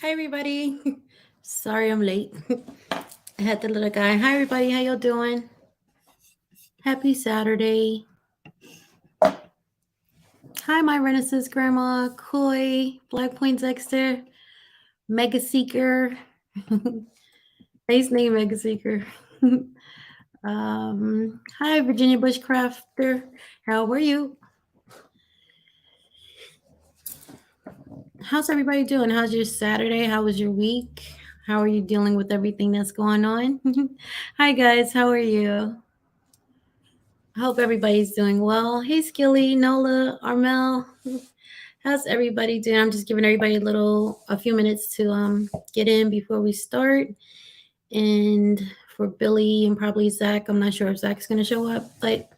Hi, everybody. Sorry I'm late. I had the little guy. Hi, everybody. How y'all doing? Happy Saturday. Hi, my Renaissance Grandma, Coy, Black Point Dexter, Mega Seeker. Nice name, Mega Seeker. Hi, Virginia Bushcrafter. How are you? How's everybody doing? How's your Saturday? How was your week? How are you dealing with everything that's going on? Hi, guys. How are you? I hope everybody's doing well. Hey, Skilly, Nola, Armel. How's everybody doing? I'm just giving everybody a few minutes to get in before we start. And for Billy and probably Zach, I'm not sure if Zach's gonna show up, but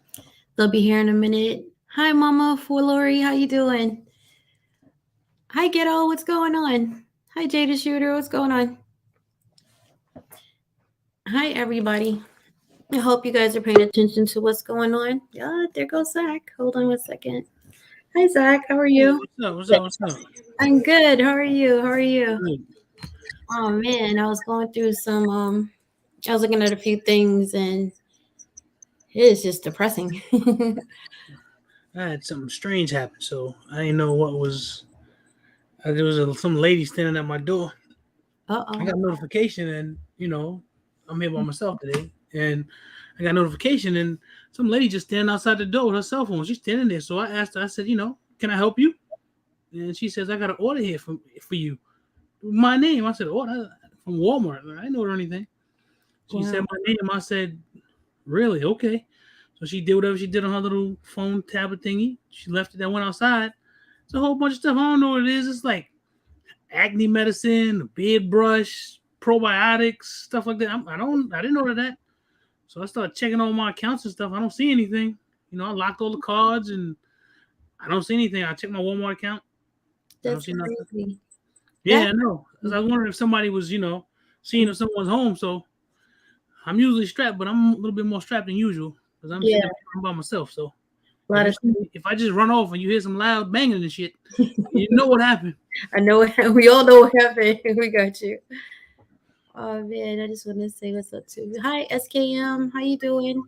they'll be here in a minute. Hi, Mama, for Lori, how you doing? Hi, Ghetto, what's going on? Hi, Jada Shooter, what's going on? Hi, everybody. I hope you guys are paying attention to what's going on. Yeah, there goes Zach. Hold on 1 second. Hi, Zach. How are you? What's up? I'm good. How are you? How are you? Good. Oh man, I was going through some. I was looking at a few things, and it is just depressing. I had something strange happen, so I didn't know what was. There was some lady standing at my door. I Uh-oh. got a notification, and I'm here by myself today, and I got a notification, and some lady just standing outside the door with her cell phone. She's standing there, so I asked her. I said, can I help you? And she says, I got an order here for you. My name. I said, order from Walmart. I didn't order anything. She said Wow. my name. I said, really? Okay. So she did whatever she did on her little phone tablet thingy. She left it and went outside. It's a whole bunch of stuff. I don't know what it is. It's like acne medicine, a beard brush, probiotics, stuff like that. I didn't order that. So I started checking all my accounts and stuff. I don't see anything. I locked all the cards and I don't see anything. I checked my Walmart account. I don't That's see nothing. crazy. Yeah, That's I know. 'Cause I was wondering if somebody was, seeing if someone's home. So I'm usually strapped, but I'm a little bit more strapped than usual because I'm yeah, sitting there by myself. So a lot of. if I just run off and you hear some loud banging and shit, you know what happened. I know. We all know what happened. We got you. Oh man, I just want to say what's up to you. Hi, SKM. How you doing?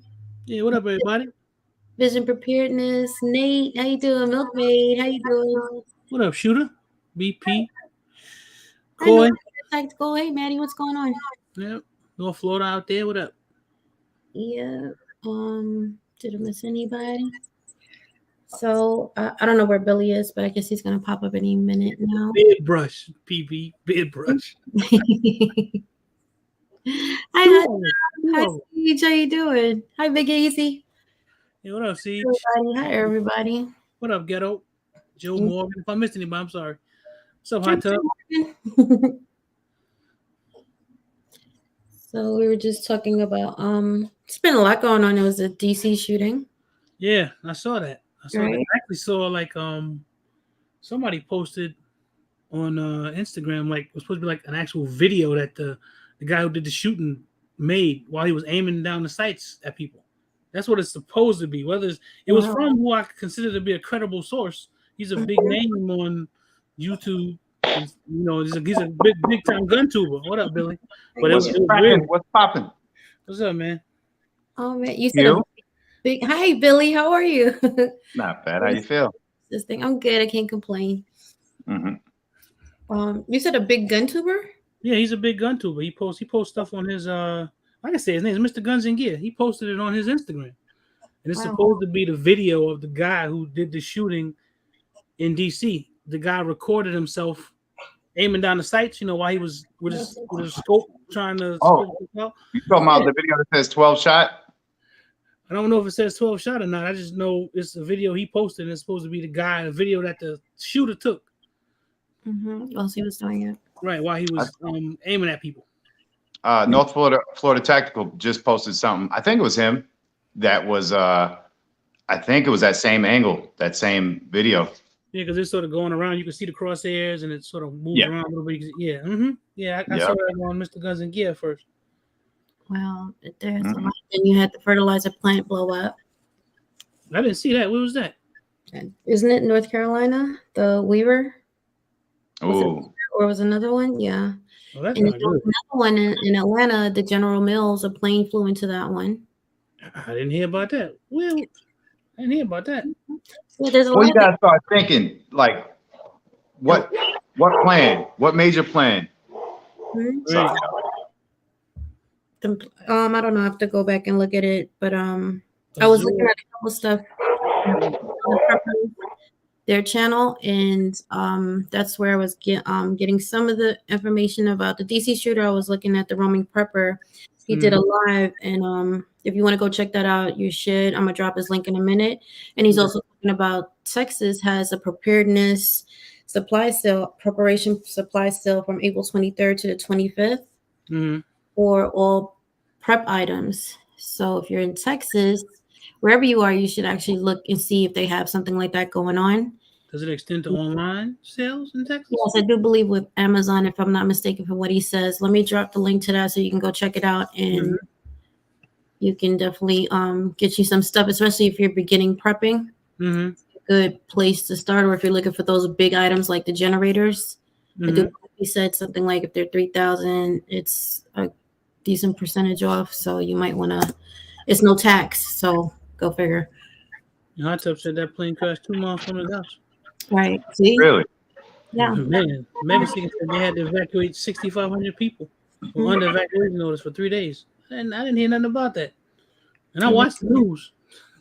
Yeah, what up, everybody? Vision Preparedness. Nate, how you doing? Milkmaid, how you doing? What up, Shooter? BP, I know Coy. tactical. Hey, Maddie, what's going on? Yep. North Florida out there. What up? Yeah. Did I miss anybody? So I don't know where Billy is, but I guess he's gonna pop up any minute now. Beard brush, PB, beard brush. Hi, Two hi, of them. Two hi, of them. Siege. How you doing? Hi, Big Easy. Yeah, what up, Siege? Everybody. Hi, everybody. What up, Ghetto? Joe Mm, Morgan. If I missed anybody, I'm sorry. What's up, Hot Jim Tub? Morgan. So we were just talking about it's been a lot going on. It was a DC shooting, Yeah, I saw that. right? I actually saw like somebody posted on Instagram like it was supposed to be like an actual video that the guy who did the shooting made while he was aiming down the sights at people. That's what it's supposed to be. It was Wow. from who I consider to be a credible source. He's a big Mhm. name on YouTube. And, he's a big time gun tuber. What up, Billy? But What's it was cracking? weird. What's popping? What's up, man? Oh man, you said a You? big hi, Billy. How are you? Not bad. How you feel? This thing, I'm good. I can't complain. Mm-hmm. You said a big gun tuber? Yeah, he's a big gun tuber. He posts stuff on his like I said, his name is Mr. Guns and Gear. He posted it on his Instagram. And it's Wow. supposed to be the video of the guy who did the shooting in DC. The guy recorded himself aiming down the sights, while he was with his scope trying to Oh, scope it out. you talking Yeah. about the video that says 12 shot? I don't know if it says 12 shot or not. I just know it's a video he posted and it's supposed to be the guy, a video that the shooter took. Whilst he was doing it. Right, while he was aiming at people. North Florida Tactical just posted something. I think it was him. That was I think it was that same angle, that same video. Yeah, because it's sort of going around. You can see the crosshairs and it sort of moves Yeah. around a little bit. Yeah, yeah. I Yeah. saw that on Mr. Guns and Gear first. Well, there's a Mhm. lot. Then you had the fertilizer plant blow up. I didn't see that. Where was that? Isn't it North Carolina? The Weaver? Was it Ooh. or was another one? Yeah. Oh, that's And then not there was good. another one in Atlanta, the General Mills, a plane flew into that one. I didn't hear about that. Well, I didn't hear about that. Yeah, there's a Well, lot you of things. gotta start thinking like Oh, what plan? What major plan? mhm. Sorry. Right. I don't know. I have to go back and look at it, but I was looking Azure. at a couple stuff on the preppers, their channel, and that's where I was getting some of the information about the DC shooter. I was looking at the roaming prepper. He did a Mm-hmm. live, and if you want to go check that out, you should. I'm gonna drop his link in a minute. And he's Okay. also talking about Texas has a preparedness supply sale, preparation supply sale from April 23rd to the 25th Mm-hmm. for all prep items. So if you're in Texas, wherever you are, you should actually look and see if they have something like that going on. Does it extend to online sales in Texas? Yes, I do believe with Amazon, if I'm not mistaken from what he says. Let me drop the link to that so you can go check it out, and Mm-hmm. you can definitely get you some stuff, especially if you're beginning prepping. Mm-hmm. Good place to start, or if you're looking for those big items like the generators. I do Mm-hmm. believe he said something like if they're 3,000, it's a decent percentage off. So you might want to. It's no tax, so go figure. Hot Tub said that plane crashed 2 miles from his house. Right? See? Really? Yeah. Man, Mega Seeker said they had to evacuate 6,500 people or Mhm. under evacuation notice for 3 days. And I didn't hear nothing about that. And I Right. watched the news.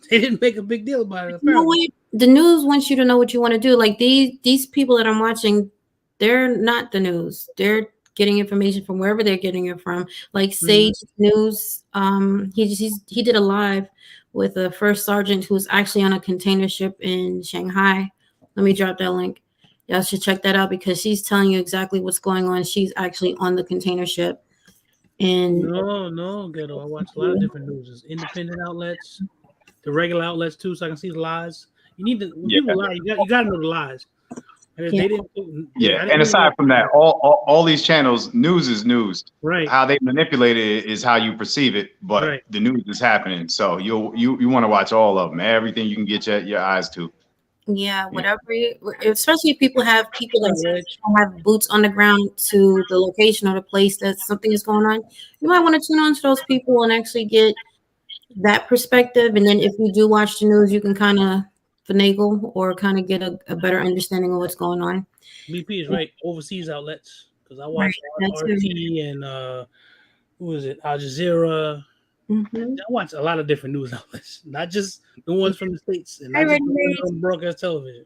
They didn't make a big deal about it, You know apparently. what? The news wants you to know what you want to do. Like these people that I'm watching, they're not the news. They're getting information from wherever they're getting it from. Like Mm-hmm. Sage News, he did a live with a first sergeant who's actually on a container ship in Shanghai. Let me drop that link. Y'all should check that out because she's telling you exactly what's going on. She's actually on the container ship, and No, ghetto. I watch a lot of different news. There's independent outlets, the regular outlets too, so I can see the lies. You need to when Yeah. people lie, you got to know the lies. And if yeah, they didn't, Yeah. I And didn't aside know. from that, all these channels, news is news. Right, How they manipulate it is how you perceive it, but right. the news is happening. So you want to watch all of them, everything you can get your eyes to. yeah, Yeah. whatever. Especially if people have people What's that up, Reg? don't have boots on the ground to the location or the place that something is going on. You might want to tune on to those people and actually get that perspective. And then if you do watch the news, you can kind of finagle or kind of get a better understanding of what's going on. BP is right. Overseas outlets because I Right. watch That's RT and who is it? Al Jazeera. mm-hmm. I watch a lot of different news outlets, not just the ones from the states, and Hi, not just Ready the ones Mate. on broadcast television.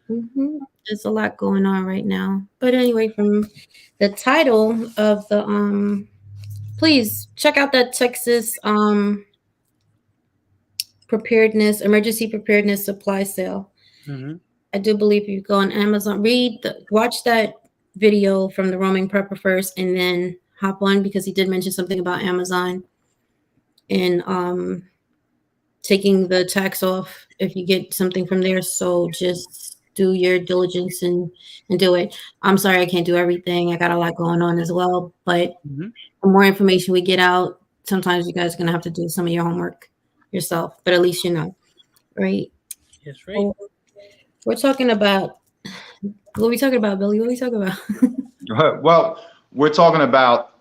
Mm-hmm. There's a lot going on right now. But anyway, from the title of the please check out that Texas emergency preparedness supply sale. Mm-hmm. I do believe you go on Amazon, watch that video from the roaming prepper first, and then hop on because he did mention something about Amazon and taking the tax off if you get something from there. So just do your diligence and do it. I'm sorry I can't do everything. I got a lot going on as well, but Mm-hmm. the more information we get out, sometimes you guys are gonna have to do some of your homework yourself. But at least you know, right? Yes, right. So we're talking about what are we talking about, Billy? What are we talking about? Well, we're talking about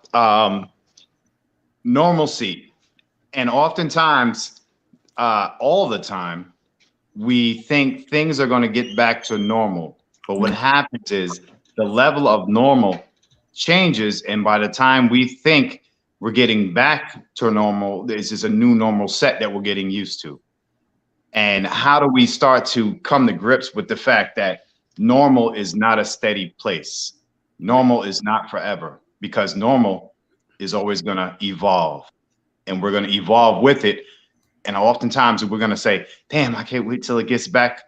normalcy, and oftentimes, all the time, we think things are going to get back to normal. But what happens is the level of normal changes, and by the time we think we're getting back to normal, this is a new normal set that we're getting used to. And how do we start to come to grips with the fact that normal is not a steady place? Normal is not forever because normal is always going to evolve and we're going to evolve with it. And oftentimes we're going to say, damn, I can't wait till it gets back.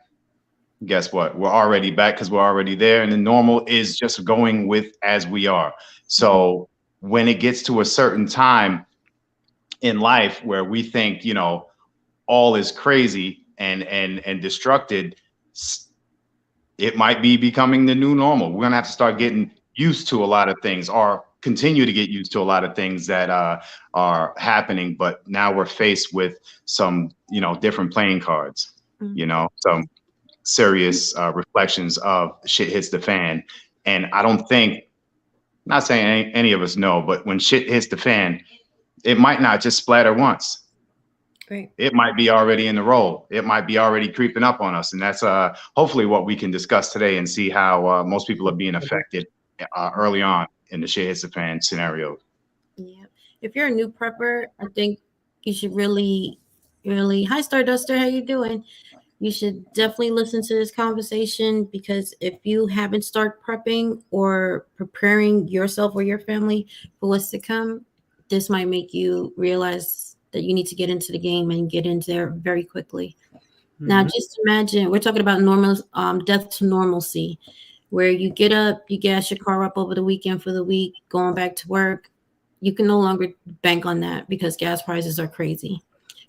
Guess what? We're already back because we're already there. And the normal is just going with as we are. So when it gets to a certain time in life where we think, all is crazy and destructed, it might be becoming the new normal. We're gonna have to start getting used to a lot of things, or continue to get used to a lot of things that are happening. But now we're faced with some, different playing cards. Some serious reflections of shit hits the fan. And I don't think Not saying any of us know, but when shit hits the fan, it might not just splatter once. Right. It might be already in the roll. It might be already creeping up on us, and that's hopefully what we can discuss today and see how most people are being affected early on in the shit hits the fan scenario. Yeah. If you're a new prepper, I think you should really. Hi, Starduster. How you doing? You should definitely listen to this conversation because if you haven't started prepping or preparing yourself or your family for what's to come, this might make you realize that you need to get into the game and get in there very quickly. Now, Mm-hmm. just imagine we're talking about normal death to normalcy, where you get up, you gas your car up over the weekend for the week, going back to work. You can no longer bank on that because gas prices are crazy.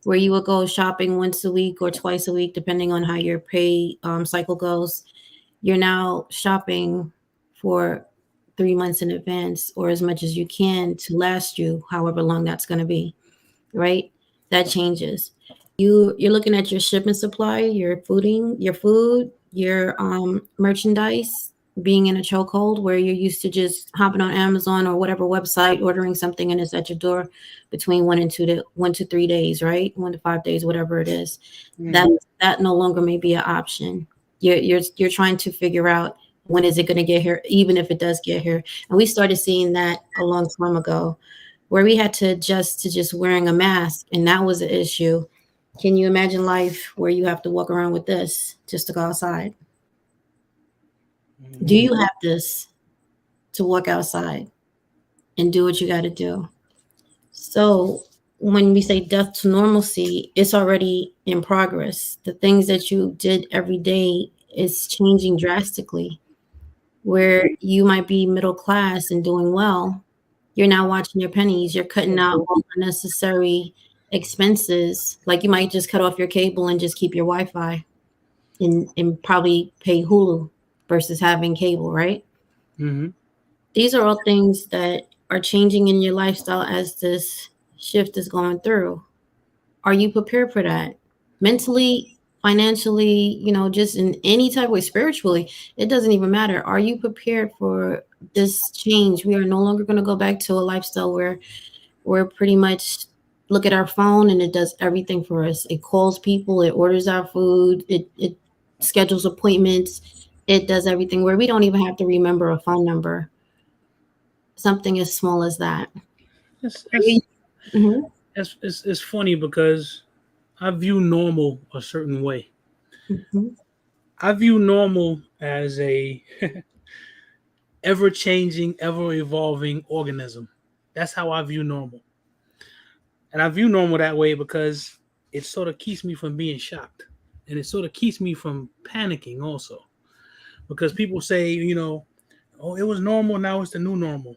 Where you will go shopping once a week or twice a week, depending on how your pay cycle goes, you're now shopping for 3 months in advance or as much as you can to last you, however long that's going to be, right? That changes. You're looking at your shipment supply, your food, your merchandise being in a chokehold where you're used to just hopping on Amazon or whatever website, ordering something and it's at your door between 1 to 3 days, right? 1 to 5 days, whatever it is. That Mm-hmm. that no longer may be an option. You're trying to figure out when is it going to get here, even if it does get here. And we started seeing that a long time ago, where we had to adjust to just wearing a mask, and that was an issue. Can you imagine life where you have to walk around with this just to go outside? Do Mm-hmm. you have this to walk outside and do what you got to do? So when we say death to normalcy, it's already in progress. The things that you did every day is changing drastically. Where you might be middle class and doing well, you're now watching your pennies. You're cutting out all unnecessary expenses. Like you might just cut off your cable and just keep your Wi-Fi and probably pay Hulu versus having cable, right? Mm-hmm. These are all things that are changing in your lifestyle as this shift is going through. Are you prepared for that? Mentally, financially, just in any type of way, spiritually, it doesn't even matter. Are you prepared for this change? We are no longer going to go back to a lifestyle where we're pretty much look at our phone and it does everything for us. It calls people, it orders our food, it schedules appointments, it does everything where we don't even have to remember a phone number. Something as small as that. It's, it's, Mm-hmm. it's funny because I view normal a certain way. Mm-hmm. I view normal as a ever changing, ever evolving organism. That's how I view normal. And I view normal that way because it sort of keeps me from being shocked. And it sort of keeps me from panicking also. Because people say, oh, it was normal, now it's the new normal.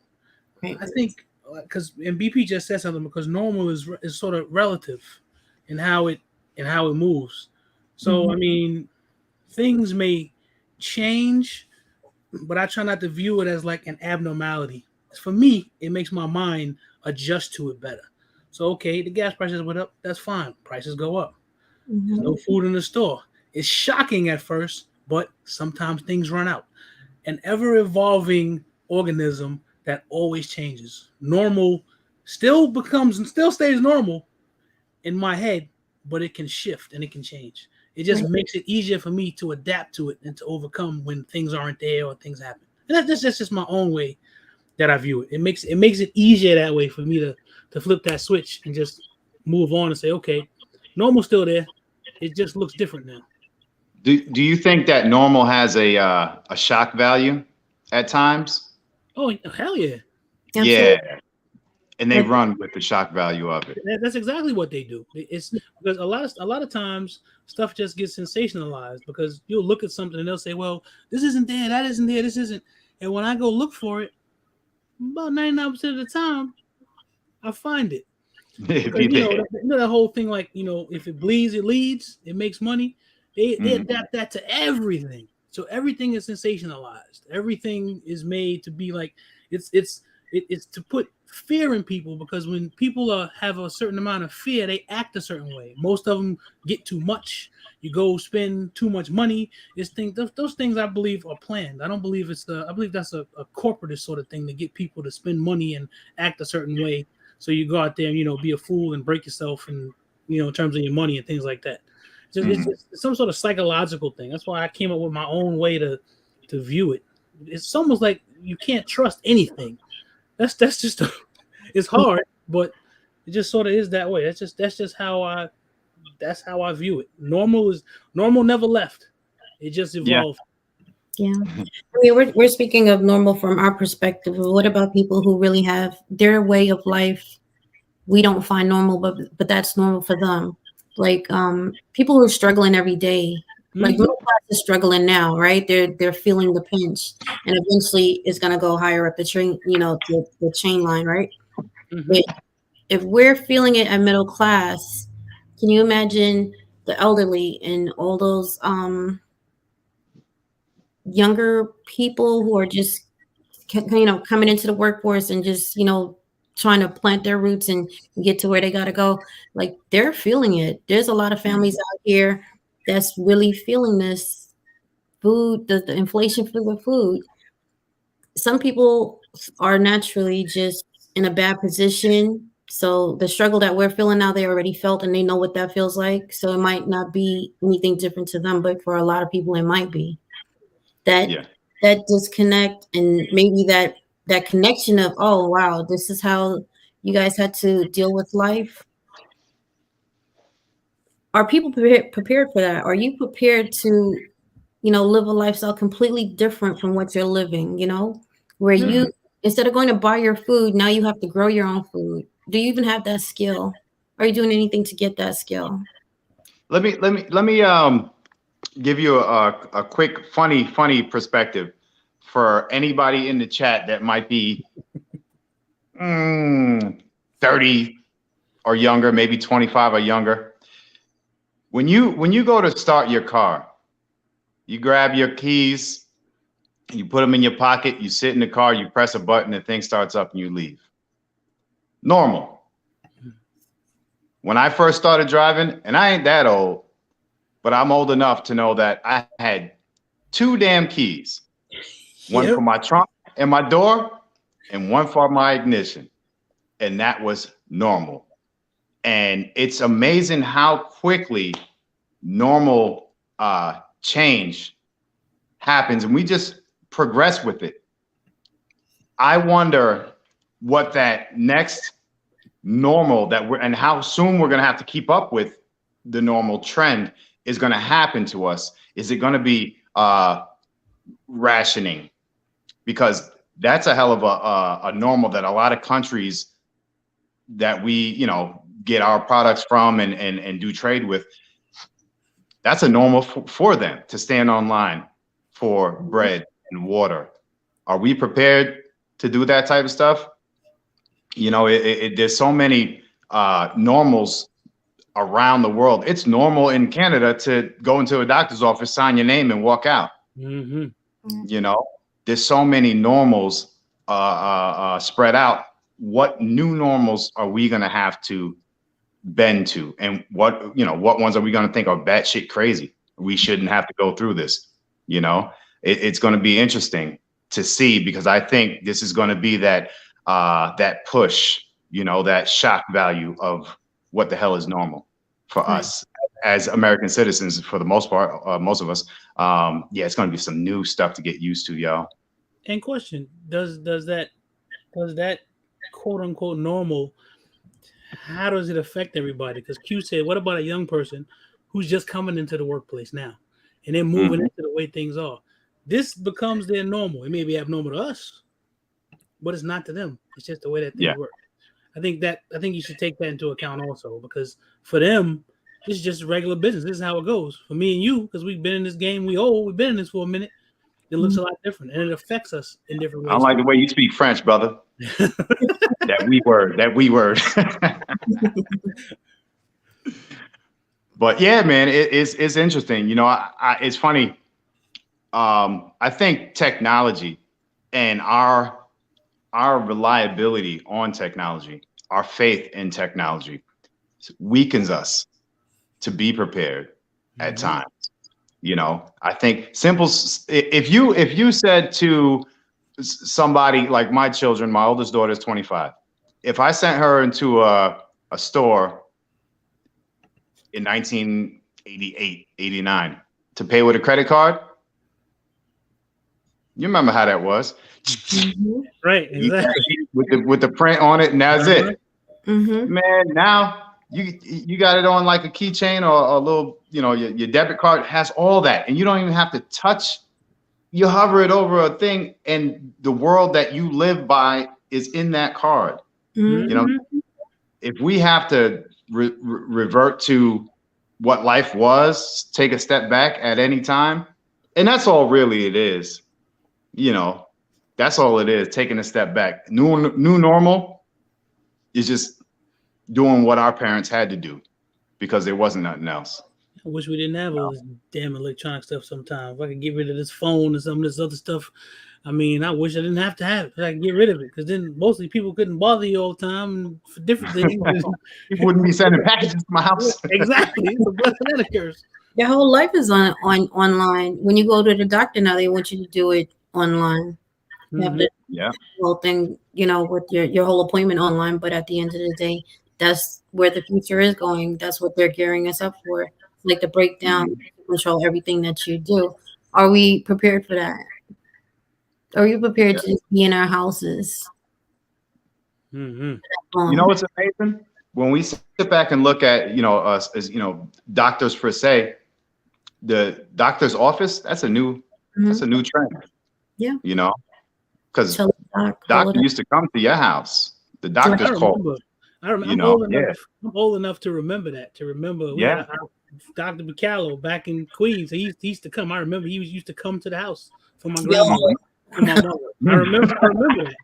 Right. I think because and BP just said something because normal is sort of relative in how it moves. So Mm-hmm. I mean, things may change, but I try not to view it as like an abnormality. For me, it makes my mind adjust to it better. So okay, the gas prices went up. That's fine. Prices go up. There's Mm-hmm. no food in the store. It's shocking at first, but sometimes things run out. An ever evolving organism that always changes. Normal still stays normal in my head, but it can shift and it can change. It just Right. makes it easier for me to adapt to it and to overcome when things aren't there or things happen. And that's just my own way that I view it. It makes it easier that way for me to flip that switch and just move on and say, okay, normal's still there. It just looks different now. Do you think that normal has a shock value at times? Oh hell yeah. Absolutely. Yeah, and they run with the shock value of it. That's exactly what they do. It's because a lot of times stuff just gets sensationalized because you'll look at something and they'll say, "Well, this isn't there, that isn't there, this isn't." And when I go look for it, about 99% of the time, I find it It'd because be there. that whole thing like if it bleeds, it leads, it makes money. They Mhm. adapt that to everything. So everything is sensationalized. Everything is made to be like it's It's to put fear in people, because when people have a certain amount of fear, they act a certain way. Most of them get too much. You go spend too much money. Those things I believe are planned. I don't believe I believe that's a corporate sort of thing to get people to spend money and act a certain way. So you go out there and be a fool and break yourself, and in terms of your money and things like that. It's just some sort of psychological thing. That's why I came up with my own way to view it. It's almost like you can't trust anything. That's just it's hard, but it just sort of is that way. That's just how I view it. Normal never left. It just evolved. Yeah. I mean, we're speaking of normal from our perspective. What about people who really have their way of life we don't find normal, but that's normal for them? Like people who are struggling every day. Like middle class is struggling now, right? They're feeling the pinch, and eventually it's gonna go higher up the train, the chain line, right? But if we're feeling it at middle class, can you imagine the elderly and all those younger people who are just coming into the workforce and just trying to plant their roots and get to where they got to go? Like, they're feeling it. There's a lot of families out here that's really feeling this food, the inflation for the food. Some people are naturally just in a bad position, so the struggle that we're feeling now, they already felt, and they know what that feels like. So it might not be anything different to them, but for a lot of people it might be. That disconnect, and maybe that connection of, oh wow, this is how you guys had to deal with life. Are people prepared for that? Are you prepared to live a lifestyle completely different from what you're living, where you, instead of going to buy your food, now you have to grow your own food? Do you even have that skill? Are you doing anything to get that skill? Let me give you a quick funny perspective for anybody in the chat that might be 30 or younger, maybe 25 or younger. When you go to start your car, you grab your keys, you put them in your pocket, you sit in the car, you press a button, the thing starts up and you leave. Normal. When I first started driving, and I ain't that old, but I'm old enough to know that I had 2 damn keys. One for my trunk and my door, and one for my ignition. And that was normal. And it's amazing how quickly normal change happens, and we just progress with it. I wonder what that next normal and how soon we're going to have to keep up with the normal trend is going to happen to us. Is it going to be rationing? Because that's a hell of a normal that a lot of countries that we get our products from and do trade with, that's a normal for them to stand online for bread and water. Are we prepared to do that type of stuff? There's so many normals around the world. It's normal in Canada to go into a doctor's office, sign your name, and walk out. There's so many normals spread out. What new normals are we going to have to bend to? And what ones are we going to think are batshit crazy? We shouldn't have to go through this. It's going to be interesting to see, because I think this is going to be that push, that shock value of what the hell is normal for us as American citizens, for the most part, most of us. It's going to be some new stuff to get used to, y'all. And question, does that quote unquote normal, how does it affect everybody? Because Q said, what about a young person who's just coming into the workplace now and they're moving into the way things are? This becomes their normal. It may be abnormal to us, but it's not to them. It's just the way that things work. I think you should take that into account also, because for them, this is just regular business. This is how it goes. For me and you, because we've been in this game, we've been in this for a minute. It looks a lot different, and it affects us in different ways. I don't like the way you speak French, brother. That we word. But yeah, man, it's interesting. It's funny. I think technology and our our reliability on technology, our faith in technology weakens us to be prepared at times. You know, I think simple. If you said to somebody like my children, my oldest daughter is 25. If I sent her into a store in 1988, 89 to pay with a credit card, you remember how that was. Right, exactly. With the print on it, and that's it. Mm-hmm. Man, now you got it on like a keychain or a little, you know, your debit card has all that, and you don't even have to touch. You hover it over a thing, and the world that you live by is in that card. Mm-hmm. You know, if we have to revert to what life was, take a step back at any time, and that's all really it is. You know, that's all it is, taking a step back. New normal is just doing what our parents had to do because there wasn't nothing else. I wish we didn't have all this damn electronic stuff sometimes. If I could get rid of this phone and some of this other stuff, I mean, I wish I didn't have to have it. I could get rid of it because then mostly people couldn't bother you all the time for different things. You wouldn't be sending packages to my house. Exactly. It's a blessing and a curse. Your whole life is on online. When you go to the doctor now, they want you to do it online. You have the whole thing, you know, with your whole appointment online. But at the end of the day, that's where the future is going. That's what they're gearing us up for. Like the breakdown, control everything that you do. Are we prepared for that? Are you prepared to just be in our houses? You know what's amazing? When we sit back and look at, you know, us as, you know, doctors per se, the doctor's office, that's a new trend. Yeah. You know, because doctor used to come to your house. The doctor's called. I remember. I'm old enough to remember that. To remember, Dr. Bacallo back in Queens. He used to come. I remember he used to come to the house for my grandmother, for my mother. I remember that.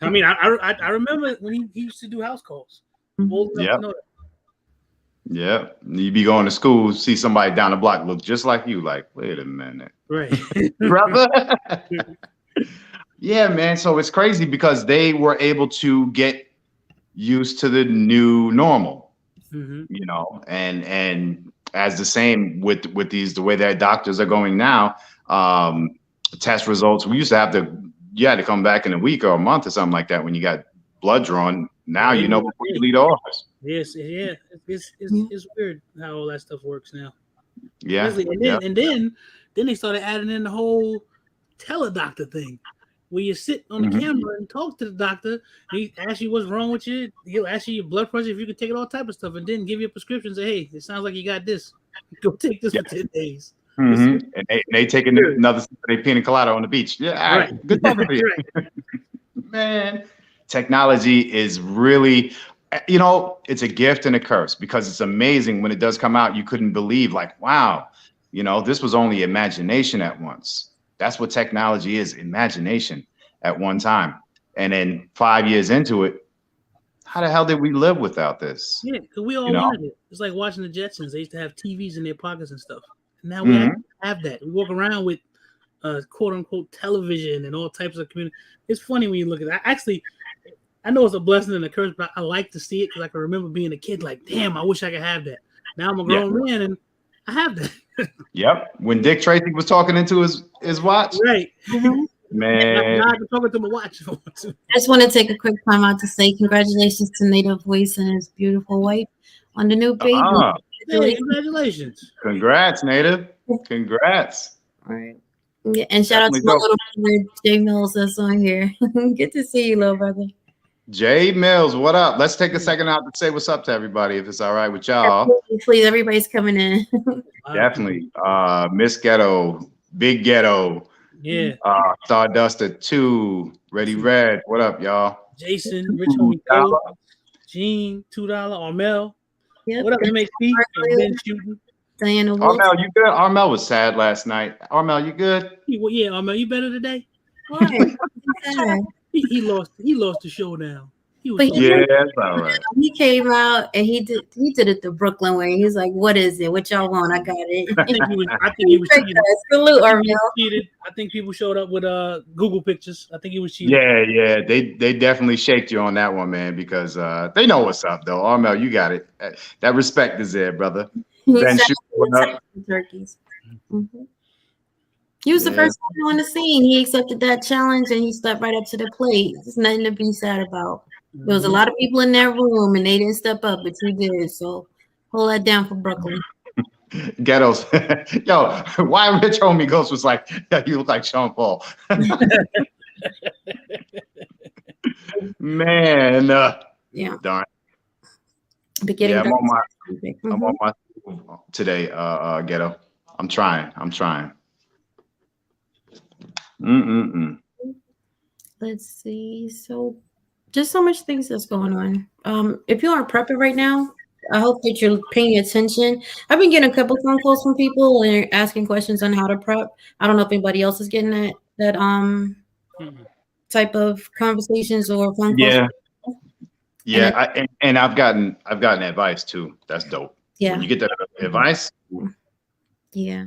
I mean, I remember when he used to do house calls. Old enough to know that. Yeah, you be going to school, see somebody down the block look just like you. Like, wait a minute, right, brother. Yeah, man. So it's crazy because they were able to get used to the new normal, you know, and as the same with the way that doctors are going now, test results. We used to have you had to come back in a week or a month or something like that when you got blood drawn. Now you know before you leave the office. Yes, yeah, it's weird how all that stuff works now. Yeah, and then they started adding in the whole teledoctor thing, where you sit on the camera and talk to the doctor. He asks you what's wrong with you. He'll ask you your blood pressure, if you can take it, all type of stuff, and then give you a prescription. Say, hey, it sounds like you got this. Go take this for 10 days. And they taking another pina colada on the beach. Yeah, all right. Good talking to you. Man, technology is really, you know, it's a gift and a curse because it's amazing when it does come out. You couldn't believe, like, wow, you know, this was only imagination at once. That's what technology is, imagination at one time. And then 5 years into it, how the hell did we live without this? Yeah, because we all wanted it. It's like watching the Jetsons. They used to have TVs in their pockets and stuff. And now we have that. We walk around with quote unquote television and all types of community. It's funny when you look at that. Actually, I know it's a blessing and a curse, but I like to see it because I can remember being a kid like, damn, I wish I could have that. Now I'm a grown man and I have that. Yep. When Dick Tracy was talking into his watch. Right. Man. Now I can talk into my watch. I just want to take a quick time out to say congratulations to Native Voice and his beautiful wife on the new baby. Hey, congratulations. Congrats, Native. Congrats. All right. Yeah, and shout out to my little brother, Jay Mills, that's on here. Good to see you, little brother. Jay Mills, what up? Let's take a second out to say what's up to everybody, if it's all right with y'all. Please, everybody's coming in. Definitely. Miss Ghetto, Big Ghetto. Yeah. Stardust at 2. Ready Red. What up, y'all? Jason, Rich Homie Gene, $2, Armel. Yep. What up, MHP? Been shooting. Diana Armel, you good? Armel was sad last night. Armel, you good? Yeah, Armel, you better today? Why? He lost the showdown. He was But talking. Yeah, that's all right. he came out and he did it the Brooklyn way. He's like, "What is it? What y'all want? I got it." I think he was. I think he He's was like, cheating. salute, I think he Armel. was cheated. I think people showed up with Google pictures. I think he was cheating. Yeah, yeah, they definitely shaked you on that one, man, because they know what's up though. Armel, you got it. That respect is there, brother. He Ben said shooting up. turkeys. Mhm. He was the Yeah, first one on the scene. He accepted that challenge and he stepped right up to the plate. There's nothing to be sad about. There was a lot of people in that room and they didn't step up, but you did. So hold that down for Brooklyn. ghettos. Yo, why Rich Homie Ghost was like, yeah, you look like Sean Paul. Man, Yeah. darn. But getting Yeah, back to I'm the topic. on my today, ghetto. I'm trying. Mm-mm-mm. Let's see. So just so much things that's going on. If you aren't prepping right now, I hope that you're paying attention. I've been getting a couple phone calls from people and they're asking questions on how to prep. I don't know if anybody else is getting that type of conversations or phone calls. Yeah, And yeah. And I've gotten advice too. That's dope. yeah, When you get that advice, yeah,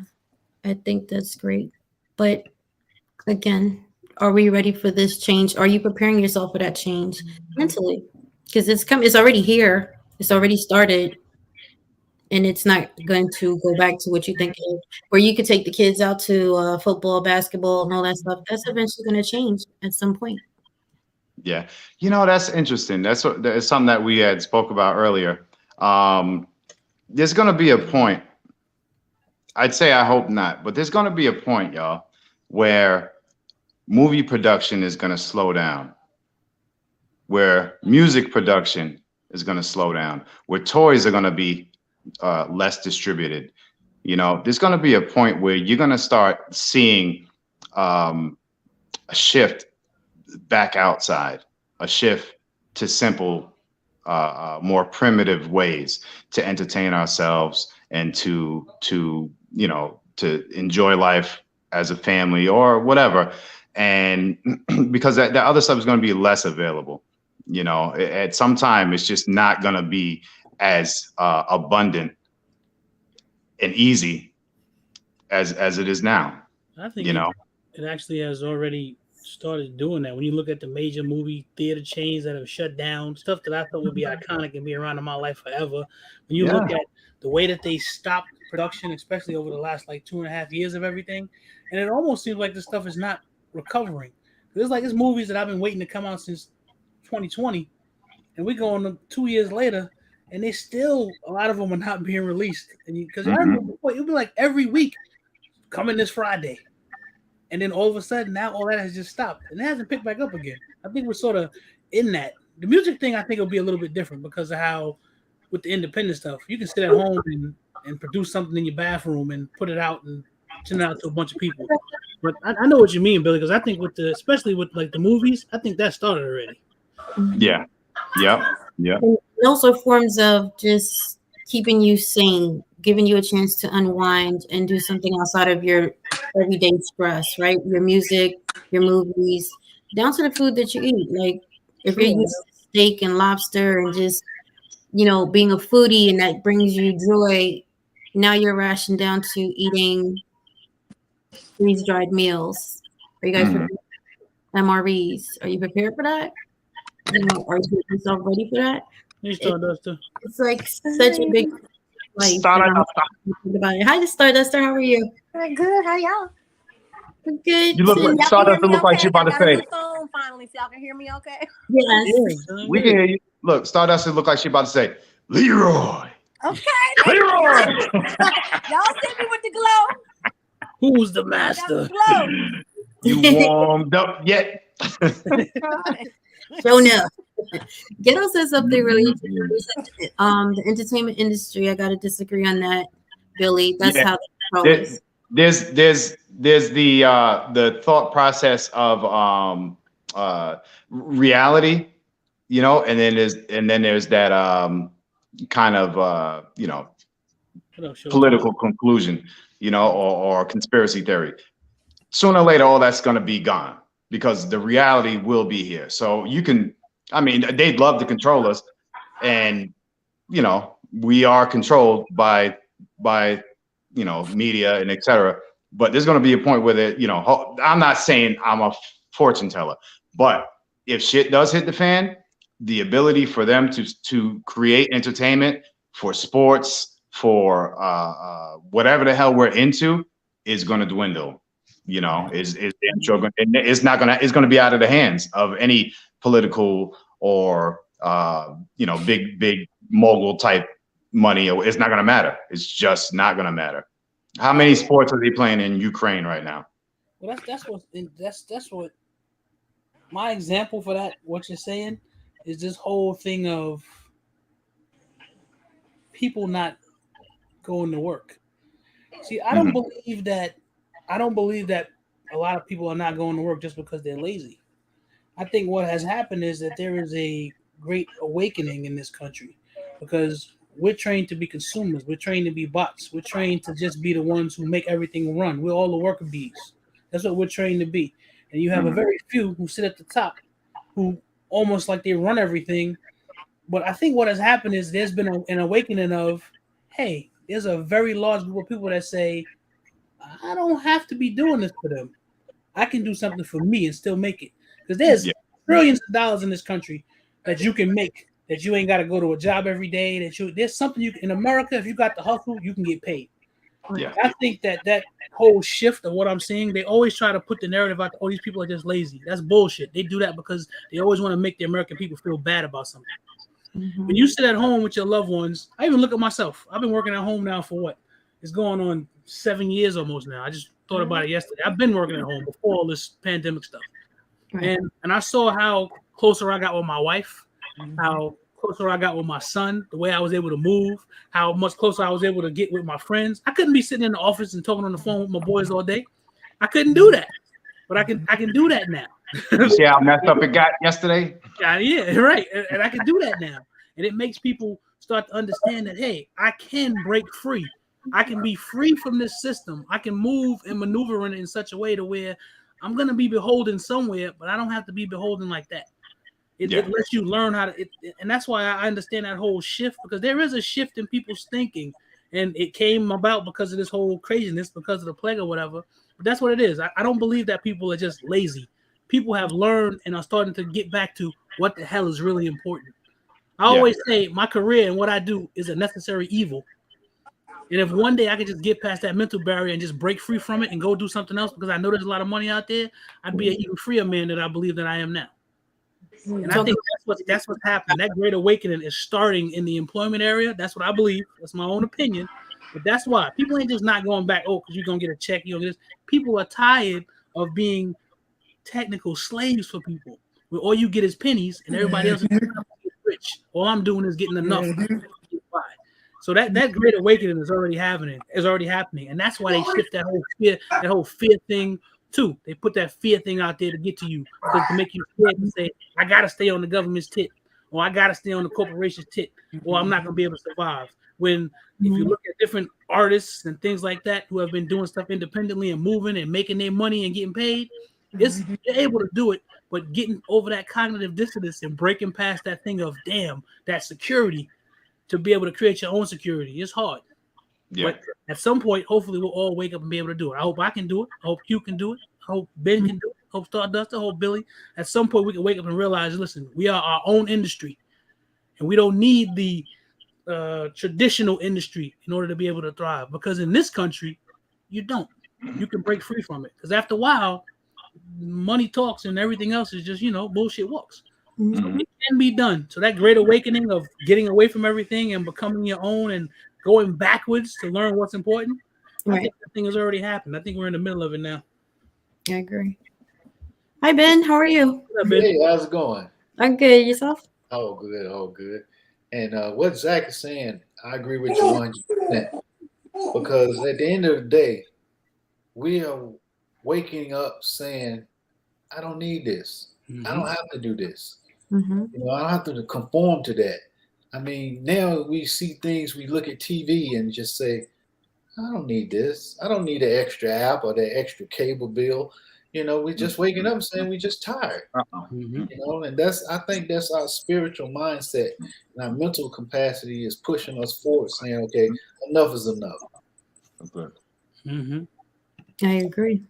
I think that's great. But again, are we ready for this change? Are you preparing yourself for that change mentally? Because it's already here. It's already started. And it's not going to go back to what you think of, where you could take the kids out to football, basketball, and all that stuff. That's eventually going to change at some point. yeah. That's interesting. That's something that we had spoke about earlier. There's gonna be a point. I'd say I hope not, but there's gonna be a point, y'all, where movie production is gonna slow down, where music production is gonna slow down, where toys are gonna be less distributed. There's going to be a point where you're going to start seeing a shift back outside, a shift to simple, more primitive ways to entertain ourselves and to enjoy life as a family or whatever. And because that other stuff is going to be less available, at some time, it's just not going to be as abundant and easy as it is now. I think it actually has already started doing that. When you look at the major movie theater chains that have shut down, stuff that I thought would be iconic and be around in my life forever. When you look at the way that they stopped production, especially over the last like 2.5 years of everything, and it almost seems like this stuff is not recovering. It's movies that I've been waiting to come out since 2020, and we go on 2 years later, and they still, a lot of them are not being released. And because I remember before, it would be like every week, coming this Friday, and then all of a sudden now all that has just stopped and it hasn't picked back up again. I think we're sort of in that. The music thing I think will be a little bit different because of how with the independent stuff you can sit at home and produce something in your bathroom and put it out and send it out to a bunch of people. But I know what you mean, Billy, because I think especially with like the movies, I think that started already. Yeah. And also forms of just keeping you sane, giving you a chance to unwind and do something outside of your everyday stress, right? Your music, your movies, down to the food that you eat. Like if you're used to steak and lobster and just, being a foodie and that brings you joy, now you're rationed down to eating freeze-dried meals. Are you guys prepared? MREs. Are you prepared for that? Are you getting yourself ready for that? It's like such a big life. Hi, Starduster. How are you? Good. How y'all? Good. You look like Stardust. Look like you about to say. Phone finally, so y'all can hear me okay? Yes. We can hear you. Look, Stardust look like she about to say, Leroy. Okay. Leroy. Y'all see me with the glow? Who's the master? You warmed up yet? Show up. Ghetto says something really interesting. The entertainment industry, I gotta disagree on that, Billy. That's how there's the thought process of reality, and then there's that kind of political conclusion, or conspiracy theory. Sooner or later, all that's going to be gone because the reality will be here. So you can I mean, they'd love to control us, and we are controlled by media and etc. But there's going to be a point where I'm not saying I'm a fortune teller, but if shit does hit the fan, the ability for them to create entertainment for sports, for whatever the hell we're into, is going to dwindle. Is damn sure it's going to be out of the hands of any political or big mogul type money. It's not going to matter. It's just not going to matter. How many sports are they playing in Ukraine right now? Well, that's what my example for that. What you're saying is this whole thing of people not going to work. See, I don't believe that. I don't believe that a lot of people are not going to work just because they're lazy. I think what has happened is that there is a great awakening in this country because we're trained to be consumers. We're trained to be bots. We're trained to just be the ones who make everything run. We're all the worker bees. That's what we're trained to be. And you have a very few who sit at the top who almost like they run everything. But I think what has happened is there's been an awakening of, hey, there's a very large group of people that say, I don't have to be doing this for them. I can do something for me and still make it. Because there's trillions of dollars in this country that you can make, that you ain't got to go to a job every day. There's something in America, if you got the hustle, you can get paid. Yeah. I think that whole shift of what I'm seeing, they always try to put the narrative out, these people are just lazy. That's bullshit. They do that because they always want to make the American people feel bad about something. Mm-hmm. When you sit at home with your loved ones, I even look at myself. I've been working at home now for what? It's going on 7 years almost now. I just thought about it yesterday. I've been working at home before all this pandemic stuff. Right. And I saw how closer I got with my wife, how closer I got with my son, the way I was able to move, how much closer I was able to get with my friends. I couldn't be sitting in the office and talking on the phone with my boys all day. I couldn't do that. But I can do that now. You see how messed up it got yesterday? Yeah, right. And I can do that now. And it makes people start to understand that, hey, I can break free. I can be free from this system. I can move and maneuver in such a way to where I'm going to be beholden somewhere, but I don't have to be beholden like that. It lets you learn how to, and that's why I understand that whole shift, because there is a shift in people's thinking, and it came about because of this whole craziness, because of the plague or whatever. But that's what it is. I don't believe that people are just lazy. People have learned and are starting to get back to what the hell is really important. I always say my career and what I do is a necessary evil. And if one day I could just get past that mental barrier and just break free from it and go do something else, because I know there's a lot of money out there, I'd be an even freer man than I believe that I am now. And I think that's what's happening. That great awakening is starting in the employment area. That's what I believe. That's my own opinion. But that's why people ain't just not going back, because you're going to get a check. You're gonna get this. People are tired of being technical slaves for people, where all you get is pennies and everybody else is rich. All I'm doing is getting enough. So that great awakening is already happening, and that's why they shift that whole fear thing too. They put that fear thing out there to get to you, to make you scared to say, I gotta stay on the government's tit, or I gotta stay on the corporation's tit, or I'm not gonna be able to survive. When if you look at different artists and things like that who have been doing stuff independently and moving and making their money and getting paid, they're able to do it, but getting over that cognitive dissonance and breaking past that thing of that security. To be able to create your own security is hard. Yeah. But at some point, hopefully, we'll all wake up and be able to do it. I hope I can do it. I hope Q can do it. I hope Ben can do it. I hope Stardust, I hope Billy. At some point, we can wake up and realize, listen, we are our own industry, and we don't need the traditional industry in order to be able to thrive. Because in this country, you don't. You can break free from it. Because after a while, money talks and everything else is just, bullshit walks. Mm-hmm. So it can be done. So that great awakening of getting away from everything and becoming your own and going backwards to learn what's important, I think that thing has already happened. I think we're in the middle of it now. I agree. Hi, Ben. How are you? Hey, how's it going? I'm good. Yourself? Oh, good. Oh, good. And what Zach is saying, I agree with you 100%. Because at the end of the day, we are waking up saying, I don't need this. Mm-hmm. I don't have to do this. Mm-hmm. I don't have to conform to that. I mean, now we see things, we look at TV and just say, I don't need this. I don't need an extra app or that extra cable bill. we just waking up saying we just tired. Mhm. And I think that's our spiritual mindset and our mental capacity is pushing us forward, saying, okay, enough is enough. Mhm. I agree.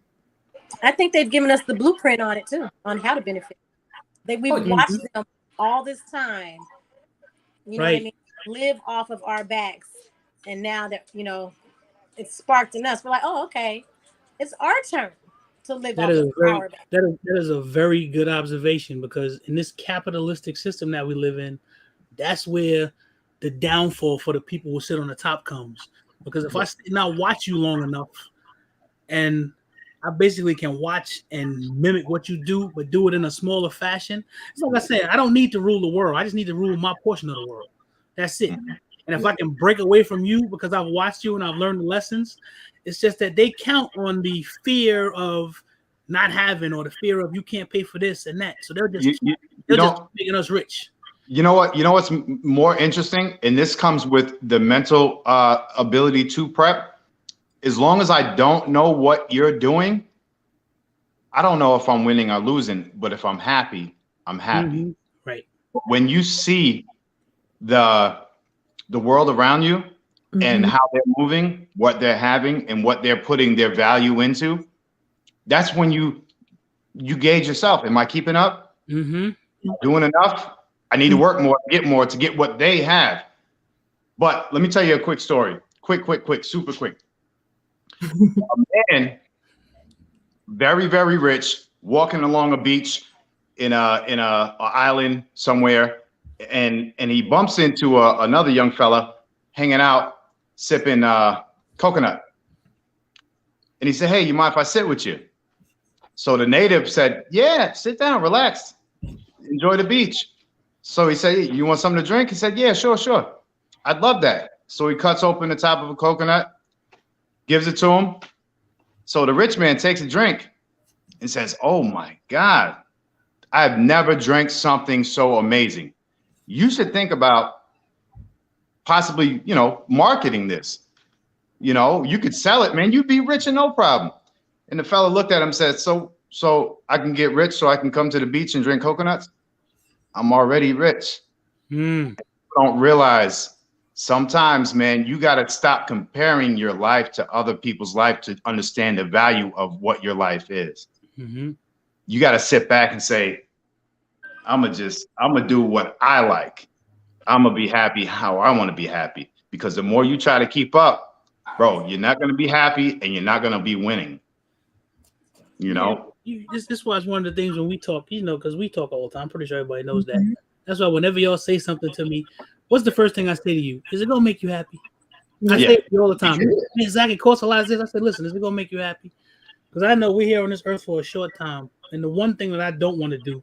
I think they've given us the blueprint on it too, on how to benefit. We've watched them all this time. You know what I Right. mean? Live off of our backs, and now that it's sparked in us, we're like, oh, okay, it's our turn to live That off is of a very our backs. that is a very good observation, because in this capitalistic system that we live in, that's where the downfall for the people who sit on the top comes. Because if I not watch you long enough, and I basically can watch and mimic what you do, but do it in a smaller fashion. It's like I said, I don't need to rule the world. I just need to rule my portion of the world. That's it. And if I can break away from you because I've watched you and I've learned the lessons, it's just that they count on the fear of not having, or the fear of you can't pay for this and that. So they'll just keep making us rich. You know what? You know what's more interesting, and this comes with the mental ability to prep. As long as I don't know what you're doing, I don't know if I'm winning or losing. But if I'm happy, I'm happy. Mm-hmm. Right. When you see the world around you and how they're moving, what they're having, and what they're putting their value into, that's when you gauge yourself. Am I keeping up? Mm-hmm. Doing enough? I need to work more to get what they have. But let me tell you a quick story. Quick, super quick. A man, very, very rich, walking along a beach in a island somewhere, and he bumps into another young fella hanging out, sipping coconut. And he said, "Hey, you mind if I sit with you?" So the native said, "Yeah, sit down, relax, enjoy the beach." So he said, "You want something to drink?" He said, "Yeah, sure. I'd love that." So he cuts open the top of a coconut, gives it to him. So the rich man takes a drink and says, "Oh my God, I've never drank something so amazing. You should think about possibly, marketing this. You could sell it, man. You'd be rich and no problem." And the fella looked at him and said, so I can get rich so I can come to the beach and drink coconuts? I'm already rich. Don't realize sometimes, man, you got to stop comparing your life to other people's life to understand the value of what your life is. You got to sit back and say, I'm gonna do what I like. I'm gonna be happy how I want to be happy. Because the more you try to keep up, bro, you're not gonna be happy and you're not gonna be winning. This was one of the things when we talk, because we talk all the time. I'm pretty sure everybody knows that. That's why whenever y'all say something to me, what's the first thing I say to you? Is it gonna make you happy? I say it to you all the time. Man, Zach, it costs a lot of this. I said, listen, is it gonna make you happy? Because I know we're here on this earth for a short time. And the one thing that I don't want to do,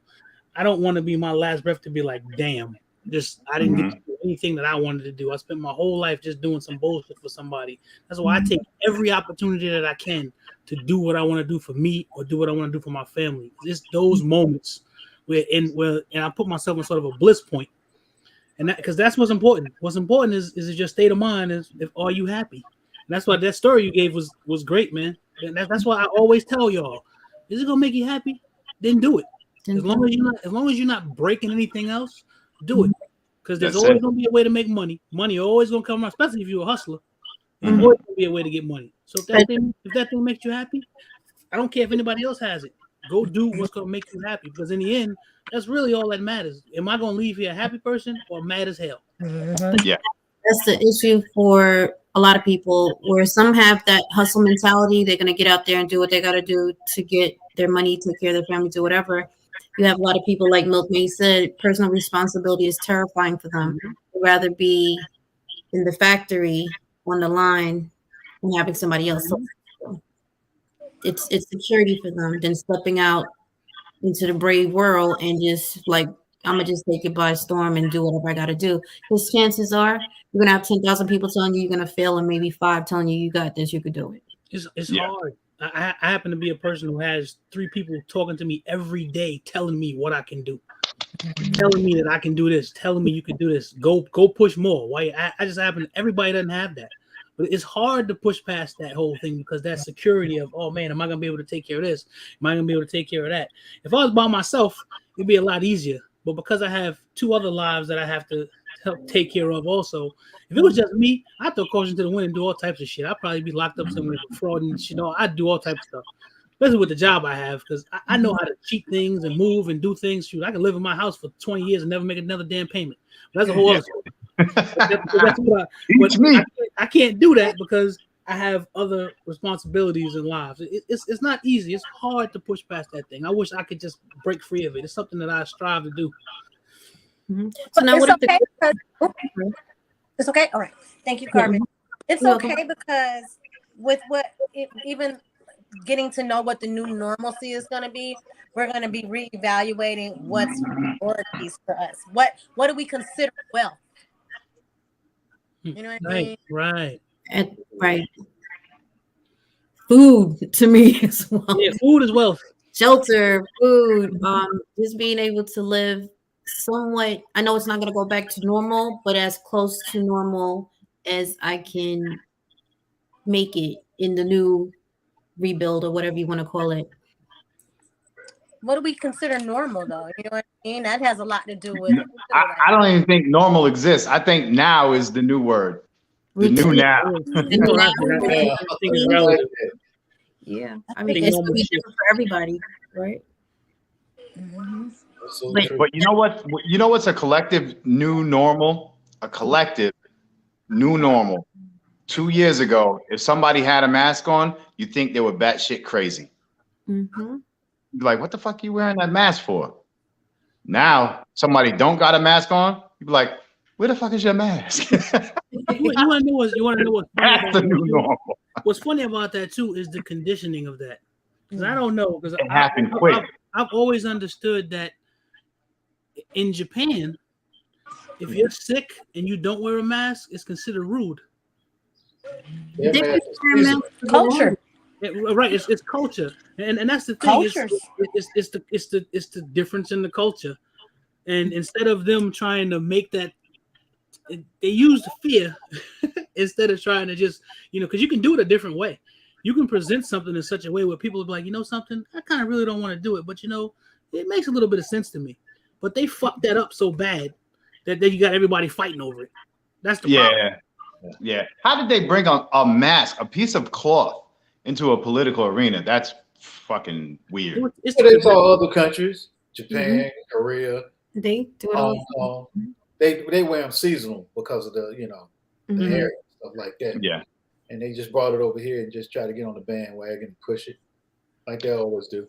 I don't want to be my last breath to be like, damn, I didn't get to do anything that I wanted to do. I spent my whole life just doing some bullshit for somebody. That's why I take every opportunity that I can to do what I want to do for me or do what I want to do for my family. It's those moments where I put myself in sort of a bliss point. And that, because that's what's important. What's important is your state of mind. Are you happy? And that's why that story you gave was great, man. And that's why I always tell y'all, is it gonna make you happy? Then do it. As long as you're not breaking anything else, do it. Because there's always gonna be a way to make money. Money always gonna come around, especially if you're a hustler. There's always gonna be a way to get money. So if that thing makes you happy, I don't care if anybody else has it. Go do what's gonna make you happy. Because in the end, that's really all that matters. Am I gonna leave here a happy person or mad as hell? Yeah. That's the issue for a lot of people, where some have that hustle mentality. They're going to get out there and do what they got to do to get their money, take care of their families, or whatever. You have a lot of people, like Milkmaid said, personal responsibility is terrifying for them. They'd rather be in the factory on the line and having somebody else. It's security for them than stepping out into the brave world and just like, I'm gonna just take it by storm and do whatever I gotta do. Because chances are you're gonna have 10,000 people telling you you're gonna fail, and maybe 5 telling you got this, you could do it. It's hard. I happen to be a person who has 3 people talking to me every day, telling me what I can do, telling me that I can do this, telling me you can do this. Go push more. Why? I just happen. Everybody doesn't have that. But it's hard to push past that whole thing because that security of, oh man, am I gonna be able to take care of this? Am I gonna be able to take care of that? If I was by myself, it'd be a lot easier. But because I have two other lives that I have to help take care of also, if it was just me, I'd throw caution to the wind and do all types of shit. I'd probably be locked up somewhere for fraud and shit. I'd do all types of stuff. Especially with the job I have, because I know how to cheat things and move and do things. Shoot, I can live in my house for 20 years and never make another damn payment. But that's a whole other story. That's what I can't do that because I have other responsibilities in lives. It's not easy. It's hard to push past that thing. I wish I could just break free of it. It's something that I strive to do. Mm-hmm. So now, it's what okay if it's okay. All right. Thank you, Carmen. It's okay because with even getting to know what the new normalcy is going to be, we're going to be reevaluating what's priorities for us. What do we consider wealth? You know what I mean? Right. Right. Food to me as well. Yeah, food as well. Shelter, food, just being able to live somewhat. I know it's not going to go back to normal, but as close to normal as I can make it in the new rebuild or whatever you want to call it. What do we consider normal, though? You know what I mean? That has a lot to do with. I don't even think normal exists. I think now is the new word. The new now. Yeah, I mean, it's gonna be different for everybody, right? Mm-hmm. But you know what? You know what's a collective new normal? A collective new normal. 2 years ago, if somebody had a mask on, you think they were batshit crazy. Mm-hmm. Like, what the fuck are you wearing that mask for? Now, somebody don't got a mask on, you be like, where the fuck is your mask? You want to know what's funny That's about the new normal. What's funny about that too is the conditioning of that. Because I don't know, because it happened quick. I've always understood that in Japan, if you're sick and you don't wear a mask, it's considered rude. Yeah, Culture. Right, it's culture, and that's the thing. It's the difference in the culture, and instead of them trying to make that, they use the fear instead of trying to just, because you can do it a different way. You can present something in such a way where people are like, something, I kind of really don't want to do it, but it makes a little bit of sense to me. But they fucked that up so bad that you got everybody fighting over it. That's the problem. Yeah. How did they bring a mask, a piece of cloth, into a political arena? That's fucking weird. It's all other countries, Japan, Korea, they do it Hong Kong. They wear them seasonal because of the the hair and stuff like that. Yeah. And they just brought it over here and just try to get on the bandwagon and push it like they always do.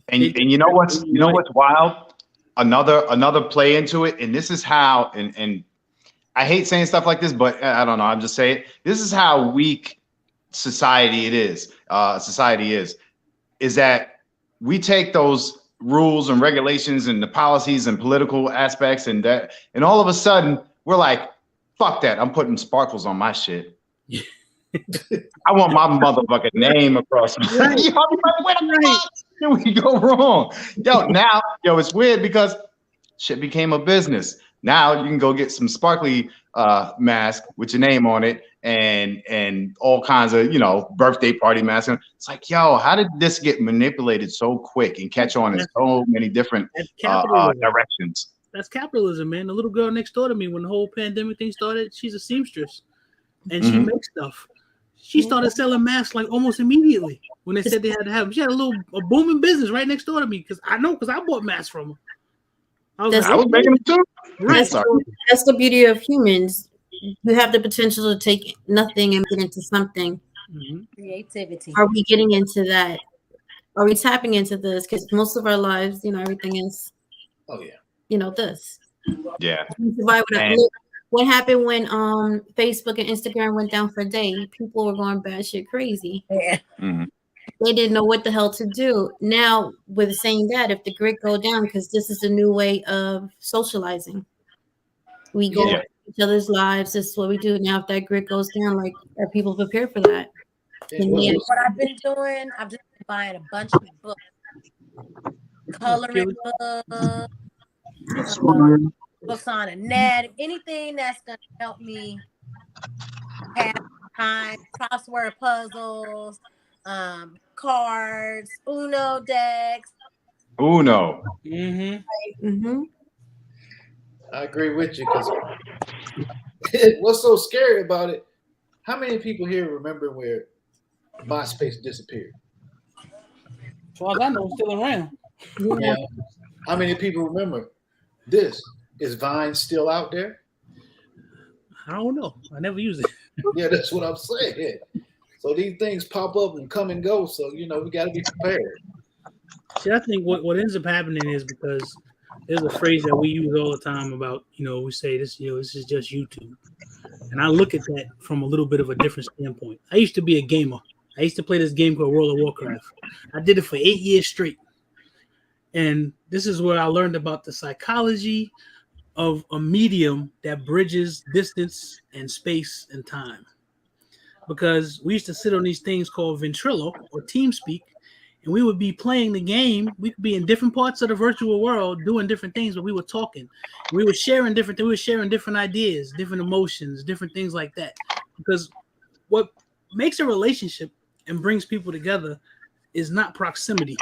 And you know what's wild? Another play into it, and this is how, and I hate saying stuff like this, but I don't know. I'm just saying this is how weak society is that we take those rules and regulations and the policies and political aspects and all of a sudden we're like, fuck that, I'm putting sparkles on my shit. I want my motherfucking name across my where the fuck did we go wrong? Now it's weird because shit became a business. Now you can go get some sparkly mask with your name on it and all kinds of birthday party masks. It's like, how did this get manipulated so quick and catch on in so many different directions? That's capitalism, man. The little girl next door to me, when the whole pandemic thing started, she's a seamstress and she makes stuff. She started selling masks like almost immediately when they said they had to have them. She had a booming business right next door to me because I bought masks from her. I was making them too. Right. That's the beauty of humans. You have the potential to take nothing and get into something. Creativity. Are we getting into that? Are we tapping into this? Because most of our lives, everything is. Oh yeah. This. Yeah. What happened when Facebook and Instagram went down for a day? People were going batshit crazy. Yeah. Mm-hmm. They didn't know what the hell to do. Now, with saying that, if the grid go down, because this is a new way of socializing, we go into each other's lives. This is what we do. Now, if that grid goes down, are people prepared for that? What I've been doing, I've just been buying a bunch of books, coloring books, books on the net, anything that's going to help me have time, crossword puzzles, cards, Uno decks. Uno. Mm-hmm. Mm-hmm. I agree with you because what's so scary about it? How many people here remember where MySpace disappeared? As far as I know, it's still around. Yeah. How many people remember this? Is Vine still out there? I don't know. I never use it. Yeah, that's what I'm saying. So these things pop up and come and go. So we got to be prepared. See, I think what ends up happening is because there's a phrase that we use all the time about, we say this, this is just YouTube. And I look at that from a little bit of a different standpoint. I used to be a gamer. I used to play this game called World of Warcraft. I did it for 8 years straight. And this is where I learned about the psychology of a medium that bridges distance and space and time. Because we used to sit on these things called Ventrilo or TeamSpeak, and we would be playing the game. We could be in different parts of the virtual world doing different things, but we were talking. We were sharing different things. We were sharing different ideas, different emotions, different things like that. Because what makes a relationship and brings people together is not proximity.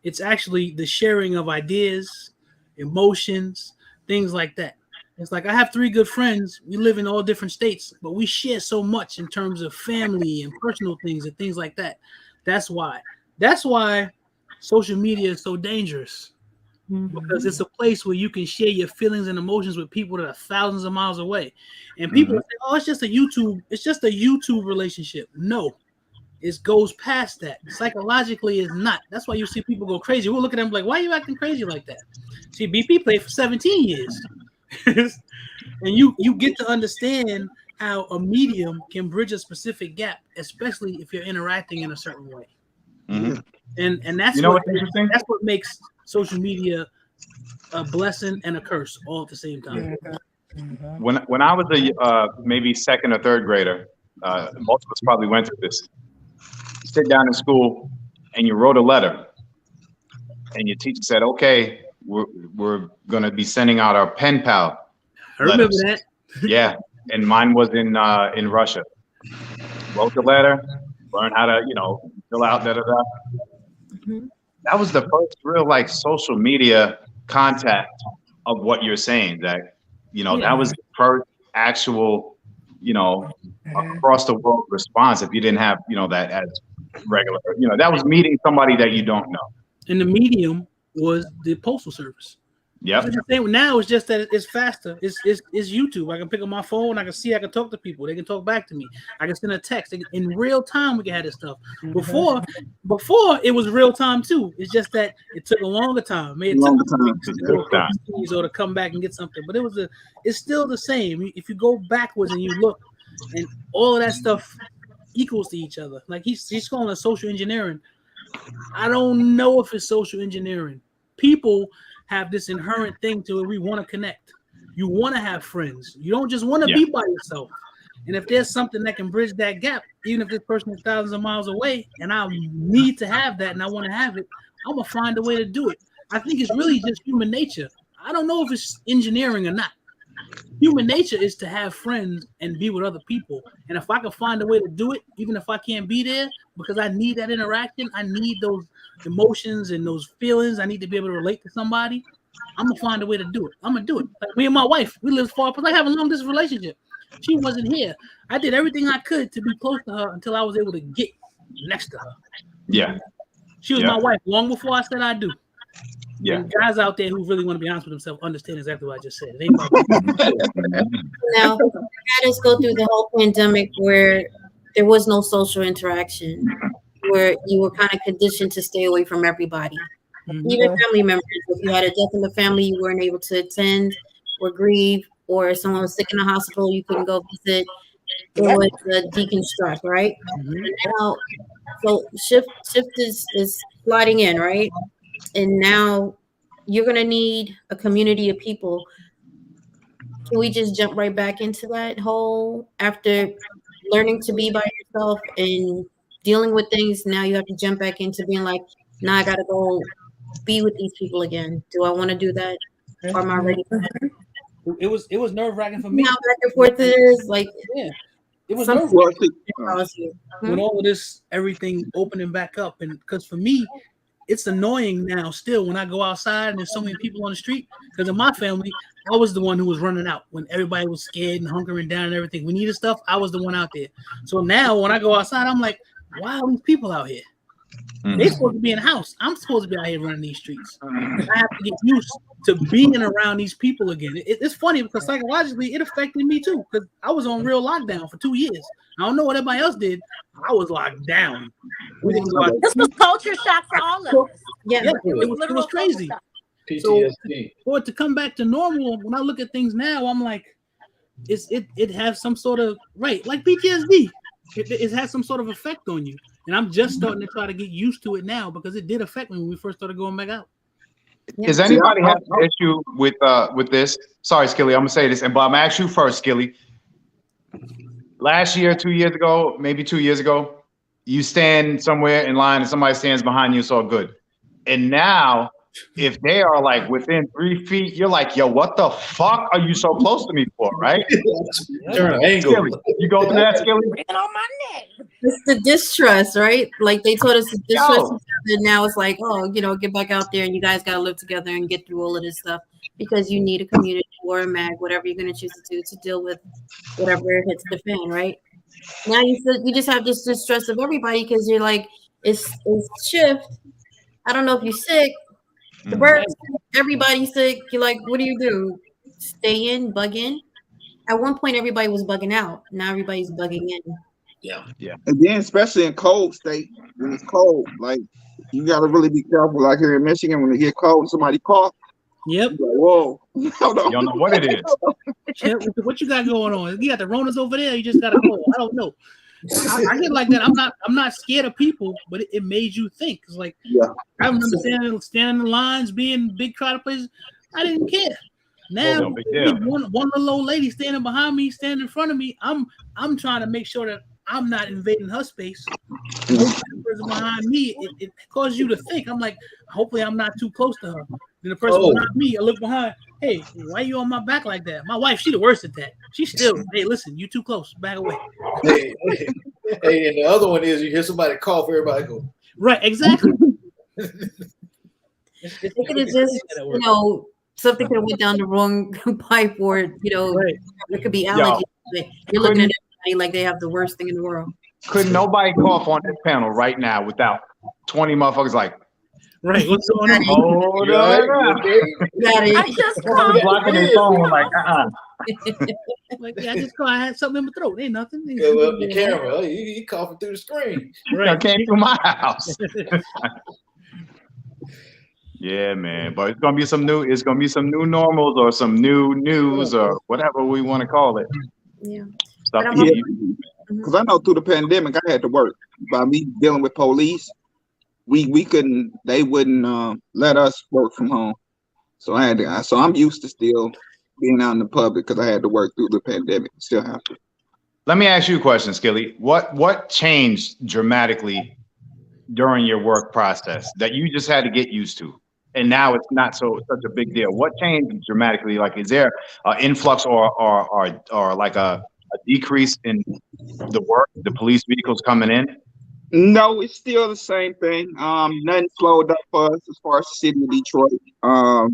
It's actually the sharing of ideas, emotions, things like that. It's like I have 3 good friends. We live in all different states, but we share so much in terms of family and personal things and things like that. That's why social media is so dangerous, because it's a place where you can share your feelings and emotions with people that are thousands of miles away. And people say, "Oh, it's just a YouTube relationship." No, it goes past that. Psychologically, it's not. That's why you see people go crazy. We'll look at them like, "Why are you acting crazy like that?" See, BP played for 17 years. And you get to understand how a medium can bridge a specific gap, especially if you're interacting in a certain way. Mm-hmm. And that's what's interesting? That's what makes social media a blessing and a curse all at the same time. When I was maybe second or third grader, most of us probably went through this. You sit down in school and you wrote a letter, and your teacher said, "Okay, we're going to be sending out our pen pal." I remember that. Yeah, and mine was in Russia. Wrote the letter, learned how to fill out da da da. That was the first real social media contact of what you're saying. That that was the first actual across the world response. If you didn't have that as regular, that was meeting somebody that you don't know. And the medium was the postal service. Yep. Now it's just that it's faster. It's YouTube. I can pick up my phone. I can talk to people. They can talk back to me. I can send a text in real time. We can have this stuff. Before it was real time too. It's just that it took a longer time. It took or to come back and get something. But it's still the same. If you go backwards and you look, and all of that stuff equals to each other. Like he's calling it social engineering. I don't know if it's social engineering. People have this inherent thing to it. We want to connect. You want to have friends. You don't just want to be by yourself. And if there's something that can bridge that gap, even if this person is thousands of miles away, and I need to have that and I want to have it, I'm going to find a way to do it. I think it's really just human nature. I don't know if it's engineering or not. Human nature is to have friends and be with other people. And if I can find a way to do it, even if I can't be there, because I need that interaction, I need those emotions and those feelings, I need to be able to relate to somebody, I'm going to find a way to do it. I'm going to do it. Like me and my wife, we live far apart. I have a long distance relationship. She wasn't here. I did everything I could to be close to her until I was able to get next to her. Yeah. She was my wife long before I said I do. Yeah. And guys out there who really want to be honest with themselves understand exactly what I just said. It ain't about Now, had us go through the whole pandemic where there was no social interaction, where you were kind of conditioned to stay away from everybody. Even family members. If you had a death in the family, you weren't able to attend or grieve, or if someone was sick in the hospital, you couldn't go visit. It was a deconstruct, right? Now, so shift is sliding in, right? And now you're gonna need a community of people. Can we just jump right back into that whole after learning to be by yourself and dealing with things? Now you have to jump back into being like, now I gotta go be with these people again. Do I want to do that? Or am I ready for that? It was nerve-wracking for me. How back and forth it is, like it was Something nerve Well, see, across you. when all of this everything opening back up, and because for me, it's annoying now still when I go outside and there's so many people on the street. Because in my family, I was the one who was running out when everybody was scared and hunkering down and everything. We needed stuff. I was the one out there. So now when I go outside, I'm like, why are these people out here? They're supposed to be in the house. I'm supposed to be out here running these streets. And I have to get used to being around these people again. It's funny because psychologically it affected me too. Because I was on real lockdown for 2 years. I don't know what everybody else did. I was locked down. We didn't go out. This was culture shock for all of us. Yeah. Yeah, It was it literal was crazy. culture shock. So PTSD. for it to come back to normal, when I look at things now, I'm like, it has some sort of right, like PTSD. It has some sort of effect on you, and I'm just starting to try to get used to it now because it did affect me when we first started going back out. Does anybody have an issue with this? Sorry, Skilly, I'm gonna say this, but I'm gonna ask you first, Skilly. Last year, 2 years ago, maybe 2 years ago, you stand somewhere in line and somebody stands behind you, it's all good. And now, if they are like within 3 feet, you're like, yo, what the fuck are you so close to me for, right? Turn an angle. Skilly, you go through that, Skilly? Breathing on my neck. It's the distrust, right? Like they told us to distrust each other. Now it's like, oh, get back out there and you guys got to live together and get through all of this stuff because you need a community or a mag, whatever you're going to choose to do to deal with whatever hits the fan, right? Now you just have this distrust of everybody because you're like, it's shift. I don't know if you're sick. The birds, everybody's sick. You're like, what do you do? Stay in, bug in. At one point, everybody was bugging out. Now everybody's bugging in. Yeah. and then especially in cold state, when it's cold, like you got to really be careful. Like here in Michigan, when it get cold and somebody cough, Yep. you're like, whoa, hold on. You don't know what it is. Chip, what you got going on? You got the Ronas over there. You just got to go. I don't know. I get like that. I'm not scared of people, but it made you think. It's like I remember standing in lines, being big crowded places. I didn't care. Now one little old lady standing behind me, standing in front of me. I'm trying to make sure that I'm not invading her space. The person behind me, it causes you to think. I'm like, hopefully I'm not too close to her. Then the person behind me, I look behind. Hey, why are you on my back like that? My wife, she the worst at that. She still, hey, listen, you too close. Back away. Hey, and the other one is you hear somebody cough, everybody go. Right, exactly. It could have just, something could have went down the wrong pipe, or Right. it could be allergies. You're looking at everybody like they have the worst thing in the world. Could nobody cough on this panel right now without 20 motherfuckers like, Right, what's going on? hold I just coughed. blocking their phone like, Like, yeah, I had something in my throat. Ain't nothing. Go up the camera. Oh, he coughing through the screen. I came through my house. Yeah, man. But it's gonna be some new normals or some new news or whatever we want to call it. Yeah. Stuff Because I know through the pandemic, I had to work. By me dealing with police, we couldn't. They wouldn't let us work from home. So I had to. So I'm used to still being out in the public because I had to work through the pandemic. Still have to. Let me ask you a question, Skilly. What changed dramatically during your work process that you just had to get used to, and now it's not such a big deal? What changed dramatically? Like, is there an influx or like a decrease in the work, the police vehicles coming in? No, it's still the same thing. Nothing slowed up for us as far as the city of Detroit.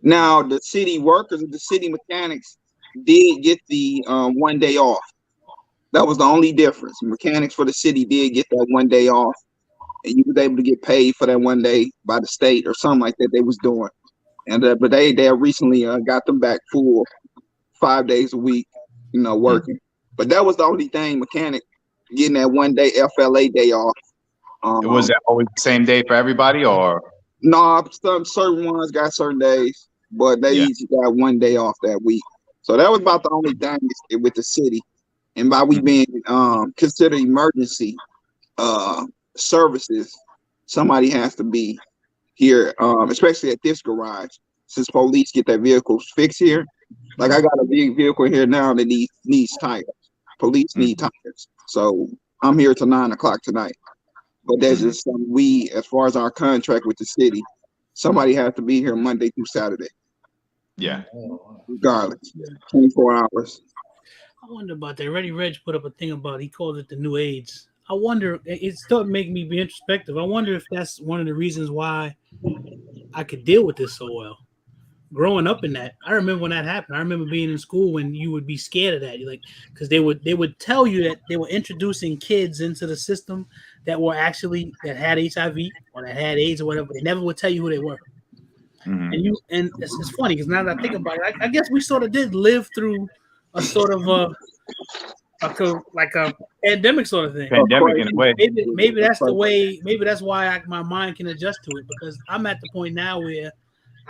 Now the city workers, the city mechanics did get the 1 day off. That was the only difference. Mechanics for the city did get that 1 day off, and you was able to get paid for that 1 day by the state or something like that they was doing. And but they recently got them back full 5 days a week, working. But that was the only thing, mechanic getting that 1 day FLA day off. Was that always the same day for everybody, or? No, some certain ones got certain days, but they each got 1 day off that week. So that was about the only thing with the city. And by we being considered emergency services, somebody has to be here, especially at this garage, since police get their vehicles fixed here. Like I got a big vehicle here now that needs tires. Police need tires. So I'm here till 9 o'clock tonight. But there's just something as far as our contract with the city, somebody has to be here Monday through Saturday. Yeah. Regardless. 24 hours. I wonder about that. Reddy Reg put up a thing about, he called it the new AIDS. I wonder, it started making me be introspective. I wonder if that's one of the reasons why I could deal with this so well. Growing up in that, I remember when that happened. I remember being in school when you would be scared of that. You're like, because they would tell you that they were introducing kids into the system that were actually that had HIV or that had AIDS or whatever. They never would tell you who they were. Mhm. And it's funny because now that I think about it, I guess we sort of did live through a sort of like a pandemic sort of thing. Pandemic in a way. Maybe that's the way. Maybe that's why my mind can adjust to it, because I'm at the point now where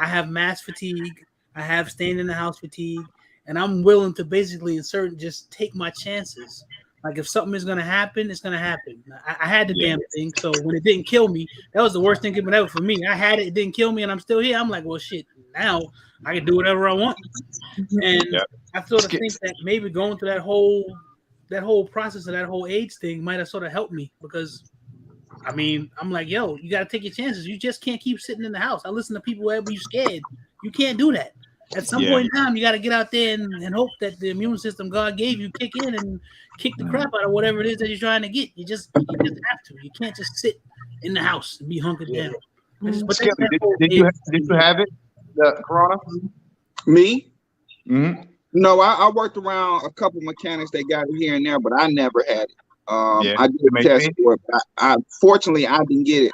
I have mask fatigue, I have staying in the house fatigue, and I'm willing to basically just take my chances. Like if something is gonna happen, it's gonna happen. I had the damn thing, so when it didn't kill me, that was the worst thing ever for me. I had it, it didn't kill me, and I'm still here. I'm like, well, shit. Now I can do whatever I want, and I sort of think that maybe going through that whole process of that whole AIDS thing might have sort of helped me, because I mean, I'm like, yo, you got to take your chances. You just can't keep sitting in the house. I listen to people wherever you're scared. You can't do that. At some point in time, you got to get out there and hope that the immune system God gave you kick in and kick the crap out of whatever it is that you're trying to get. You just have to. You can't just sit in the house and be hunkered down. Skip, did you have it, the corona? Me? Mm-hmm. No, I worked around a couple mechanics that got it here and there, but I never had it. I did a test for it. I fortunately I didn't get it.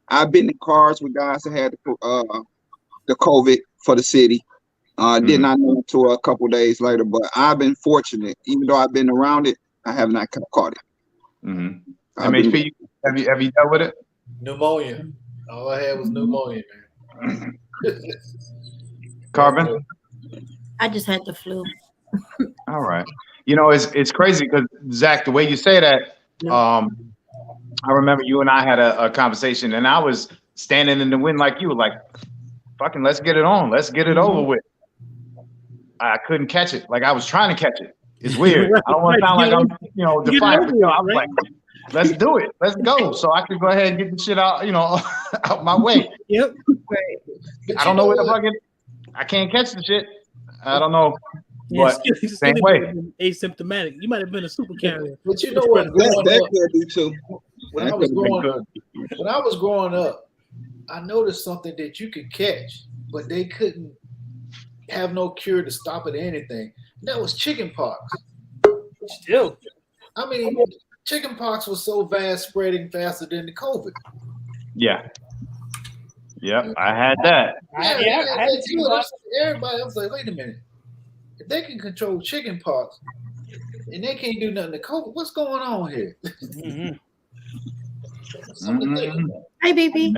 I've been in cars with guys that had the COVID for the city. Did not know until a couple days later, but I've been fortunate. Even though I've been around it, I have not caught it. Mm-hmm. MHP, have you dealt with it? Pneumonia. All I had was pneumonia, man. Carbon? I just had the flu. All right. You know, it's crazy because, Zach, the way you say that, I remember you and I had a conversation, and I was standing in the wind like you were like, fucking let's get it on. Let's get it over with. I couldn't catch it. Like I was trying to catch it. It's weird. I don't want to sound like I'm, defiant. I was like, let's do it. Let's go. So I could go ahead and get the shit out, out my way. Yep. I don't know where the fucking, I can't catch the shit. I don't know. But same way. Asymptomatic. You might have been a super carrier. But you know what? That could be too. When I was growing up, I noticed something that you could catch, but they couldn't have no cure to stop it or anything. That was chicken pox. Still. I mean, chicken pox was so vast, spreading faster than the COVID. Yeah. Yep, I had that. Everybody was like, wait a minute. If they can control chicken pox and they can't do nothing to COVID, what's going on here? Hi, baby.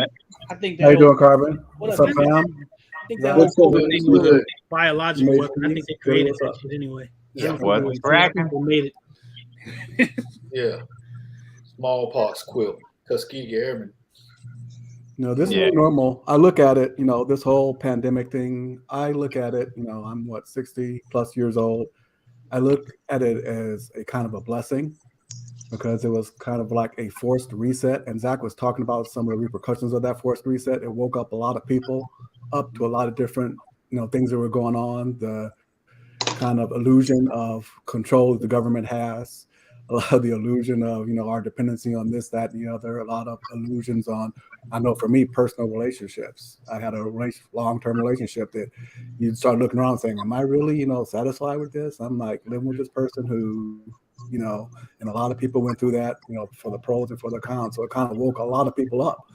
I think how you doing, Carbon? What's up, fam? I think that whole COVID thing was a biological weapon. I think they created that shit anyway. Yeah, what's cracking? They made it. Yeah. Smallpox, quilt, Tuskegee Airmen. This is normal. I look at it, this whole pandemic thing, I look at it, I'm 60 plus years old. I look at it as a kind of a blessing because it was kind of like a forced reset. And Zach was talking about some of the repercussions of that forced reset. It woke up a lot of people up to a lot of different, things that were going on. The kind of illusion of control that the government has, a lot of the illusion of, our dependency on this, that, and the other, a lot of illusions on, I know for me, personal relationships. I had a long-term relationship that you start looking around saying, am I really, satisfied with this? I'm like living with this person who, and a lot of people went through that, for the pros and for the cons. So it kind of woke a lot of people up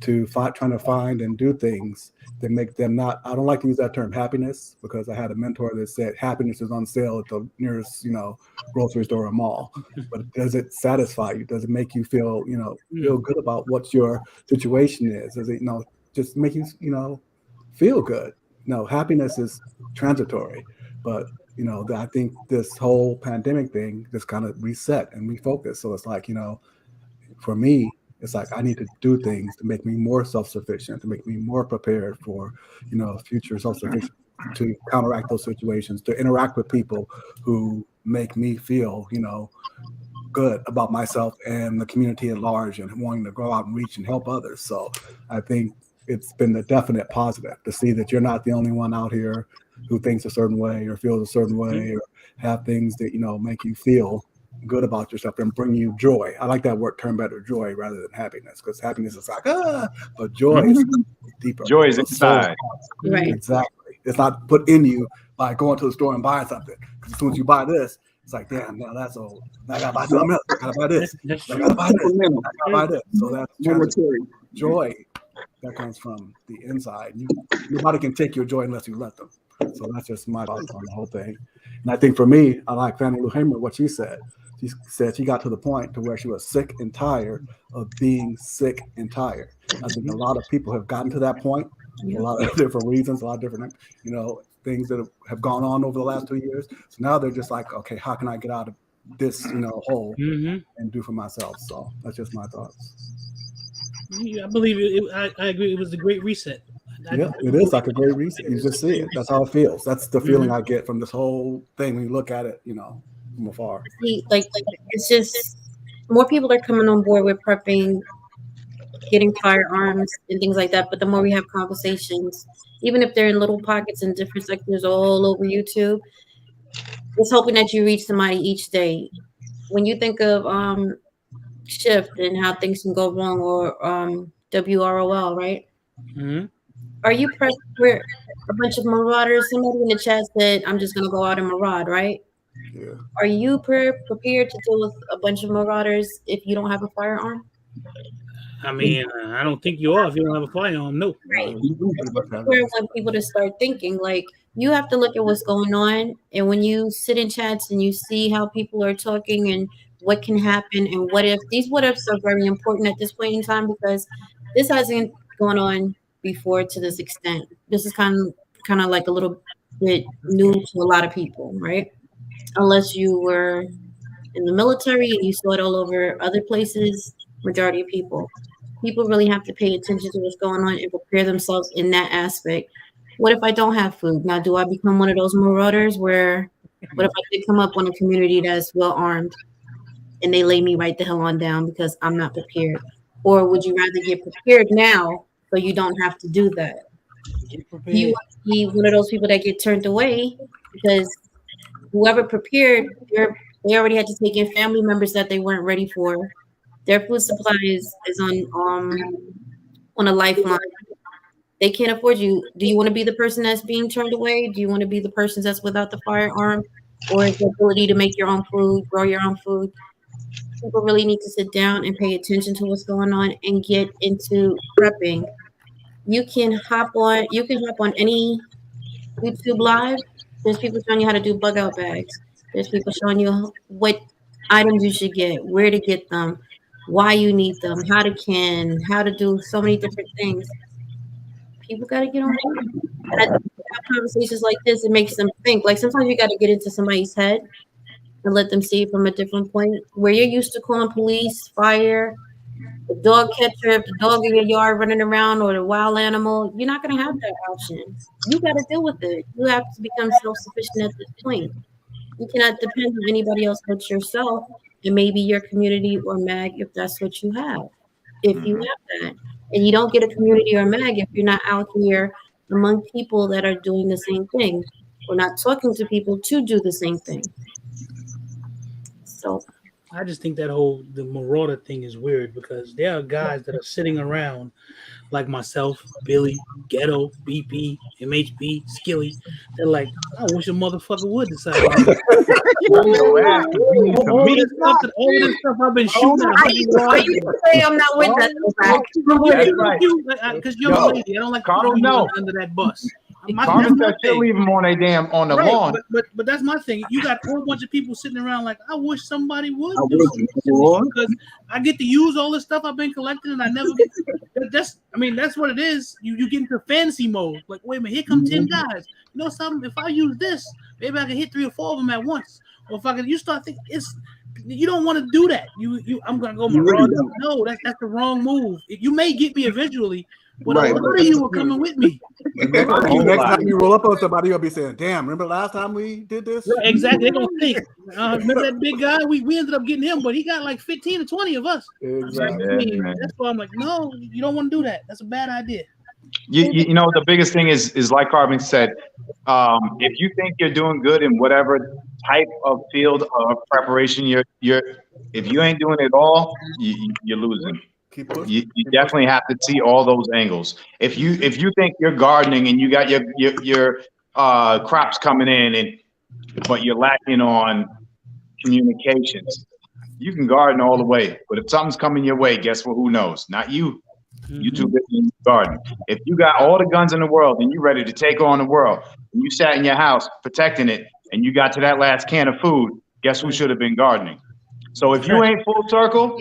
to trying to find and do things that make them not, I don't like to use that term happiness, because I had a mentor that said happiness is on sale at the nearest, grocery store or mall. But does it satisfy you? Does it make you feel, feel good about what your situation is? Does it, just make you, feel good? No, happiness is transitory. But, I think this whole pandemic thing just kind of reset and refocus. So it's like, for me, it's like I need to do things to make me more self-sufficient, to make me more prepared for, future self-sufficient, to counteract those situations, to interact with people who make me feel, good about myself and the community at large, and wanting to go out and reach and help others. So I think it's been a definite positive to see that you're not the only one out here who thinks a certain way or feels a certain way, or have things that, make you feel good about yourself and bring you joy. I like that word term better, joy, rather than happiness, because happiness is like, but joy is deeper. Joy is It's soul. inside. Right. Exactly. It's not put in you by going to the store and buying something. Because as soon as you buy this, it's like, damn, now that's old. Now I gotta buy something else. I gotta buy this. That's I true. gotta buy this. I gotta buy this. So that's Momentary. joy that comes from the inside. Nobody can take your joy unless you let them. So that's just my thoughts on the whole thing. And I think for me, I like Fannie Lou Hamer, what she said. She said she got to the point to where she was sick and tired of being sick and tired. I think a lot of people have gotten to that point. A lot of different reasons, a lot of different, things that have gone on over the last 2 years. So now they're just like, okay, how can I get out of this, hole and do for myself? So that's just my thoughts. Yeah, I believe it. I agree. It was a great reset. Yeah, it is like a great reset. You just see it. That's how it feels. That's the feeling I get from this whole thing when you look at it, from afar. See, like it's just more people are coming on board with prepping, getting firearms and things like that. But the more we have conversations, even if they're in little pockets in different sectors all over YouTube, it's hoping that you reach somebody each day. When you think of shift and how things can go wrong, or WROL, right? Mm-hmm. Are you pressed for a bunch of marauders? Somebody in the chat said, I'm just going to go out and maraud, right? Yeah. Are you prepared to deal with a bunch of marauders if you don't have a firearm? I mean, I don't think you are if you don't have a firearm. No. Right. Where I want people to start thinking, like, you have to look at what's going on. And when you sit in chats and you see how people are talking and what can happen and what if, these what ifs are very important at this point in time, because this hasn't gone on before to this extent. This is kind of like a little bit new to a lot of people, right? Unless you were in the military and you saw it all over other places, majority of people really have to pay attention to what's going on and prepare themselves in that aspect. What if I don't have food? Now, do I become one of those marauders where, what if I did come up on a community that's well armed and they lay me right the hell on down because I'm not prepared? Or would you rather get prepared now so you don't have to do that? Do you want to be one of those people that get turned away because whoever prepared, they already had to take in family members that they weren't ready for. Their food supply is on a lifeline. They can't afford you. Do you want to be the person that's being turned away? Do you want to be the person that's without the firearm or the ability to make your own food, grow your own food? People really need to sit down and pay attention to what's going on and get into prepping. You can hop on any YouTube live. There's people showing you how to do bug out bags. There's people showing you what items you should get, where to get them, why you need them, how to do so many different things. People got to get on board. And I think have conversations like this, it makes them think. Like sometimes you got to get into somebody's head and let them see it from a different point. Where you're used to calling police, fire, the dog catcher, if the dog in your yard running around, or the wild animal, you're not going to have that option. You got to deal with it. You have to become self-sufficient at this point. You cannot depend on anybody else but yourself and maybe your community or MAG if that's what you have. If you have that. And you don't get a community or MAG if you're not out here among people that are doing the same thing or not talking to people to do the same thing. So I just think that the marauder thing is weird because there are guys that are sitting around like myself, Billy, Ghetto, BP, MHB, Skilly. They're like, I wish a motherfucker would decide. All this stuff I've been shooting at. I'm not with that. Because you're a lady. I don't like to throw you under that bus. Carmen said she'll leave them on the lawn. But that's my thing. You got a whole bunch of people sitting around like, I wish somebody would do something because I get to use all this stuff I've been collecting and I never get that's what it is. You get into fantasy mode. Like, wait a minute, here come 10 guys. You know something? If I use this, maybe I can hit 3 or 4 of them at once. Or if I can, you start thinking you don't want to do that. I'm gonna go marauder. No, that's the wrong move. You may get me eventually. But a lot of you are coming with me. Next time you roll up on somebody, you'll be saying, damn, remember last time we did this? Yeah, exactly. They're going to think. Remember that big guy? We ended up getting him, but he got like 15 or 20 of us. Exactly. That's why I'm like, no, you don't want to do that. That's a bad idea. You know, the biggest thing is like Carmen said, if you think you're doing good in whatever type of field of preparation you're if you ain't doing it all, you're losing. Keep pushing. You definitely have to see all those angles. If you think you're gardening and you got your crops coming in but you're lacking on communications, you can garden all the way. But if something's coming your way, guess what? Who knows? Not you. You too busy in the garden. If you got all the guns in the world and you ready to take on the world, and you sat in your house protecting it, and you got to that last can of food, guess who should have been gardening? So if you ain't full circle,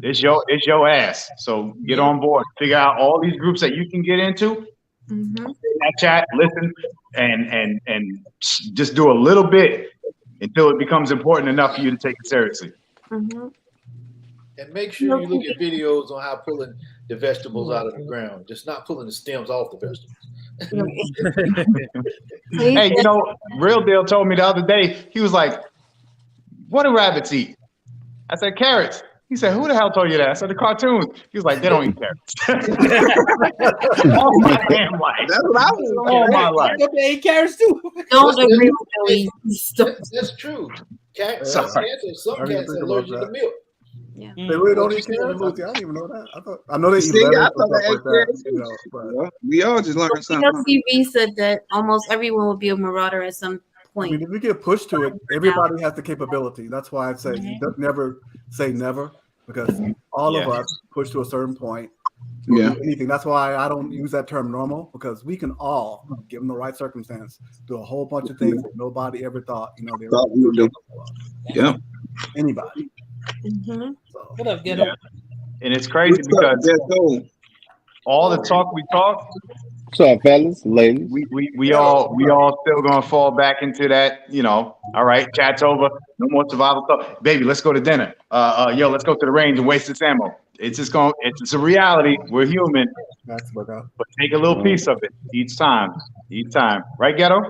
it's your ass. So get on board. Figure out all these groups that you can get into. That chat, listen, and just do a little bit until it becomes important enough for you to take it seriously. And make sure you look at videos on how pulling the vegetables out of the ground, just not pulling the stems off the vegetables. Hey, you know, Real Deal told me the other day, he was like, what do rabbits eat? I said, carrots. He said, who the hell told you that? I said, the cartoons. He was like, they don't eat carrots. All my damn life. That's what I was All my life. They eat carrots too. Don't agree with Billy. That's true. Some cats are allergic to milk. Yeah. They really don't eat carrots? I don't even know that. I know they eat See, I lettuce thought and they stuff ate like carrots. that. You know, but We all just learned something. TV said that almost everyone will be a marauder at some I point. mean, if you get pushed to it, everybody has the capability. That's why I'd say you don't never say never, because all of us push to a certain point. Yeah. Anything. That's why I don't use that term normal, because we can all, given the right circumstance, do a whole bunch of things that nobody ever thought, you know, they Thought we would do. Yeah. Anybody. Mm-hmm. So, What up, Ghetto? And it's crazy because all the talk we talk, What's up, fellas, ladies? we all still gonna fall back into that, you know, all right, chat's over, no more survival talk. Baby, let's go to dinner. Yo, let's go to the range and waste this ammo. It's a reality. We're human, that's what but take a little piece of it each time. Right, Ghetto?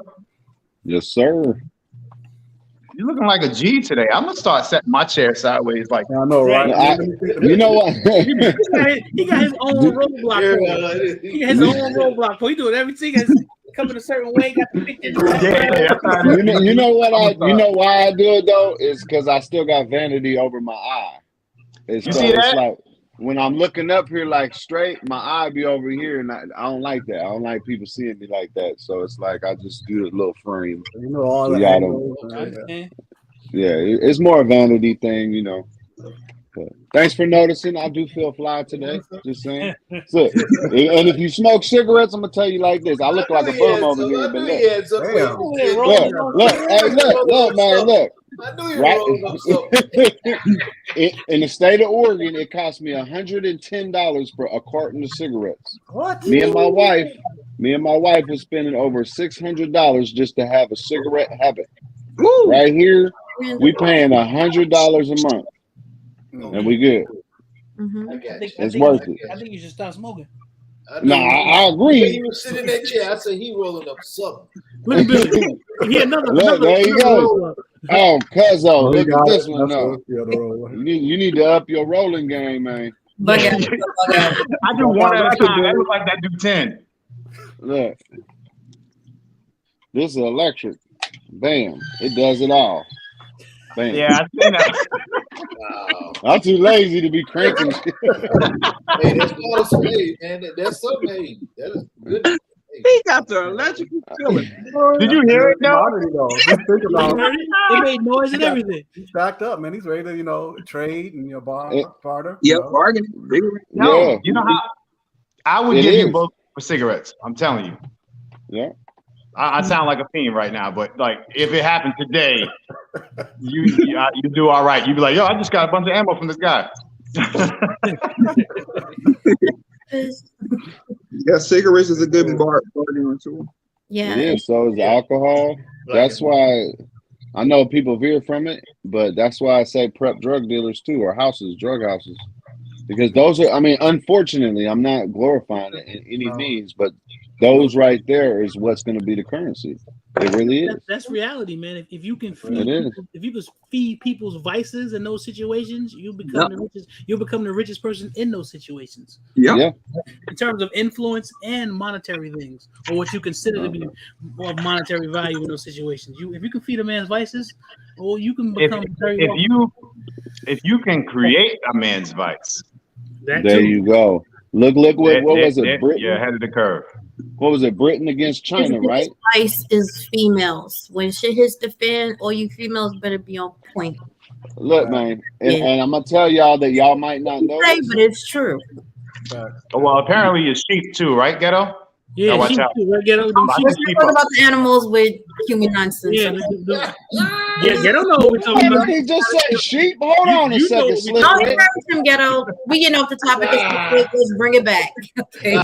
Yes, sir. You're looking like a G today. I'm gonna start setting my chair sideways like I know, right? You know what? He got his own roadblock. He has his own roadblock. He do it everything. Coming a certain way. Got the picture. You know what? You know why I do it though? Is because I still got vanity over my eye. It's like when I'm looking up here like straight, my eye be over here, and I don't like that. I don't like people seeing me like that. So it's like I just do a little frame. You know, all So the y'all angles, yeah, it's more a vanity thing, you know. But thanks for noticing. I do feel fly today. Just saying. So, and if you smoke cigarettes, I'm gonna tell you like this. I look like a bum over here, but look, hey, look, man, look. I knew you were rolling up something. In the state of Oregon, it cost me $110 for a carton of cigarettes. What? Me and my wife was spending over $600 just to have a cigarette habit. Woo. Right here, we paying $100 a month, and we good. It's worth it. I think you should stop smoking. I agree. He was sitting in that chair. I said he rolling up something. Look at Billy. Look, there you go. Oh, cuzzo, look at this one now. You need to up your rolling game, man. I do one at a time. I look like that do 10. Look, this is electric. Bam! It does it all. Bam. Yeah, I see that. Wow. I'm too lazy to be cranking. Hey, that's not a spade, man. That's something. Hey, that is good. Hey. He got the electrical feeling. Did you hear it now? It made noise and everything. He's backed up, man. He's ready to, you know, trade and barter. Yeah, bargain. No, you know how I would give you both for cigarettes. I'm telling you. Yeah. I sound like a fiend right now, but like if it happened today, you do all right. You'd be like, yo, I just got a bunch of ammo from this guy. Yeah, cigarettes is a good bargaining tool. Yeah. It is. So is alcohol. That's why I know people veer from it, but that's why I say prep drug dealers too, or drug houses. Because those are, I mean, unfortunately, I'm not glorifying it in any means, but those right there is what's going to be the currency. It really is. That's reality, man. If you can feed, It is. if you can feed people's vices in those situations, you become the richest. You'll become the richest person in those situations. Yeah. In terms of influence and monetary things, or what you consider to be of monetary value in those situations. If you can feed a man's vices, well, you can become very wealthy. If you can create a man's vice, there you go. Look what was it? Britain? You're ahead of the curve. What was it? Britain against China, right? Vice is females. When shit hits the fan, all you females better be on point. Look, man, and I'm gonna tell y'all that y'all might not know this, but it's true. Well, apparently it's sheep too, right, Ghetto? Yeah, watch out. Right, Ghetto. Let's talk about the animals with human nonsense. Yeah, Ghetto know what we're talking about. He just said sheep. Hold on a second, Slick. Don't encourage him, Ghetto. We getting off the topic. Let's bring it back. Okay.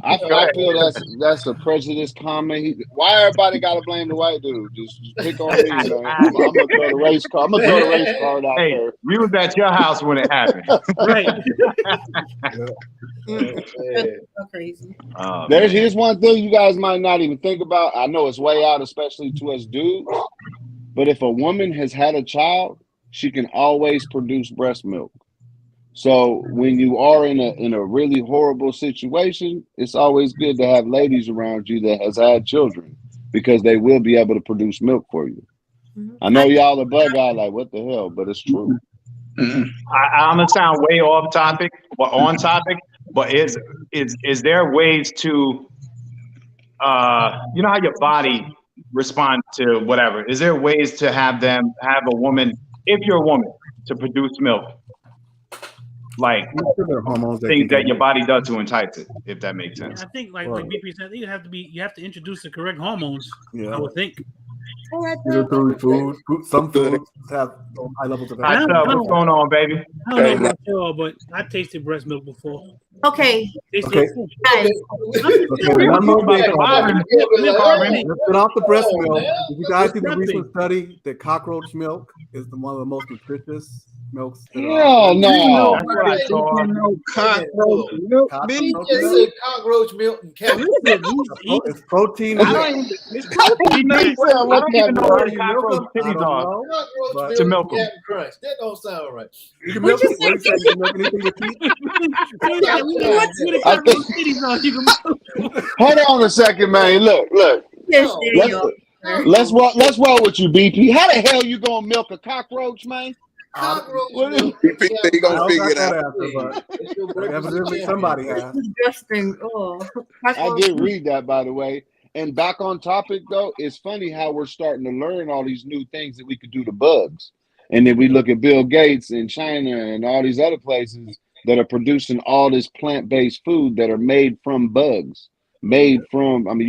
I feel that's a prejudice comment. Why everybody got to blame the white dude? Just pick on me, man. I'm gonna throw the race card. I'm gonna throw the race card out there. We was at your house when it happened. Right. So crazy. Here's one thing you guys might not even think about. I know it's way out, especially to us dudes. But if a woman has had a child, she can always produce breast milk. So when you are in a really horrible situation, it's always good to have ladies around you that has had children, because they will be able to produce milk for you. I know y'all are bug eyed like, what the hell, but it's true. I'm gonna sound way off topic, but on topic. But is there ways to, you know how your body responds to whatever? Is there ways to have a woman, if you're a woman, to produce milk? Like things that your body does to entice it, if that makes sense. I think like BP said, you have to introduce the correct hormones. Yeah. I would think. Food. Some foods have high levels of what's going on, baby? I don't know about y'all, but I tasted breast milk before. Okay. Let's get off the breast milk. Did you guys see the recent study that cockroach milk is one of the most nutritious milks? Hell no. Cockroach milk. Cockroach milk and cow. It's protein. It's protein. I don't even know where the cockroach titties are to milk them. That don't sound right. You can milk anything with teeth. Hold on a second, man. Look. Let's roll with you, BP. How the hell you gonna milk a cockroach, man? Cockroach. He gonna figure it out. Evidently, somebody has. Disgusting. Oh, I did read that, by the way. And back on topic, though, it's funny how we're starting to learn all these new things that we could do to bugs. And then we look at Bill Gates in China and all these other places that are producing all this plant-based food that are made from bugs. You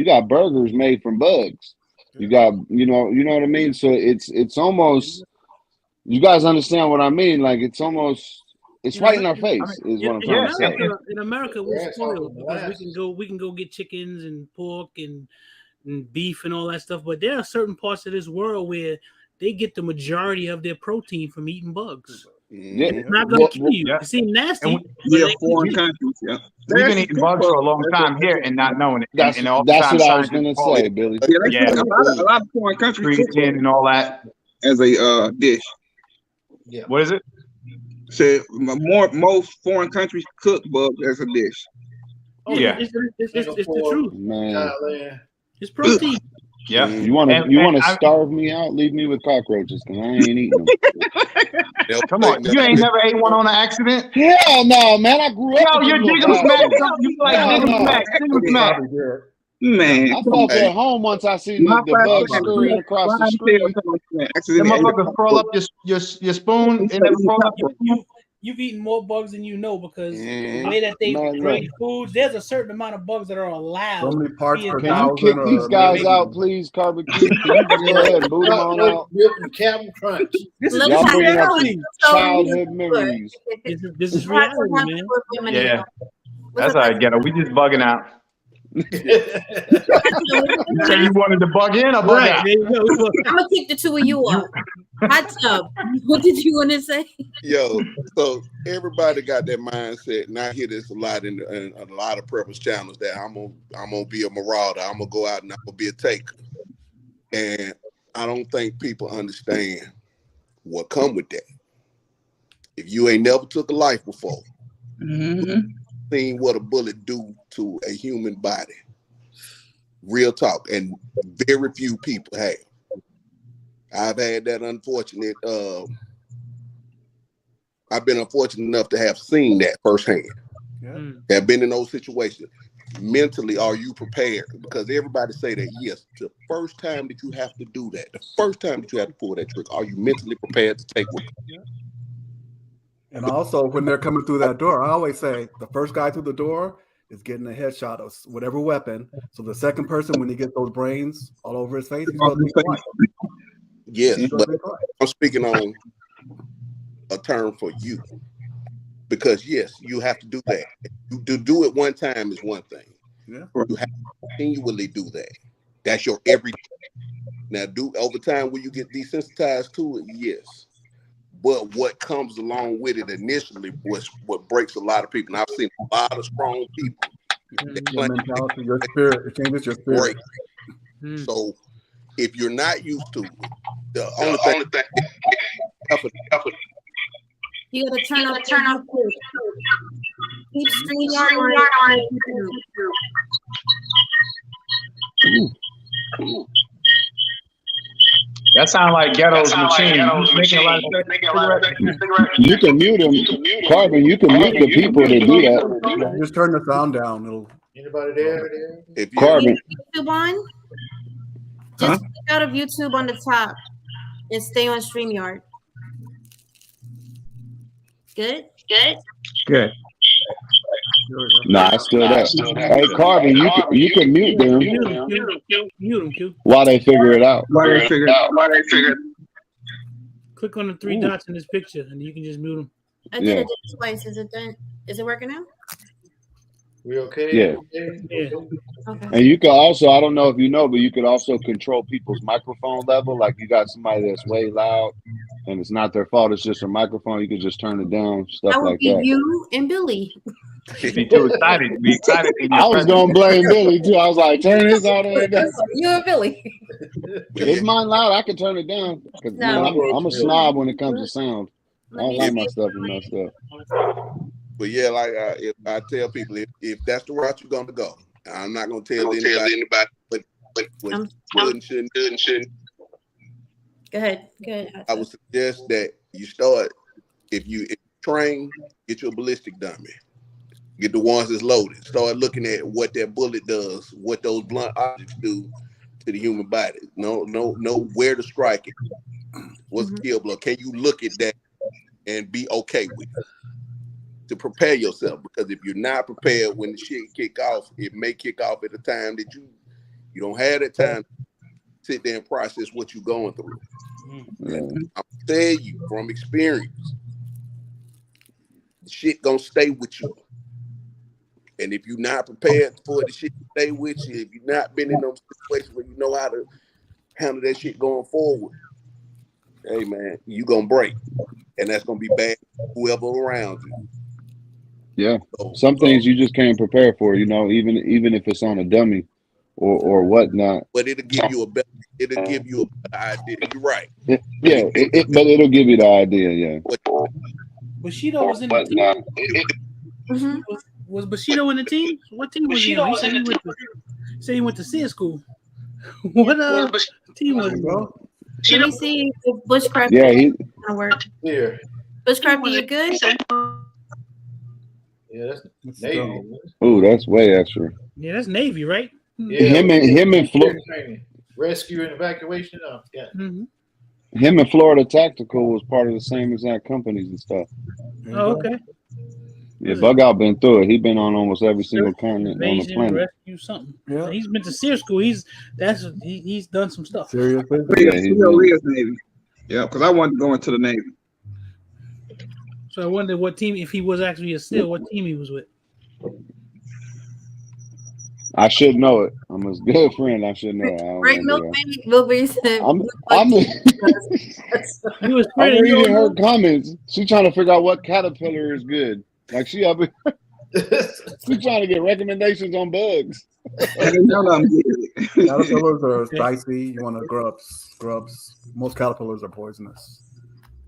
got burgers made from bugs. You got, you know what I mean? So it's almost, you guys understand what I mean? Like it's right in our face, is what I'm trying to say. In America, we're spoiled because we can go get chickens and pork and beef and all that stuff. But there are certain parts of this world where they get the majority of their protein from eating bugs. Yeah. It's not going to kill you. It seems nasty. Foreign countries. Yeah. We've been eating bugs for a long time here and not knowing it. That's what I was going to say, Billy. A lot of foreign countries and all that as a dish. Yeah. What is it? So most foreign countries cook bugs as a dish. Oh, yeah, it's the truth, man. It's protein. Yeah. You want to starve me out? Leave me with cockroaches, because I ain't eating them. Come on, you ain't never ate one on an accident? Hell no, man. I grew up. No, you're digging smack. You like digging smack. Man, I felt at home once I seen the bugs scurrying across the street. The motherfuckers curl up your spoon and then curl up your spoon. You've eaten more bugs than you know, because the way that they grade foods, there's a certain amount of bugs that are allowed. So many parts per Can you kick these guys out, please, Carbon Q? Can you just go ahead and boot them on out? Captain Crunch. Y'all bringing up childhood memories. This is reality, man. Yeah, that's all right, Ghetto. We just bugging out. You say you wanted to bug in or bug out? I'm gonna kick the two of you out. Hot tub. What did you want to say? Yo, so everybody got that mindset, and I hear this a lot in a lot of purpose channels that I'm gonna be a marauder. I'm gonna go out and I'm gonna be a taker. And I don't think people understand what come with that. If you ain't never took a life before, seen what a bullet do to a human body, real talk, and very few people have. I've had that unfortunate. I've been unfortunate enough to have seen that firsthand. Yeah. Have been in those situations. Mentally, are you prepared? Because everybody say that, yes, the first time that you have to do that, the first time that you have to pull that trick, are you mentally prepared to take what? And also, when they're coming through that door, I always say the first guy through the door is getting a headshot of whatever weapon. So the second person, when he gets those brains all over his face, he's going to be quiet. Yes, but I'm speaking on a term for you. Because yes, you have to do that. To do it one time is one thing. Yeah. You have to continually do that. That's your everyday. Now, over time, will you get desensitized to it? Yes. But what comes along with it initially was what breaks a lot of people. And I've seen a lot of strong people. Your mentality, your spirit, it changes your spirit. So if you're not used to it, the only thing you gotta turn up. Keep StreamYard on YouTube. That sounds like Ghetto's machine. You can mute him, Carbon. You can mute the people that do that. Just turn the sound down. Anybody there? If Carbon. YouTube on, just click out of YouTube on the top and stay on StreamYard. Good. Nah, it's still that. Hey, Carbon, you can mute them. Mute them, Q. While they figure it out. Click on the three dots in this picture, and you can just mute them. I did it twice. Is it done? Is it working now? We okay? Yeah. Okay. And you can also, I don't know if you know, but you could also control people's microphone level. Like you got somebody that's way loud and it's not their fault, it's just their microphone. You could just turn it down, stuff That would like be that. you and Billy. Be too excited. Be excited. I was gonna blame Billy too. I was like, turn this all the way down. You and Billy. Is mine loud? I can turn it down. Because I'm a snob when it comes to sound. I don't like my stuff messed up. But yeah, like if I tell people, if that's the route you're gonna go, I'm not gonna tell anybody, but what shouldn't. Go ahead. I would suggest that you start if you train, get your ballistic dummy, get the ones that's loaded. Start looking at what that bullet does, what those blunt objects do to the human body. Know where to strike it. What's the kill blow? Can you look at that and be okay with it? To prepare yourself, because if you're not prepared when the shit kick off, it may kick off at a time that you don't have that time to sit there and process what you're going through. I'm telling you from experience, the shit gonna stay with you. And if you're not prepared for the shit to stay with you, if you've not been in those situations where you know how to handle that shit going forward, hey man, you gonna break. And that's gonna be bad for whoever around you. Yeah, some things you just can't prepare for, even if it's on a dummy or whatnot. But it'll give you a better idea. You're right. But it'll give you the idea. Yeah. Bushido was in the team. Was Bushido in the team? What team was he on? He said he went to SEER school. What team was he on? Let me see if Bushcraft gonna work. Here. Bushcraft, are you good? Yeah, that's Navy. Oh, that's way extra. Yeah, that's Navy, right? Yeah, him and Florida rescue and evacuation. Yeah. Him and Florida Tactical was part of the same exact companies and stuff. Oh, okay. Yeah, Bug Out been through it. He's been on almost every single continent on the planet. Rescue something. Yeah. He's been to SEER school. He's done some stuff. Serious business. Navy. Yeah, because I wanted to go into the Navy. So I wonder what team, if he was actually a SEAL, what team he was with. I should know it. I'm a good friend. I should know it. I don't Right, know Milk that. Baby? Milk Baby said, I'm You was I'm spreading your reading her love. comments. She trying to figure out what caterpillar is good. Like she up, she trying to get recommendations on bugs. Caterpillars are spicy. You want to grubs. Grubs. Most caterpillars are poisonous.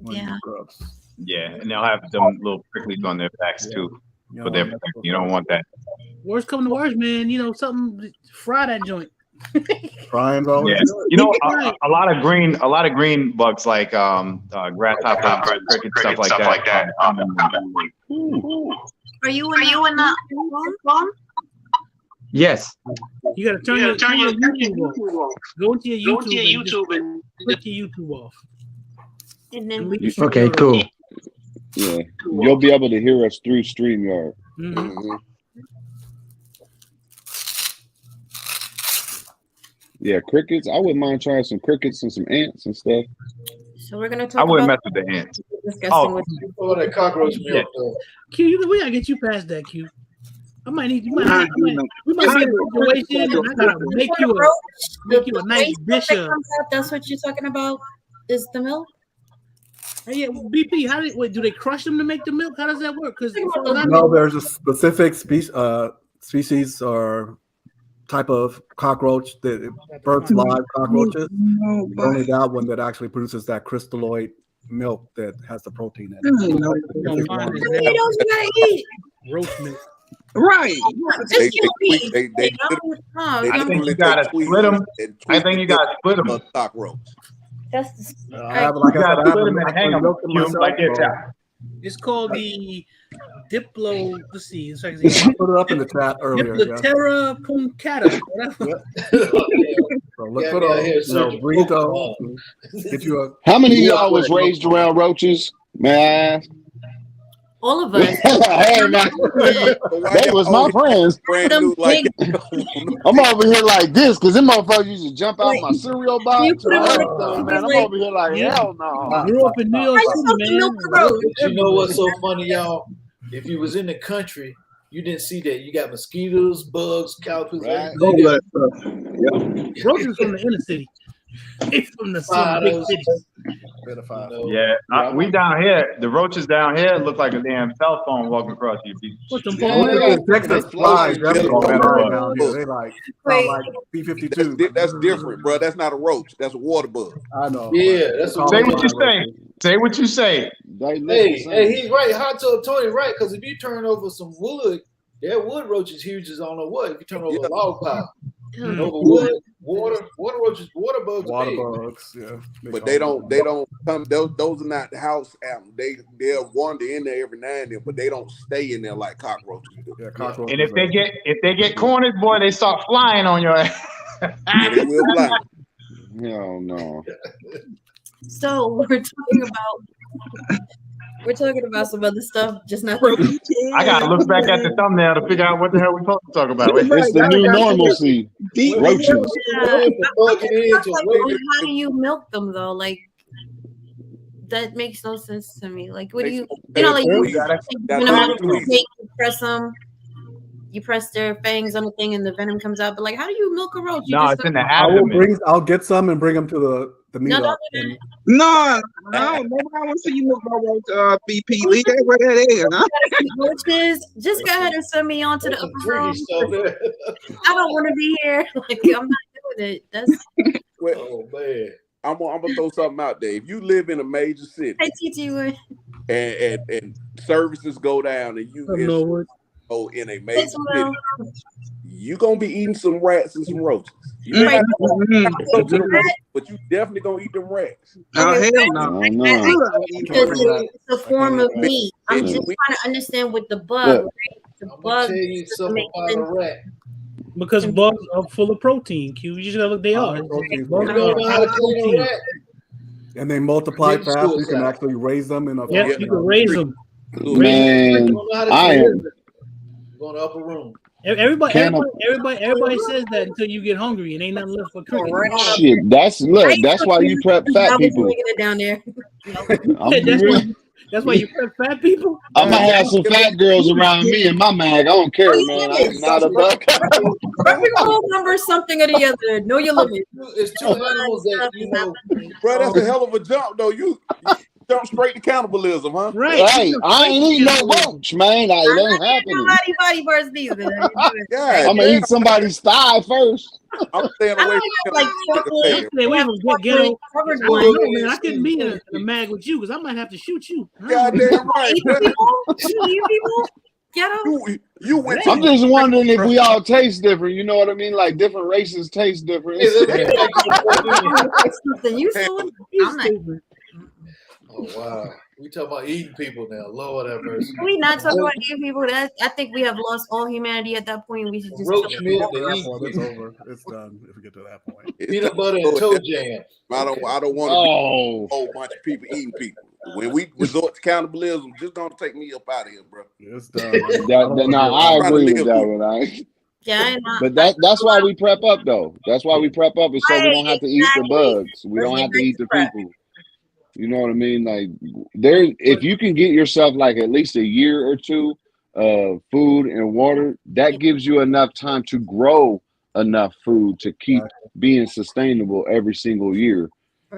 Yeah. Grubs. Yeah, and they'll have them little pricklies on their backs too. But you don't want that. Worst come to worst, man. You know, something fry that joint. Frying's always Yeah, good. you know, a lot of green bugs like grasshoppers, crickets, stuff like that. Are you in the phone? Yes. You gotta turn your YouTube off. Go into your YouTube and click your YouTube off. And then Okay, cool. Yeah, you'll be able to hear us through StreamYard. Mm-hmm. Yeah, crickets. I wouldn't mind trying some crickets and some ants and stuff. So we're gonna talk I wouldn't about mess with the ants. discussing with Oh, that cockroach milk. Q, we gotta get you past that, Q. I might need you. We might be in a situation, and I gotta make you a nice dish of. That's what you're talking about. Is the milk? Hey, yeah, BP. Do they crush them to make the milk? How does that work? Because no, there's a specific species or type of cockroach that birds live cockroaches. Only that one that actually produces that crystalloid milk that has the protein in it. You gotta eat roast milk. Right. I think you gotta split them. I think you gotta split them. Cockroach. That's like I said, split them and hang them like this. It's called the Diplo. Let's see. It's like, I put it up in the chat earlier. Diploptera punctata. So look for those. Breathe those. Get you a. How many of y'all was raised around roaches? May I ask? all of us. Hey, man. They was my friends. I'm over here like this because them motherfuckers used to jump out my cereal box. Man, I'm over here like, hell no. I grew up in New York City, man. You know what's so funny, y'all? If you was in the country, you didn't see that. You got mosquitoes, bugs, caterpillars. Right. Roaches from the inner city. It's from the big cities. Yeah, we down here. The roaches down here look like a damn cell phone walking across you. Texas flies. That's all down here. They like B-52. That's different, bro. That's not a roach. That's a water bug. I know. Yeah, that's say what you say. Say what you say. Hey, he's right. Hot Tub Tony right, because if you turn over some wood, that wood roach is huge as I don't know what. If you turn over a log pile, over wood, water roaches, water bugs, yeah. But they don't come. Those are not the house animals. They'll wander in there every now and then, but they don't stay in there like cockroaches do. Yeah, cockroaches. And if they get cornered, boy, they start flying on your ass. They will fly. Hell no. So we're talking about some other stuff, just not roaches. I gotta look back at the thumbnail to figure out what the hell we're supposed to talk about. It's the new normalcy. Roaches. How do you milk them though? Like that makes no sense to me. Like what do you like you press them, you press their fangs on the thing and the venom comes out, but like how do you milk a roach? No, it's in the abdomen. I'll get some and bring them to the meetup. No, nobody wants to see you milk no roach, BP. Leave that where that is, huh? Roaches, just go ahead and send me on to the upper room. I don't want to be here. Like I'm not doing it. That's oh man. I'm gonna throw something out there. If you live in a major city and services go down and you go in a major city, you gonna be eating some rats and some roaches. But you definitely gonna eat them rats. Oh hell no! It's a form of meat. I'm just trying to understand with the bug. The bug because bugs are full of protein. Q, you just gotta look. They are. And they multiply fast. You can actually raise them in a. Yeah, you can raise them. Man, I am going to upper room. Everybody says that until you get hungry and ain't nothing left for cooking. Shit, that's why you prep fat people. It down there. That's why you prep fat people. I'm gonna have some fat girls around me in my mag. I don't care, man. I'm not a buck. Perfect rule number something or the other. Know your limit. It's two animals that Bro, that's a hell of a jump, though. You jump straight to cannibalism, huh? Right. Hey, I ain't eating no roach, man. It ain't happening. Nobody body first neither. Yeah, I'm gonna eat somebody's thigh first. I'm staying away from like chocolate. Stay away from ghetto. Covered I one. don't know, man. I couldn't be in a mag with you because I might have to shoot you. Goddamn right. Eat people. Ghetto. You went I'm to just wondering if we all taste different. You know what I mean? Like different races taste different. Something you saw. I'm not. Oh wow. We talking about eating people now. Lord have mercy. Can we not talk about eating people? I think we have lost all humanity at that point. We should just Roach meat to eat. It's over. It's done if we get to that point. Peanut butter and toe jam. I don't want to be a whole bunch of people eating people. When we resort to cannibalism, just don't take me up out of here, bro. It's done. I agree with that one. Yeah, but that's why we prep up, though. That's why we prep up, is so we don't have to eat the bugs. We don't have to eat the people. You know what I mean? Like if you can get yourself like at least a year or two of food and water, that gives you enough time to grow enough food to keep being sustainable every single year,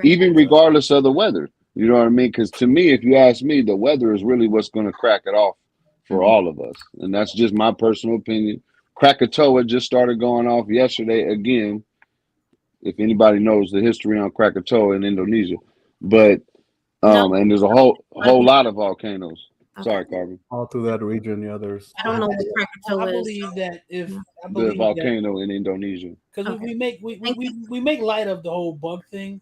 even regardless of the weather. You know what I mean? Because to me, if you ask me, the weather is really what's going to crack it off for all of us. And that's just my personal opinion. Krakatoa just started going off yesterday again. If anybody knows the history on Krakatoa in Indonesia. But and there's a whole lot of volcanoes. Sorry, Carvin. All through that region, the others. I don't know what Krakatoa is. I believe that The volcano in Indonesia. Because we make light of the whole bug thing,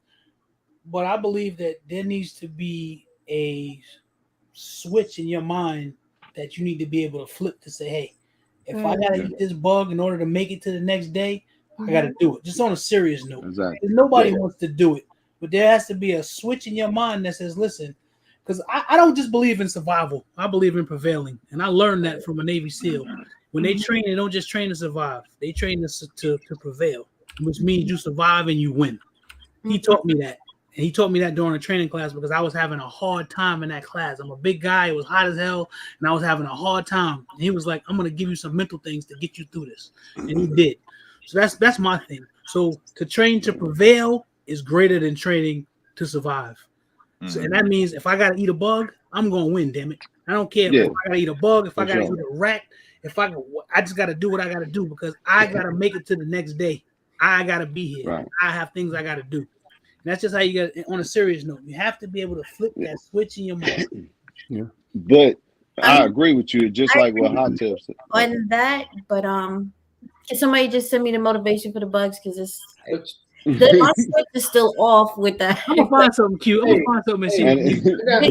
but I believe that there needs to be a switch in your mind that you need to be able to flip to say, hey, if I gotta eat this bug in order to make it to the next day, I gotta do it. Just on a serious note. Exactly. Nobody wants to do it. But there has to be a switch in your mind that says, listen, because I don't just believe in survival. I believe in prevailing. And I learned that from a Navy SEAL. When they train, they don't just train to survive. They train to prevail, which means you survive and you win. He taught me that. And he taught me that during a training class because I was having a hard time in that class. I'm a big guy. It was hot as hell. And I was having a hard time. And he was like, I'm going to give you some mental things to get you through this. And he did. So that's my thing. So to train to prevail is greater than training to survive. So, and that means if I gotta eat a bug, I'm gonna win, damn it. I don't care if I gotta eat a bug, if I gotta eat a rat, I just gotta do what I gotta do because I gotta make it to the next day. I gotta be here. Right. I have things I gotta do. And that's just how you get on a serious note. You have to be able to flip that switch in your mind. Yeah. But I agree with you, just like what Hot Tip said. On that, but can somebody just send me the motivation for the bugs because my switch is still off with that. I'm gonna find something cute. I'm gonna find something.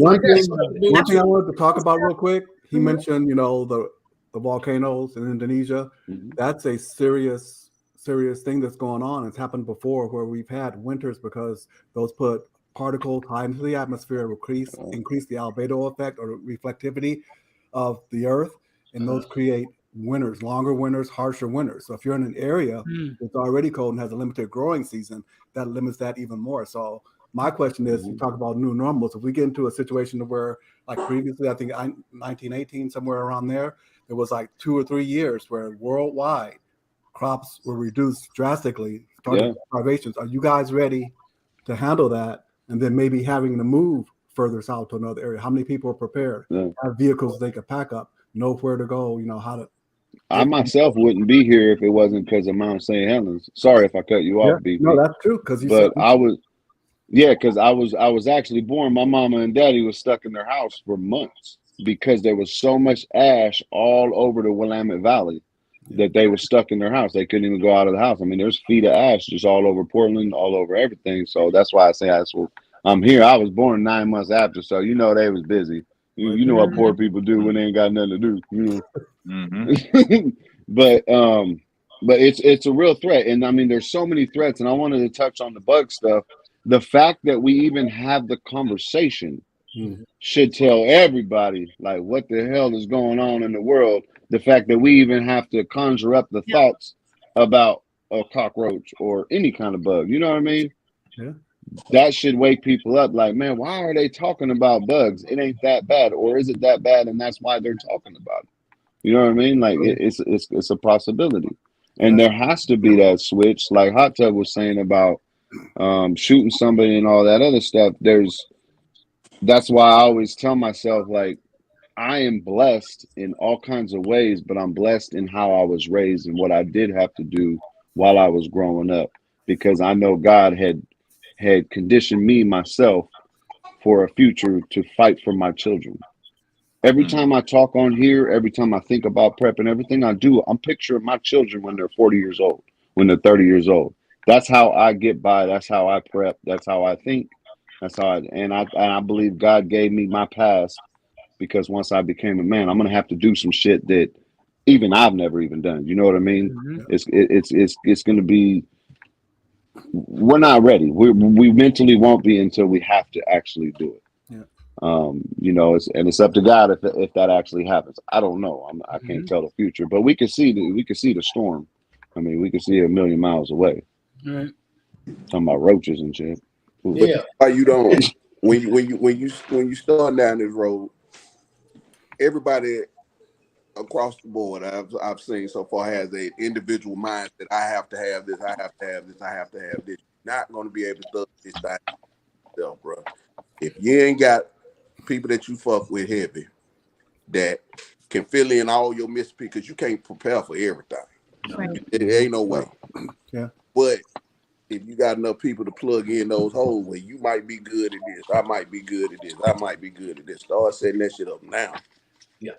One thing I wanted to talk about real quick. He mentioned, the volcanoes in Indonesia. That's a serious thing that's going on. It's happened before where we've had winters because those put particles high into the atmosphere, increase the albedo effect or reflectivity of the Earth, and those create winters, longer winters, harsher winters. So if you're in an area that's already cold and has a limited growing season, that limits that even more. So my question is, you talk about new normals. If we get into a situation where, like previously, I think 1918, somewhere around there was like 2 or 3 years where worldwide crops were reduced drastically, starting privations. Are you guys ready to handle that? And then maybe having to move further south to another area. How many people are prepared? Have vehicles they could pack up, know where to go, how to. I myself wouldn't be here if it wasn't because of Mount St. Helens. Sorry if I cut you off, BP. No, that's true. Because I was actually born. My mama and daddy was stuck in their house for months because there was so much ash all over the Willamette Valley that they were stuck in their house. They couldn't even go out of the house. I mean, there's feet of ash just all over Portland, all over everything. So that's why I say I'm here. I was born 9 months after, so they was busy. You know what poor people do when they ain't got nothing to do. But it's a real threat, and I mean, there's so many threats. And I wanted to touch on the bug stuff. The fact that we even have the conversation should tell everybody like what the hell is going on in the world. The fact that we even have to conjure up the thoughts about a cockroach or any kind of bug. You know what I mean? Yeah. that should wake people up. Like, man, why are they talking about bugs? It ain't that bad, or is it that bad, and that's why they're talking about it? You know what I mean? Like, it's a possibility, and there has to be that switch. Like Hot Tub was saying about shooting somebody and all that other stuff. That's why I always tell myself, like, I am blessed in all kinds of ways, but I'm blessed in how I was raised and what I did have to do while I was growing up, because I know God had conditioned me myself for a future to fight for my children. Every time I talk on here, every time I think about prep and everything I do, I'm picturing my children when they're 40 years old, when they're 30 years old. That's how I get by. That's how I prep. That's how I think. That's how I believe God gave me my past, because once I became a man, I'm gonna have to do some shit that even I've never even done. You know what I mean? It's gonna be. We're not ready. We mentally won't be until we have to actually do it. You know, it's up to God if that actually happens. I don't know. I can't tell the future, but we can see the storm. I mean, we can see it a million miles away. Right. Talking about roaches and shit. Ooh. Yeah. Why you don't when you start down this road, everybody across the board I've seen so far has an individual mind that I have to have this, I have to have this, I have to have this. You're not going to be able to do this by yourself, bro. If you ain't got people that you fuck with heavy that can fill in all your mistakes, because you can't prepare for everything. Right. There ain't no way. Yeah. But if you got enough people to plug in those holes where you might be good at this, I might be good at this, I might be good at this, start setting that shit up now. Yeah.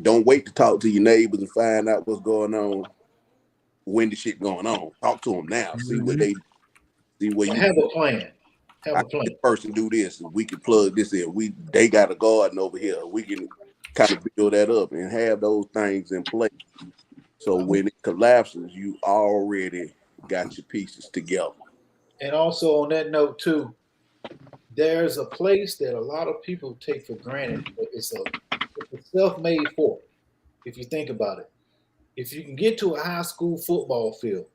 Don't wait to talk to your neighbors and find out what's going on when the shit going on. Talk to them now. See what they see. Where you have a plan. Have a plan. This person do this, and we can plug this in. They got a garden over here. We can kind of build that up and have those things in place. So when it collapses, you already got your pieces together. And also on that note too, there's a place that a lot of people take for granted. It's a self-made fort, if you think about it. If you can get to a high school football field,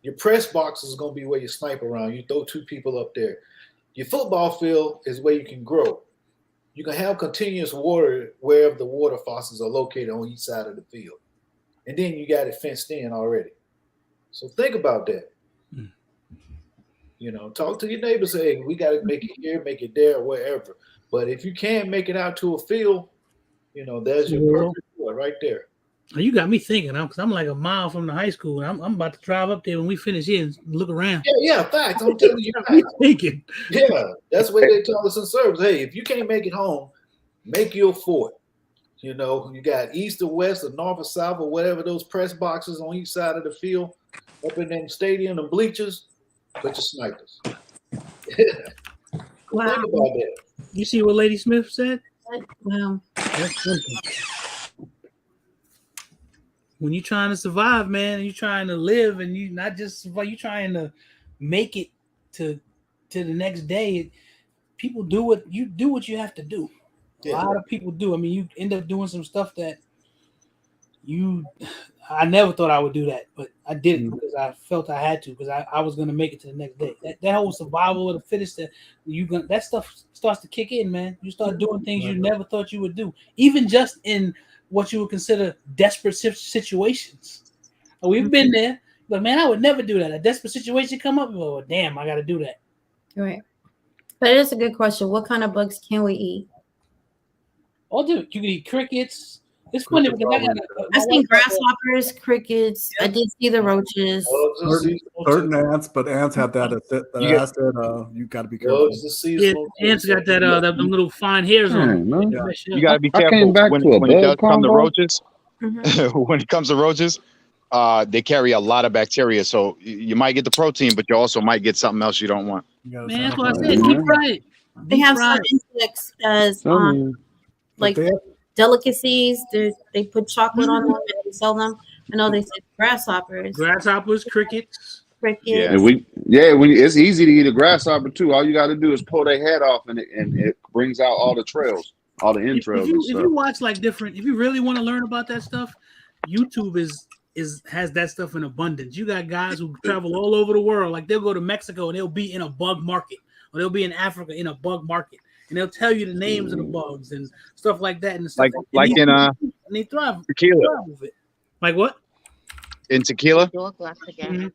your press box is going to be where you snipe around. You throw two people up there. Your football field is where you can grow. You can have continuous water wherever the water faucets are located on each side of the field. And then you got it fenced in already. So think about that. You know, talk to your neighbors. Say, hey, we got to make it here, make it there, wherever. But if you can't make it out to a field, you know, there's your perfect fort right there. You got me thinking, because I'm like a mile from the high school, and I'm about to drive up there when we finish here and look around. Yeah, facts. I'm telling you, thinking. Yeah, that's what they tell us in service. Hey, if you can't make it home, make your fort. You know, you got east or west or north or south or whatever those press boxes on each side of the field, up in them stadium and bleachers, put your snipers. Wow. Think about that. You see what Lady Smith said? Wow. That's simple. When you're trying to survive, man, you're trying to live, and you not just survive, you're trying to make it to the next day. People do what you have to do. Yeah. A lot of people do. I mean, you end up doing some stuff that I never thought I would do that, but I did it because I felt I had to, because I was going to make it to the next day. That whole survival of the fittest, that stuff starts to kick in, man. You start doing things you never thought you would do, even just in what you would consider desperate situations. We've been there, but man, I would never do that. A desperate situation come up, well, damn, I got to do that. Right. But it is a good question. What kind of bugs can we eat? Oh, dude, you can eat crickets. It's funny because I've seen grasshoppers, crickets. Yeah. I did see the roaches. Certain ants, but ants have that acid. You got to be careful. Yeah, ants got that them little fine hairs on them. Yeah. You got to be careful when it does come to roaches. When it comes to roaches, they carry a lot of bacteria, so you might get the protein, but you also might get something else you don't want. Man, that's what I said. Deep fried. They have some insects as like delicacies. They put chocolate on them and they sell them. I know they said grasshoppers. Crickets. Yeah, it's easy to eat a grasshopper too. All you got to do is pull their head off, and it brings out all the trails, all the entrails. If you watch like different, if you really want to learn about that stuff, YouTube is has that stuff in abundance. You got guys who travel all over the world. Like they'll go to Mexico and they'll be in a bug market, or they'll be in Africa in a bug market, and they'll tell you the names of the bugs and stuff like that and stuff. Like in and they thrive with it. Like what? In tequila? Mm-hmm.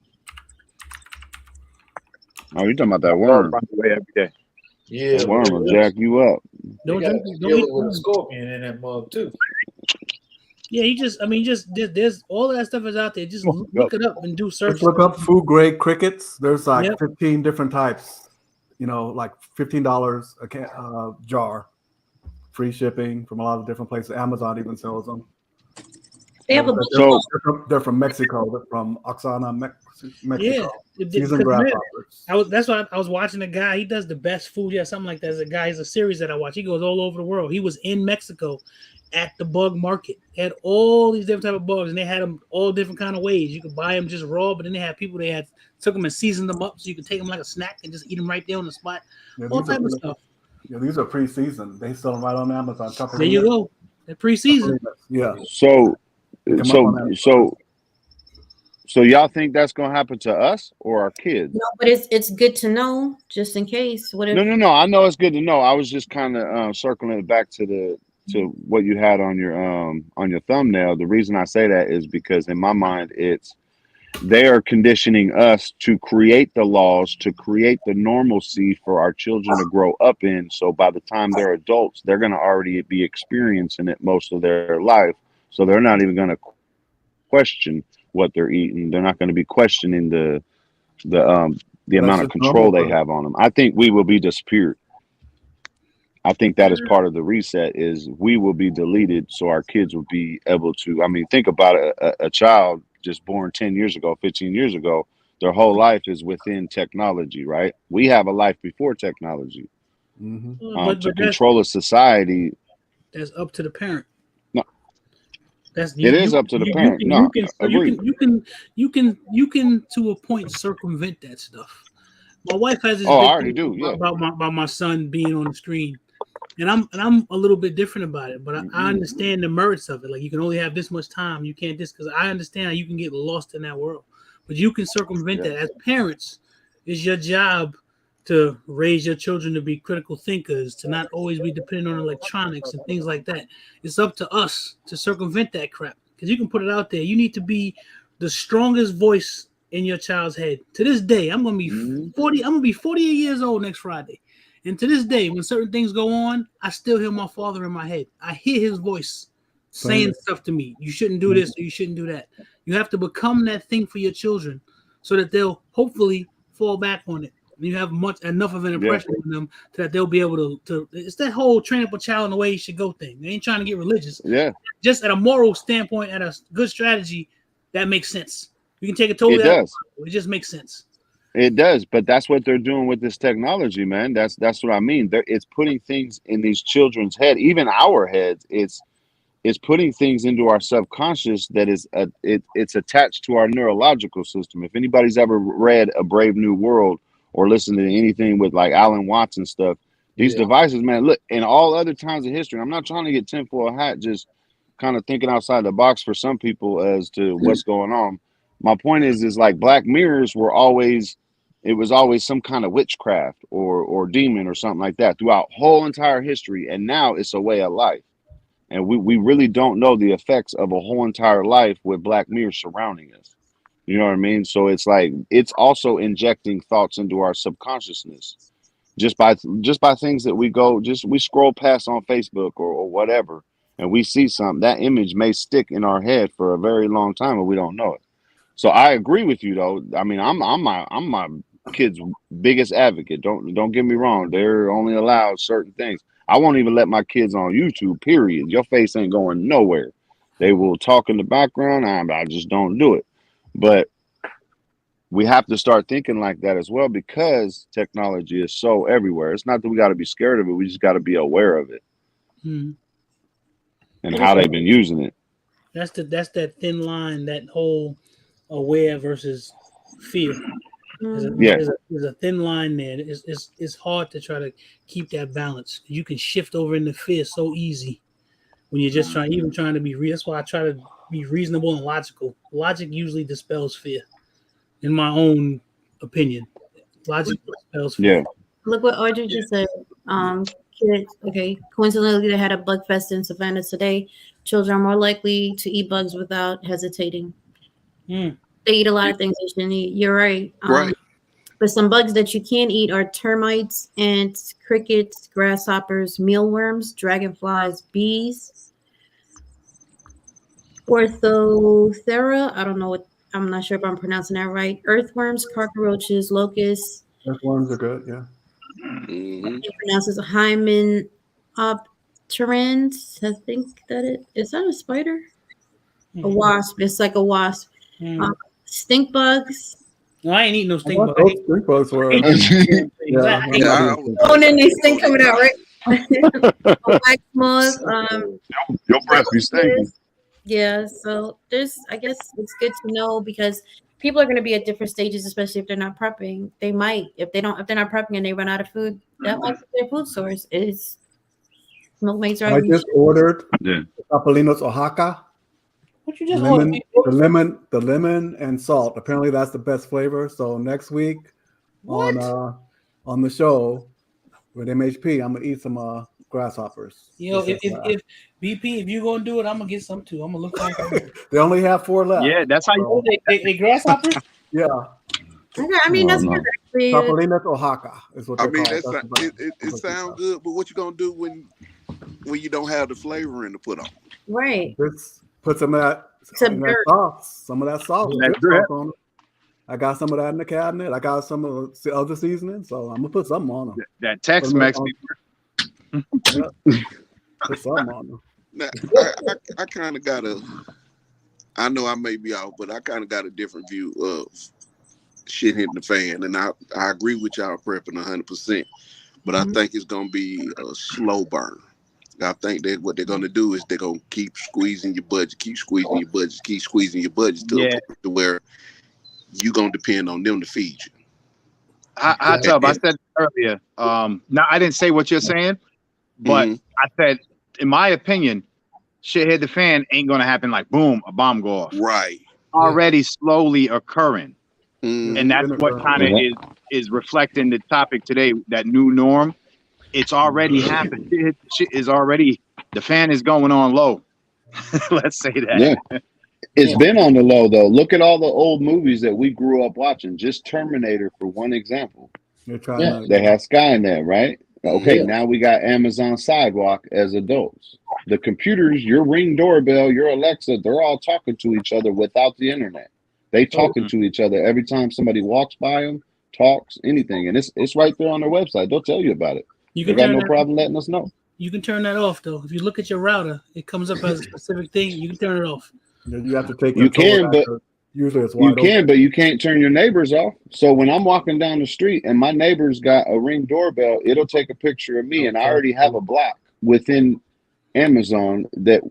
Oh, you talking about that worm? Away every day. Yeah, that worm will jack you up. Don't got drink. to Don't deal eat with a scorpion in that mug too. Yeah, there's all that stuff is out there. Just look it up and do search. Just look up food grade crickets. There's like Yep. 15 different types. You know, like $15 a jar, free shipping from a lot of different places. Amazon even sells them. They have a They're from Mexico. They're from Oaxaca, Mexico. Yeah, Seasoned grasshoppers. that's why I was watching a guy. He does the best food, something like that. There's a guy. He's a series that I watch. He goes all over the world. He was in Mexico at the bug market. They had all these different type of bugs, and they had them all different kind of ways. You could buy them just raw, but then they had people took them and seasoned them up so you could take them like a snack and just eat them right there on the spot. All type of stuff. Yeah, these are pre-seasoned. They sell them right on Amazon. There you go. They're pre-seasoned. Yeah. So y'all think that's gonna happen to us or our kids? No, but it's good to know just in case. What if? No. I know it's good to know. I was just kind of circling it back to what you had on your thumbnail. The reason I say that is because in my mind, they are conditioning us to create the laws, to create the normalcy for our children to grow up in. So by the time they're adults, they're going to already be experiencing it most of their life. So they're not even going to question what they're eating. They're not going to be questioning the amount of control they have on them. I think we will be disappeared. I think that is part of the reset is we will be deleted so our kids will be able to, I mean, think about a child just born 10 years ago, 15 years ago, their whole life is within technology, right? We have a life before technology. Mm-hmm. To control a society. That's up to the parent. No. It is up to the parent. You can to a point circumvent that stuff. My wife has this I already do, yeah. about my son being on the screen. And I'm a little bit different about it, but I understand the merits of it. Like you can only have this much time. You can't because I understand how you can get lost in that world. But you can circumvent that. As parents, it's your job to raise your children to be critical thinkers, to not always be dependent on electronics and things like that. It's up to us to circumvent that crap. Because you can put it out there. You need to be the strongest voice in your child's head. To this day, I'm gonna be 40. I'm gonna be 48 years old next Friday. And to this day, when certain things go on, I still hear my father in my head. I hear his voice saying stuff to me. You shouldn't do this or you shouldn't do that. You have to become that thing for your children so that they'll hopefully fall back on it. And you have enough of an impression on them that they'll be able to. It's that whole train up a child in the way he should go thing. They ain't trying to get religious. Yeah. Just at a moral standpoint, at a good strategy, that makes sense. You can take it totally out. It just makes sense. It does, but that's what they're doing with this technology, man. That's what I mean. It's putting things in these children's head, even our heads. It's putting things into our subconscious that is it's attached to our neurological system. If anybody's ever read A Brave New World or listened to anything with like Alan Watts and stuff, these devices, man, look, in all other times of history, I'm not trying to get tinfoil hat, just kind of thinking outside the box for some people as to what's going on. My point is like Black Mirrors were always, it was always some kind of witchcraft or demon or something like that throughout whole entire history. And now it's a way of life. And we really don't know the effects of a whole entire life with Black Mirror surrounding us. You know what I mean? So it's like, it's also injecting thoughts into our subconsciousness just by things that we scroll past on Facebook or whatever. And we see something, that image may stick in our head for a very long time and we don't know it. So I agree with you though. I mean, I'm my kids' biggest advocate. Don't get me wrong. They're only allowed certain things. I won't even let my kids on YouTube, period. Your face ain't going nowhere. They will talk in the background. I just don't do it. But we have to start thinking like that as well because technology is so everywhere. It's not that we got to be scared of it. We just got to be aware of it and how they've been using it. That's that thin line, that whole aware versus fear. There's a thin line there. It's hard to try to keep that balance. You can shift over into fear so easy when you're just trying to be real. That's why I try to be reasonable and logical. Logic usually dispels fear, in my own opinion. Logic dispels fear. Yeah. Look what Audrey just said. Kids, okay, coincidentally, they had a bug fest in Savannah today. Children are more likely to eat bugs without hesitating. Mm. They eat a lot of things they shouldn't eat. You're right. Right. But some bugs that you can eat are termites, ants, crickets, grasshoppers, mealworms, dragonflies, bees, Orthothera. I don't know what. I'm not sure if I'm pronouncing that right. Earthworms, cockroaches, locusts. Earthworms are good. Yeah. Mm-hmm. It pronounces Hymenopterans. I think that it is that a spider? A wasp. It's like a wasp. Stink bugs. No, I ain't eating no I stink thought bugs. those stink bugs were. I hate Yeah. I I'm hate not Yeah, eating stink Oh, and bugs. then they stink coming out, right? Wax moth. Your breath be stinking. Yeah, so I guess it's good to know because people are going to be at different stages, especially if they're not prepping. They might, if they're not prepping and they run out of food, that might be their food source. Is milkmaids I are just ordered Yeah. Capelinos Oaxaca. What you just ordered? The lemon and salt. Apparently, that's the best flavor. So next week What? on the show with MHP, I'm gonna eat some grasshoppers. Yo, if BP, if you gonna do it, I'm gonna get some too. I'm gonna look for them. They only have 4 left. Yeah, that's how you. Oh, they grasshoppers? Yeah. Okay, I mean, that's no. good. Actually. Capelinos Oaxaca is what I they're mean, called. it sounds good, but what you gonna do when you don't have the flavoring to put on? Right. Just put some of that, Some in that dirt. sauce. Some of that sauce. That Good drip. sauce on it. I got some of that in the cabinet. I got some of the other seasoning, so I'm gonna put something on them. That Tex-Mex. Put something on them. Now, I kind of got I know I may be out, but I kind of got a different view of shit hitting the fan, and I agree with y'all prepping 100%, but I think it's gonna be a slow burn. I think that what they're gonna do is they're gonna keep squeezing your budget, to Yeah. a point to where you gonna depend on them to feed you. I said earlier. Now I didn't say what you're saying, but I said, in my opinion, shit hit the fan ain't gonna happen like boom, a bomb go off. Right. Already slowly occurring, and that's what kind of is reflecting the topic today. That new norm, it's already happened. Shit is already, the fan is going on low. Let's say that. Yeah. It's been on the low though. Look at all the old movies that we grew up watching. Just Terminator for one example. They're trying They have Skynet, right? Okay, now we got Amazon Sidewalk as adults. The computers, your Ring doorbell, your Alexa, they're all talking to each other without the internet. They talking to each other every time somebody walks by them, talks, anything, and it's right there on their website. They'll tell you about it. You They can got no problem letting us know. You can turn that off though. If you look at your router, it comes up as a specific thing. You can turn it off. You have to take. You can, but usually it's wide open. but you can't turn your neighbors off. So when I'm walking down the street and my neighbor's got a Ring doorbell, it'll take a picture of me, and I already have a block within Amazon that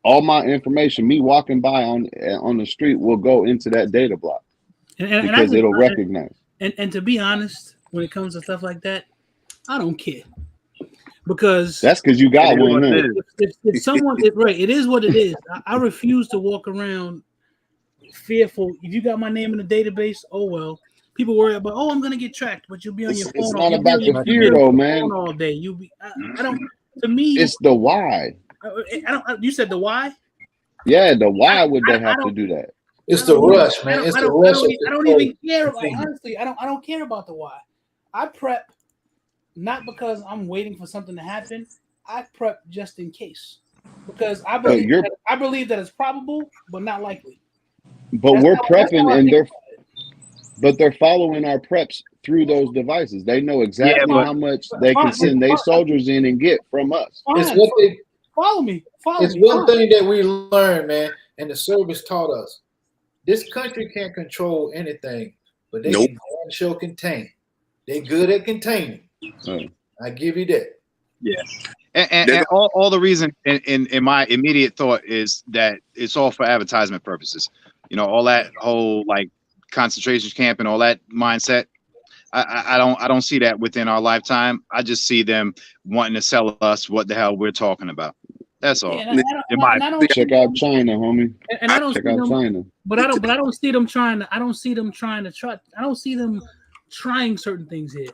all my information, me walking by on the street, will go into that data block because it'll recognize. And to be honest, when it comes to stuff like that, I don't care. Because that's because you got one. If someone, it is what it is. I refuse to walk around fearful. If you got my name in the database, oh well. People worry about, I'm gonna get tracked, but you'll be on your phone. It's not about the fear, though, man. All day, you'll be. I don't. To me, it's the why. I don't. You said the why? Yeah, the why would they have to do that? It's the rush, man. It's the rush. I don't even care about. Honestly, I don't care about the why. I prep. Not because I'm waiting for something to happen. I prep just in case, because I believe that it's probable, but not likely. But we're prepping, and they're following our preps through those devices. They know exactly how much they can send their soldiers in and get from us. It's what they follow me. It's one thing that we learned, man, and the service taught us. This country can't control anything, but they can show contain. They good at containing. I give you that. Yeah, and all the reason in my immediate thought is that it's all for advertisement purposes. You know, all that whole like concentration camp and all that mindset. I don't see that within our lifetime. I just see them wanting to sell us what the hell we're talking about. That's all. Yeah, and I don't Check out China, homie. and I don't Check see out them, China. but I don't see them trying to. I don't see them trying certain things here,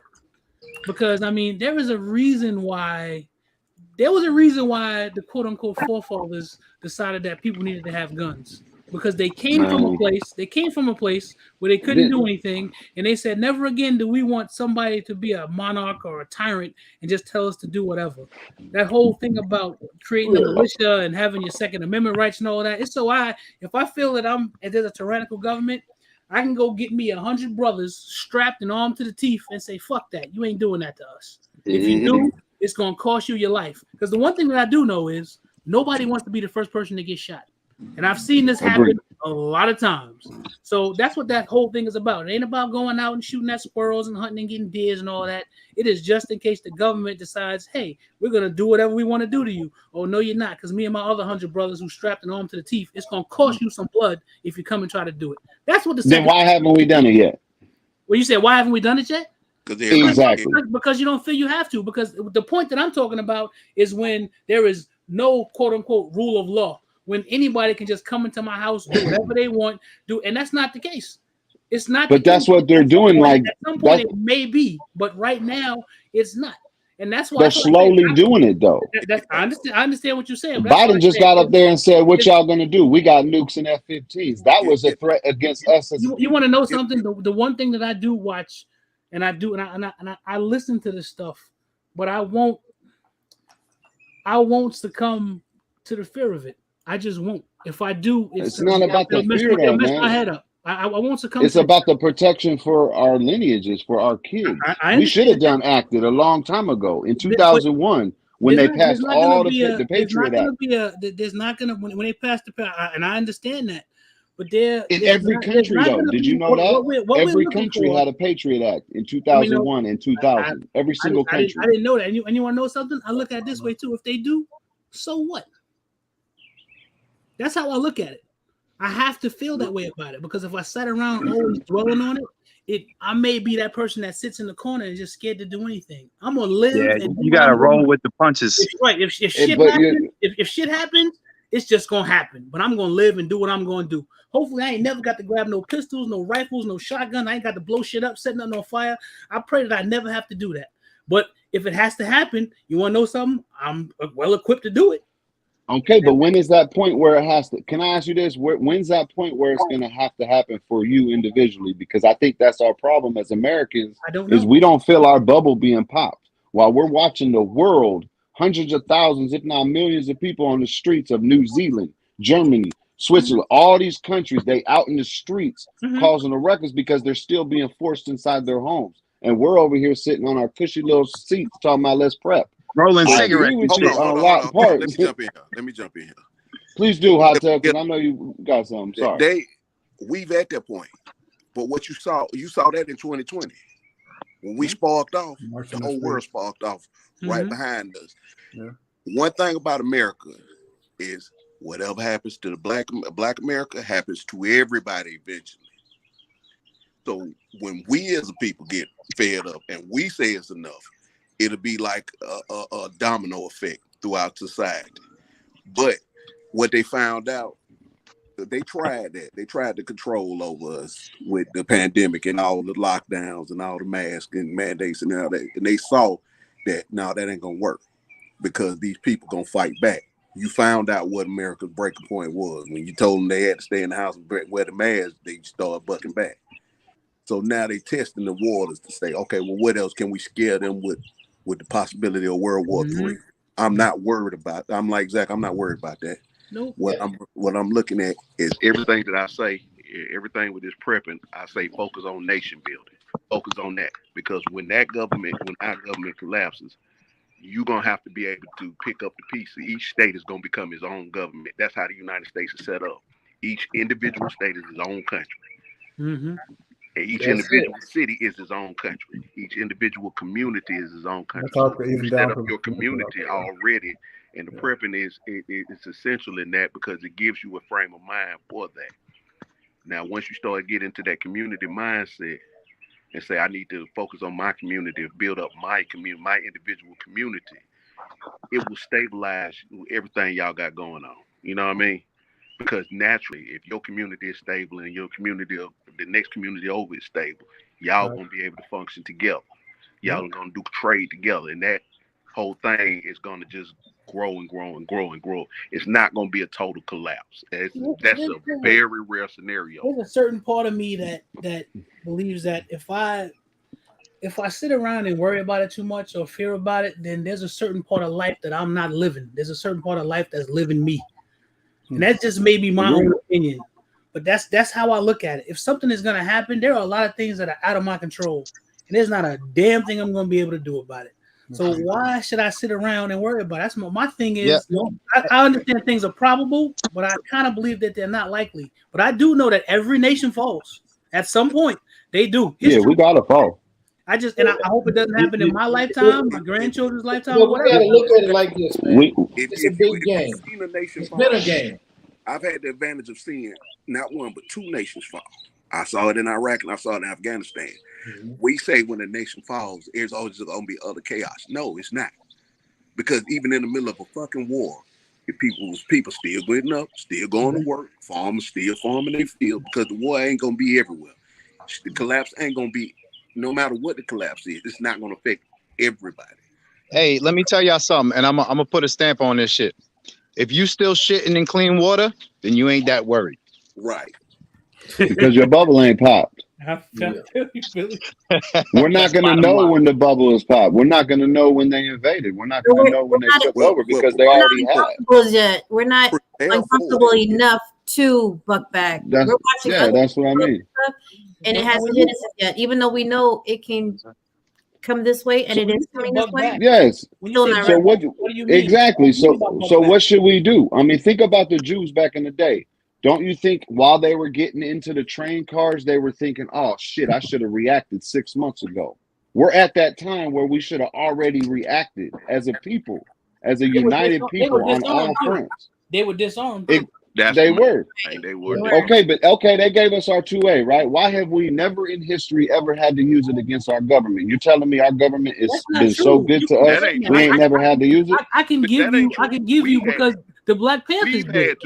because I mean there was a reason why the quote unquote forefathers decided that people needed to have guns, because they came from a place where they couldn't do anything, and they said never again do we want somebody to be a monarch or a tyrant and just tell us to do whatever. That whole thing about creating a militia and having your Second Amendment rights and all that, it's so if I feel that there's a tyrannical government, I can go get me 100 brothers strapped and armed to the teeth and say, fuck that. You ain't doing that to us. If you do, it's going to cost you your life. Because the one thing that I do know is nobody wants to be the first person to get shot. And I've seen this happen a lot of times. So that's what that whole thing is about. It ain't about going out and shooting at squirrels and hunting and getting deers and all that. It is just in case the government decides, hey, we're going to do whatever we want to do to you. Oh, no, you're not. Because me and my other 100 brothers who strapped an arm to the teeth, it's going to cost you some blood if you come and try to do it. That's what the Then why haven't we done it yet? Well, you said, why haven't we done it yet? Exactly. Because you don't feel you have to. Because the point that I'm talking about is when there is no quote unquote rule of law, when anybody can just come into my house, do whatever they want, and that's not the case. It's not. But that's what they're doing. Like at some point it may be, but right now it's not. And that's why they're slowly doing it, though. I understand what you're saying. Biden just got up there and said, "What y'all gonna do? We got nukes and F-15s." That was a threat against us. You want to know something? The one thing that I do watch, and I listen to this stuff, but I won't succumb to the fear of it. I just won't. If I do, it's not about the fear, though, man. My head up. I won't succumb. It's about the protection for our lineages, for our kids. We should have acted a long time ago in 2001 when they passed all the Patriot Act. There's not gonna when they passed and I understand that, but in every country though, did you know that every country had a Patriot Act in 2001 and 2000? Every single country. I didn't know that. And you want to know something? I look at it this way too. If they do, so what? That's how I look at it. I have to feel that way about it, because if I sat around always dwelling on it, I may be that person that sits in the corner and just scared to do anything. I'm gonna live. Yeah, you gotta roll with the punches. Right. If shit happens, it's just gonna happen. But I'm gonna live and do what I'm gonna do. Hopefully, I ain't never got to grab no pistols, no rifles, no shotgun. I ain't got to blow shit up, setting up no fire. I pray that I never have to do that. But if it has to happen, you want to know something? I'm well equipped to do it. Okay, but when is that point where it has to? Can I ask you this? When's that point where it's going to have to happen for you individually? Because I think that's our problem as Americans. Is we don't feel our bubble being popped while we're watching the world, hundreds of thousands, if not millions of people on the streets of New Zealand, Germany, Switzerland, all these countries, they out in the streets causing the ruckus because they're still being forced inside their homes. And we're over here sitting on our cushy little seats talking about let's prep. Rolling cigarettes. Hold on. Let me jump in here. Please do, Hot Tub, because I know you got something. Sorry. We've at that point. But what you saw that in 2020. When we sparked off, the whole world sparked off right behind us. Yeah. One thing about America is whatever happens to the black America happens to everybody eventually. So when we as a people get fed up and we say it's enough, it'll be like a domino effect throughout society. But what they found out, they tried that. They tried to control over us with the pandemic and all the lockdowns and all the masks and mandates and all that. And they saw that, no, that ain't going to work because these people going to fight back. You found out what America's breaking point was. When you told them they had to stay in the house and wear the mask, they started bucking back. So now they testing the waters to say, okay, well, what else can we scare them with the possibility of World War III? I'm not worried about. I'm like Zach. I'm not worried about that. Nope. What I'm looking at is everything that I say, everything with this prepping. I say focus on nation building. Focus on that, because when our government collapses, you're gonna have to be able to pick up the pieces. Each state is gonna become its own government. That's how the United States is set up. Each individual state is its own country. Each individual city is its own country. Each individual community is its own country. So you set up your community already, and the prepping is essential in that because it gives you a frame of mind for that. Now, once you start getting into that community mindset and say, I need to focus on my community, build up my community, my individual community, it will stabilize everything y'all got going on. You know what I mean? Because naturally, if your community is stable and your community, the next community over is stable, y'all gonna be able to function together. Y'all are gonna do trade together, and that whole thing is gonna just grow and grow and grow and grow. It's not gonna be a total collapse. That's a very rare scenario. There's a certain part of me that believes that if I sit around and worry about it too much or fear about it, then there's a certain part of life that I'm not living. There's a certain part of life that's living me. And that's just maybe my own opinion. But that's how I look at it. If something is gonna happen, there are a lot of things that are out of my control. And there's not a damn thing I'm gonna be able to do about it. So why should I sit around and worry about it? That's my thing is I understand things are probable, but I kind of believe that they're not likely. But I do know that every nation falls at some point. They do. Yeah, we gotta fall. I hope it doesn't happen in my lifetime, my grandchildren's lifetime. Well, we gotta look at it like this, man. It's a big game. Seen a nation It's fall, been a game. I've had the advantage of seeing not one but two nations fall. I saw it in Iraq and I saw it in Afghanistan. Mm-hmm. We say when a nation falls, there's always going to be other chaos. No, it's not. Because even in the middle of a fucking war, if people still getting up, still going to work, farmers still farming their field, because the war ain't going to be everywhere. The collapse ain't going to be, no matter what the collapse is, it's not going to affect everybody. Hey, let me tell y'all something, and I'm gonna put a stamp on this shit. If you still shitting in clean water, then you ain't that worried. Right. Because your bubble ain't popped. We're not going to know when the bubble is popped. We're not going to know when they invaded. We're not going to know when they took over because they already had it. Yet. We're not uncomfortable enough to buck back. We're watching that's what I mean. Stuff, and it hasn't hit us yet, even though we know it can come this way, and it is coming this way. Yes. So what do you mean? Exactly. So what should we do? I mean, think about the Jews back in the day. Don't you think while they were getting into the train cars, they were thinking, oh, shit, I should have reacted 6 months ago. We're at that time where we should have already reacted as a people, as a united people on all fronts. They were disarmed. They were. Okay, but they gave us our 2A, right? Why have we never in history ever had to use it against our government? You're telling me our government has been so good to us, we ain't never had to use it? I can give you because the Black Panthers did.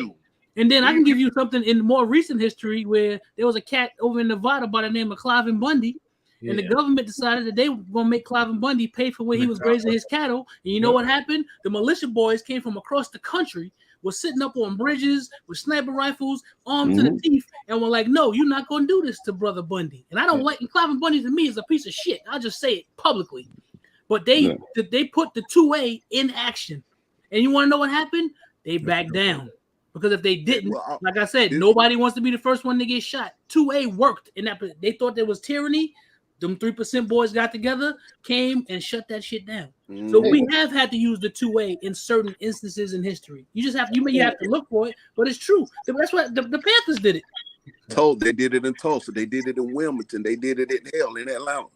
And then I can give you something in more recent history where there was a cat over in Nevada by the name of Cliven Bundy, and the government decided that they were going to make Cliven Bundy pay for where he was grazing his cattle. And you know what happened? The militia boys came from across the country, were sitting up on bridges with sniper rifles, armed to the teeth, and were like, no, you're not going to do this to Brother Bundy. And I don't like, and Cliven Bundy to me is a piece of shit. I'll just say it publicly. But they put the 2A in action. And you want to know what happened? They backed down. Because if they didn't, like I said, nobody wants to be the first one to get shot. 2A worked in that. They thought there was tyranny. Them 3% boys got together, came and shut that shit down. So we have had to use the 2A in certain instances in history. You just have you have to look for it, but it's true. That's what the Panthers did it. They did it in Tulsa. They did it in Wilmington. They did it in Atlanta.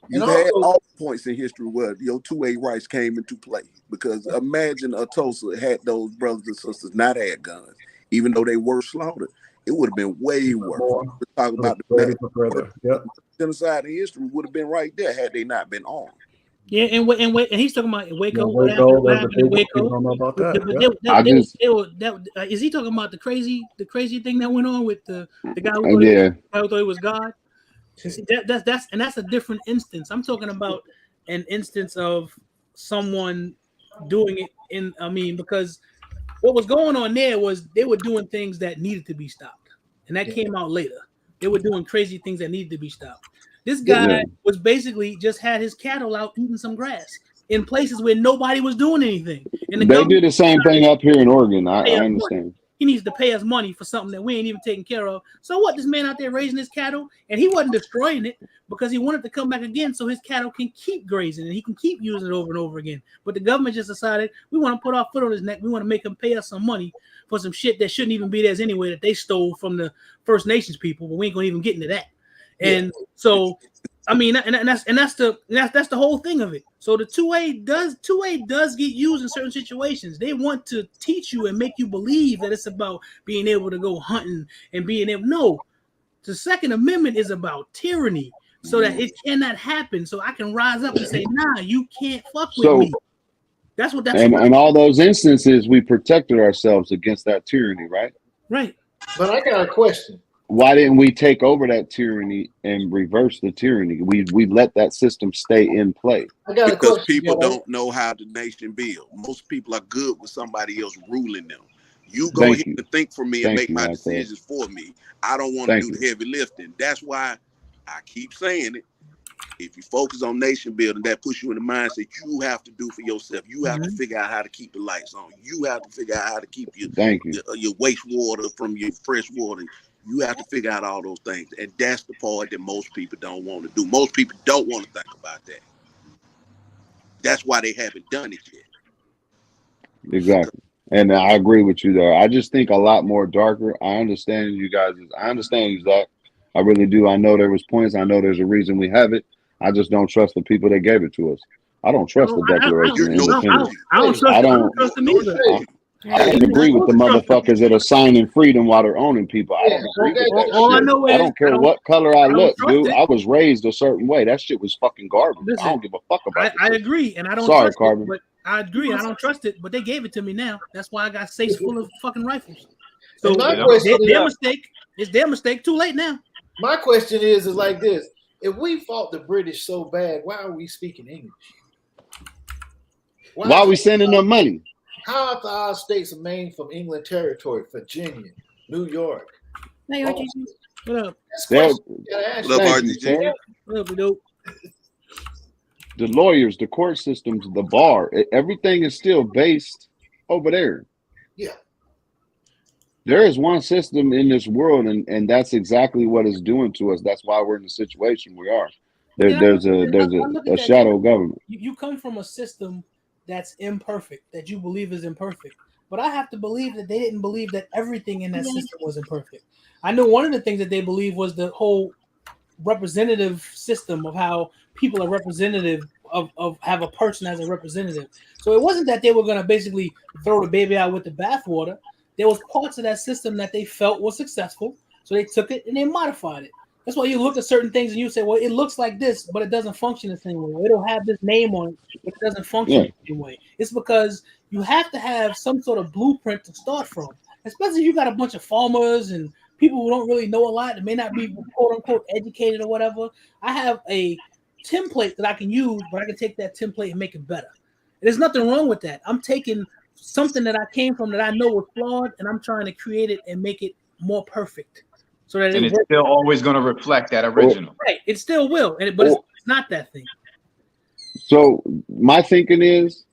You had all points in history where your 2A rights came into play. Because imagine a Tulsa had those brothers and sisters not had guns, even though they were slaughtered. It would have been way worse. Talk about the genocide in history would have been right there had they not been armed. Yeah, and he's talking about Waco. What happened in Waco? Don't know about that. Is he talking about the crazy thing that went on with the guy who thought he was God? That's a different instance. I'm talking about an instance of someone doing it because what was going on there was they were doing things that needed to be stopped, and that came out later. They were doing crazy things that needed to be stopped. This guy was basically just had his cattle out eating some grass in places where nobody was doing anything. And they did the same thing up here in Oregon. I understand. He needs to pay us money for something that we ain't even taking care of. So what? This man out there raising his cattle, and he wasn't destroying it because he wanted to come back again so his cattle can keep grazing and he can keep using it over and over again. But the government just decided we want to put our foot on his neck. We want to make him pay us some money for some shit that shouldn't even be theirs anyway, that they stole from the First Nations people. But we ain't gonna even get into that. And so, I mean, that's the whole thing of it. So the 2A does get used in certain situations. They want to teach you and make you believe that it's about being able to go hunting and being able. No, the Second Amendment is about tyranny, so that it cannot happen. So I can rise up and say, nah, you can't fuck with me. That's what. And all those instances, we protected ourselves against that tyranny, right? Right. But I got a question. Why didn't we take over that tyranny and reverse the tyranny? We let that system stay in play. I got a Because question. people don't know how the nation build. Most people are good with somebody else ruling them. You go Thank ahead you. and think for me and Thank make you, my Alfred. decisions for me. I don't want to Thank do you. the heavy lifting. That's why I keep saying it. If you focus on nation building, that puts you in the mindset you have to do for yourself. You have to figure out how to keep the lights on. You have to figure out how to keep your wastewater from your fresh water. You have to figure out all those things. And that's the part that most people don't want to do. Most people don't want to think about that. That's why they haven't done it yet. Exactly. And I agree with you there. I just think a lot more darker. I understand you guys. I understand you, Zach. I really do. I know there was points. I know there's a reason we have it. I just don't trust the people that gave it to us. I don't trust the Declaration of Independence. I don't trust them either. I don't agree with the motherfuckers that are signing freedom while they're owning people. I don't agree with that All I shit. know I is don't care what color I look, dude. it. I was raised a certain way. That shit was fucking garbage. Listen, I don't give a fuck about it. I agree, and I don't Sorry, trust Carver. it, but I agree, I don't trust it, but they gave it to me now. That's why I got safes full of fucking rifles. So their mistake. It's their mistake. Too late now. My question is like this: if we fought the British so bad, why are we speaking English? Why are we sending them money? How are our states named from England territory, Virginia, New York? Hey, what up? The lawyers, the court systems, the bar, everything is still based over there. Yeah. There is one system in this world, and that's exactly what it's doing to us. That's why we're in the situation we are. There's a shadow government. You come from a system that's imperfect, that you believe is imperfect. But I have to believe that they didn't believe that everything in that system was imperfect. I know one of the things that they believed was the whole representative system of how people are representative of have a person as a representative. So it wasn't that they were going to basically throw the baby out with the bathwater. There was parts of that system that they felt was successful. So they took it and they modified it. That's why you look at certain things and you say, well, it looks like this, but it doesn't function the same way. It'll have this name on it, but it doesn't function the same way. It's because you have to have some sort of blueprint to start from, especially if you got a bunch of farmers and people who don't really know a lot and may not be quote unquote educated or whatever. I have a template that I can use, but I can take that template and make it better. There's nothing wrong with that. I'm taking something that I came from that I know was flawed, and I'm trying to create it and make it more perfect. So that it's still always going to reflect that original. Right. It still will, but it's not that thing. So my thinking is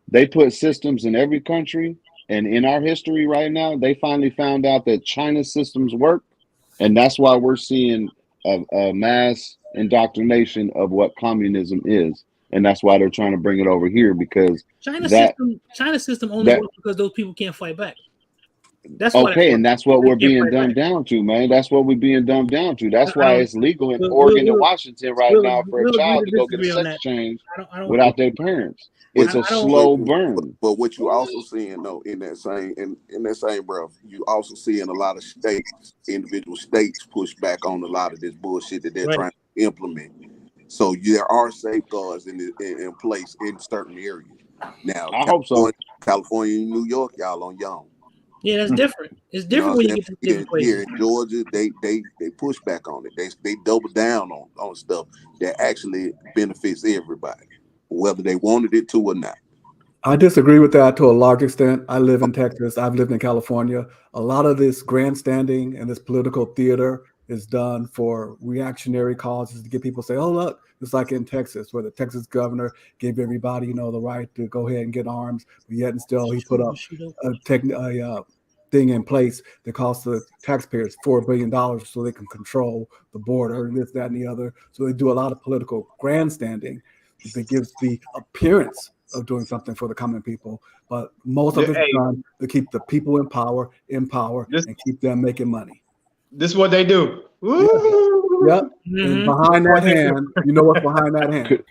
they put systems in every country, and in our history right now, they finally found out that China's systems work, and that's why we're seeing a mass indoctrination of what communism is, and that's why they're trying to bring it over here because China's system only works because those people can't fight back. That's okay, and that's what we're being dumbed down to, man. That's what we're being dumbed down to. That's why it's legal in Oregon and Washington right now for a child to go get a sex change without their parents. It's a slow burn. But what you also seeing though in that same breath, you also seeing a lot of individual states push back on a lot of this bullshit that they're trying to implement. So there are safeguards in place in certain areas. Now, I hope so. California and New York, y'all on your own. Yeah, that's different. It's different when you get to different places. Here in Georgia, they push back on it. They double down on stuff that actually benefits everybody, whether they wanted it to or not. I disagree with that to a large extent. I live in Texas. I've lived in California. A lot of this grandstanding and this political theater is done for reactionary causes to get people to say, oh, look, it's like in Texas where the Texas governor gave everybody, the right to go ahead and get arms, but yet and still he put up a thing in place that costs the taxpayers $4 billion so they can control the border and this, that, and the other. So they do a lot of political grandstanding that gives the appearance of doing something for the common people, but most of it's done to keep the people in power, and keep them making money. This is what they do. Yep. Mm-hmm. And behind that hand, you know what's behind that hand.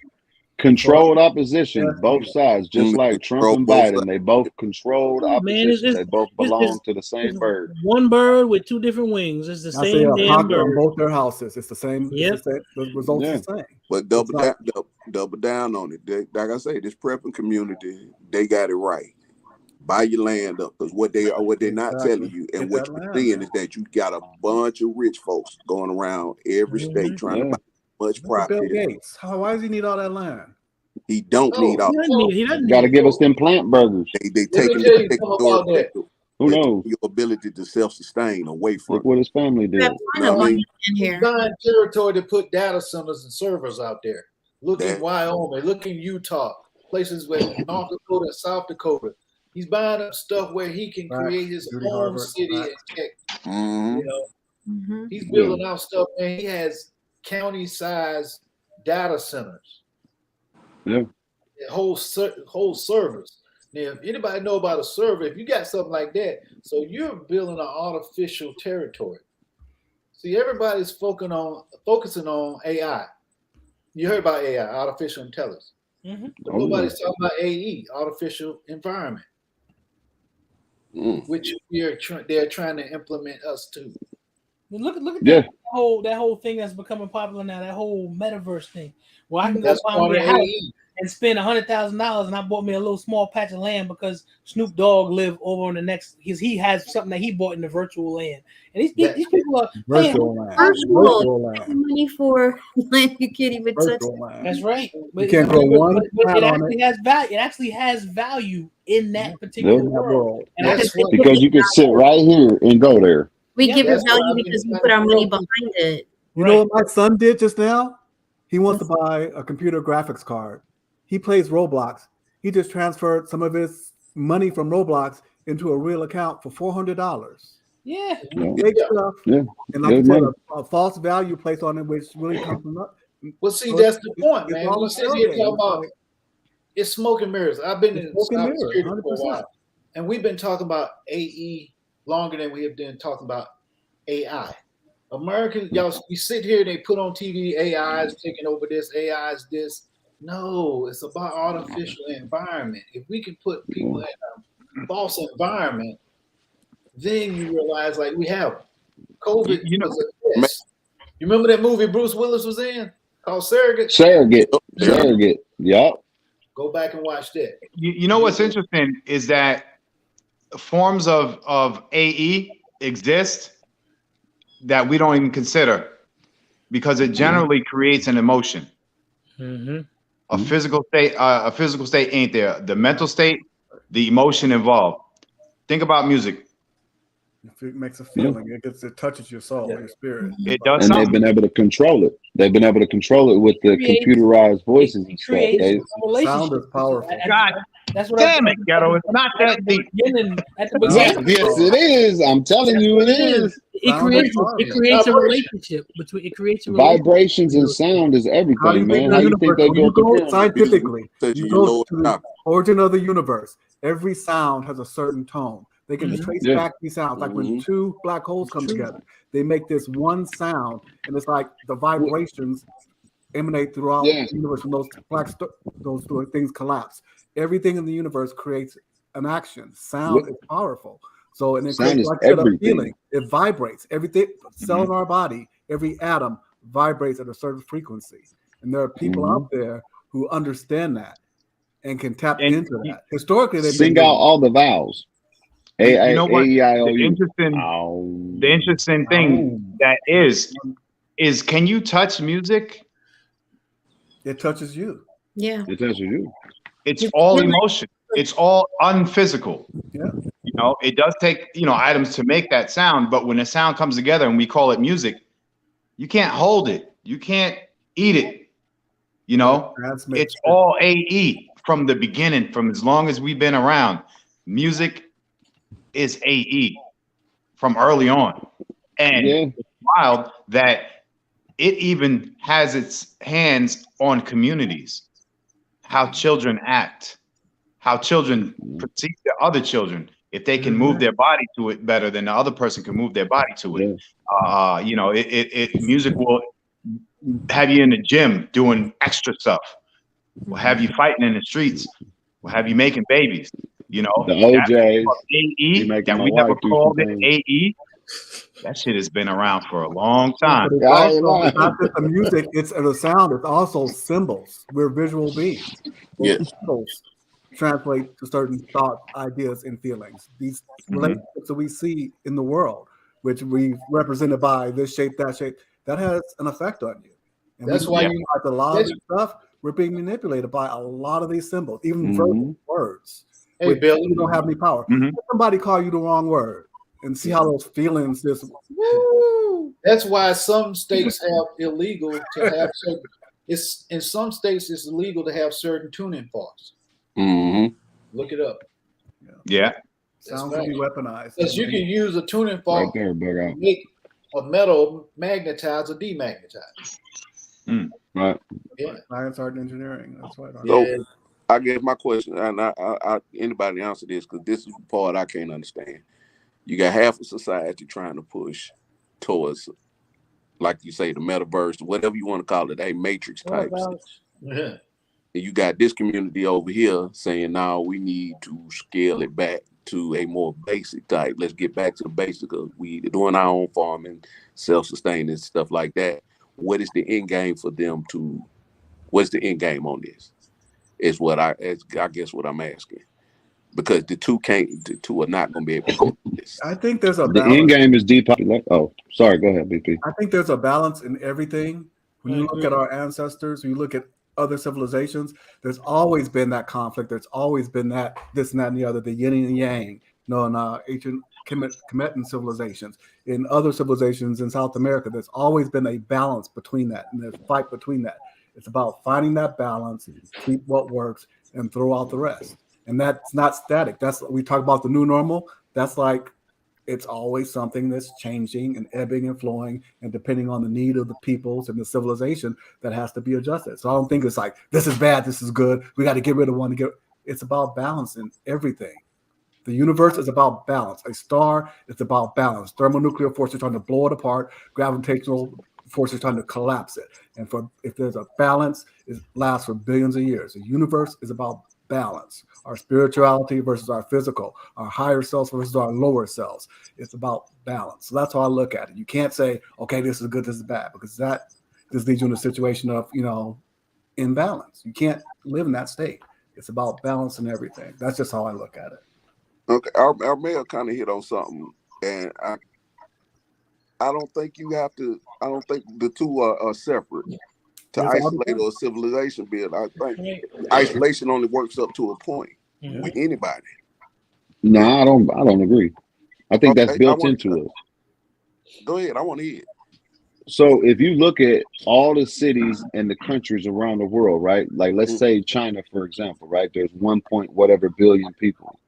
Controlled opposition, Yes, both sides, just like Trump and Both Biden. They both controlled Man, opposition. They both belong to the it's same bird. one bird with two different wings. It's the I say same a damn pocket on bird. both their houses. It's the same. Yep. It's the same. The results Yeah. are the same. But double down on it. Like I say, this prepping community, they got it right. Buy your land up, because what they're not telling you, and what you're seeing is that you got a bunch of rich folks going around every state trying to buy much Look at Bill property. Gates. Why does he need all that land? He don't need all. He doesn't Got to need give us them plant burgers. They Let me taking tell you something about that. Who knows? your ability to self-sustain away from. Look what his family did. He's buying territory to put data centers and servers out there. Look in Wyoming, look in Utah, places where North Dakota and South Dakota. He's buying up stuff where he can create his own city and tech. Mm-hmm. You know, he's building out stuff, and he has county-sized data centers. Yeah, whole servers. Now, if anybody know about a server, if you got something like that, so you're building an artificial territory. See, everybody's focusing on AI. You heard about AI, artificial intelligence. But nobody's talking about AE, artificial environment, which they're trying to implement us to. Look at that whole thing that's becoming popular now. That whole metaverse thing, where I can go find me a house and spend $100,000, and I bought me a little small patch of land because Snoop Dogg live over on the next. He has something that he bought in the virtual land, and these people are virtual land. Money for land you can't even touch. That's right. You can't grow one but it actually has value. It actually has value in that particular world. And because you can sit right here and go there. We give it value because we put our money behind it. You know what my son did just now? He wants to buy a computer graphics card. He plays Roblox. He just transferred some of his money from Roblox into a real account for $400. Yeah. Big stuff. Yeah. And like you said, a false value placed on it, which really comes from up. Well, see, that's the point, man. We sit here talking about it's smoke and mirrors. I've been in cybersecurity for a while, and we've been talking about AE longer than we have been talking about AI. Americans, y'all, we sit here, they put on TV, AI is taking over this, AI is this. No, it's about artificial environment. If we can put people in a false environment, then you realize, like, we have COVID. You remember that movie Bruce Willis was in called Surrogate? Surrogate. Yep. Go back and watch that. You know what's interesting is that forms of AE exist that we don't even consider because it generally creates an emotion. A physical state ain't there. The mental state, the emotion involved. Think about music. It makes a feeling. It touches your soul, your spirit. It does. And they've been able to control it. They've been able to control it with the computerized voices and stuff. Sound is powerful. God damn it, Ghetto. It's not that deep. Yes, it is. I'm telling you, it is. It creates a relationship between. It creates a vibrations and sound is everything, man. How you think they go scientifically? You go to the origin of the universe. Every sound has a certain tone. They can trace back these sounds. Like when two black holes come together, they make this one sound, and it's like the vibrations emanate throughout the universe when those things collapse. Everything in the universe creates an action. Sound is powerful. So, and it creates like a feeling. It vibrates. Everything, cell in our body, every atom vibrates at a certain frequency. And there are people out there who understand that and can tap into that. Historically, they sing out all the vowels. You know what? The interesting thing that is can you touch music? It touches you. Yeah. It touches you. It's all emotion. It's all unphysical. Yeah. You know, it does take, items to make that sound, but when the sound comes together and we call it music, you can't hold it. You can't eat it. It's all AE from the beginning, from as long as we've been around. Music is AE from early on. And it's wild that it even has its hands on communities, how children act, how children perceive their other children, if they can move their body to it better than the other person can move their body to it. Music will have you in the gym doing extra stuff. We'll have you fighting in the streets. We'll have you making babies. You know, The OJs. AE making that my we never wife do called some it things. AE. That shit has been around for a long But time. it's I ain't also lying. it's not just the music, it's the sound, it's also symbols. We're visual beings. Those Yes. symbols translate to certain thoughts, ideas, and feelings. These relationships that we see in the world, which we represented by this shape, that has an effect on you. And That's we why see like a lot of this stuff, we're being manipulated by a lot of these symbols, even verbal words. Hey, which Bill. you don't have any power. Let somebody call you the wrong word and see how those feelings just woo. That's why some states have illegal to have certain. It's in some states it's illegal to have certain tuning forks. Mm-hmm. Look it up. Yeah. Sound can be weaponized. Because you can use a tuning Right fork there, bug to out. make a metal magnetize or demagnetize. Right. Yeah. Science, art, and engineering. That's why. So I guess my question, and I anybody answer this, because this is the part I can't understand. You got half of society trying to push towards, like you say, the metaverse, whatever you want to call it, a matrix type. Yeah. And you got this community over here saying, now we need to scale it back to a more basic type. Let's get back to the basic of we doing our own farming, self-sustaining, stuff like that. What is the end game for them to, what's the end game on this? Is what I guess what I'm asking. Because the two are not going to be able to go through this. I think there's a The balance. end game is depopulation. Oh, sorry. Go ahead, BP. I think there's a balance in everything. When you look at our ancestors, when you look at other civilizations, there's always been that conflict. There's always been that this and that and the other, the yin and yang. In ancient Kemetan civilizations, in other civilizations in South America, there's always been a balance between that, and there's a fight between that. It's about finding that balance, keep what works, and throw out the rest. And that's not static. That's we talk about the new normal. That's like it's always something that's changing and ebbing and flowing, and depending on the need of the peoples and the civilization, that has to be adjusted. So I don't think it's like this is bad, this is good. We got to get rid of one to get. It's about balance in everything. The universe is about balance. A star is about balance. Thermonuclear forces trying to blow it apart. Gravitational forces trying to collapse it. And if there's a balance, it lasts for billions of years. The universe is about balance. Our spirituality versus our physical, our higher selves versus our lower selves. It's about balance. So that's how I look at it. You can't say, okay, this is good, this is bad, because that just leads you in a situation of, imbalance. You can't live in that state. It's about balance and everything. That's just how I look at it. Okay, our mayor kind of hit on something, and I don't think you have to. I don't think the two are separate. To isolate or civilization build, I think isolation only works up to a point with anybody. No, I don't agree. I think that's built into it. Go ahead, I want to hear it. So if you look at all the cities and the countries around the world, right? Like let's say China, for example, right? There's 1 point whatever billion people.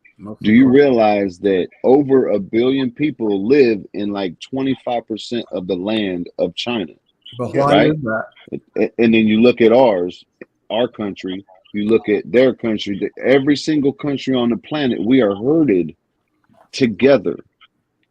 Do you realize that over 1 billion people live in like 25% of the land of China? But why is that? And then you look at our country, you look at their country, every single country on the planet, we are herded together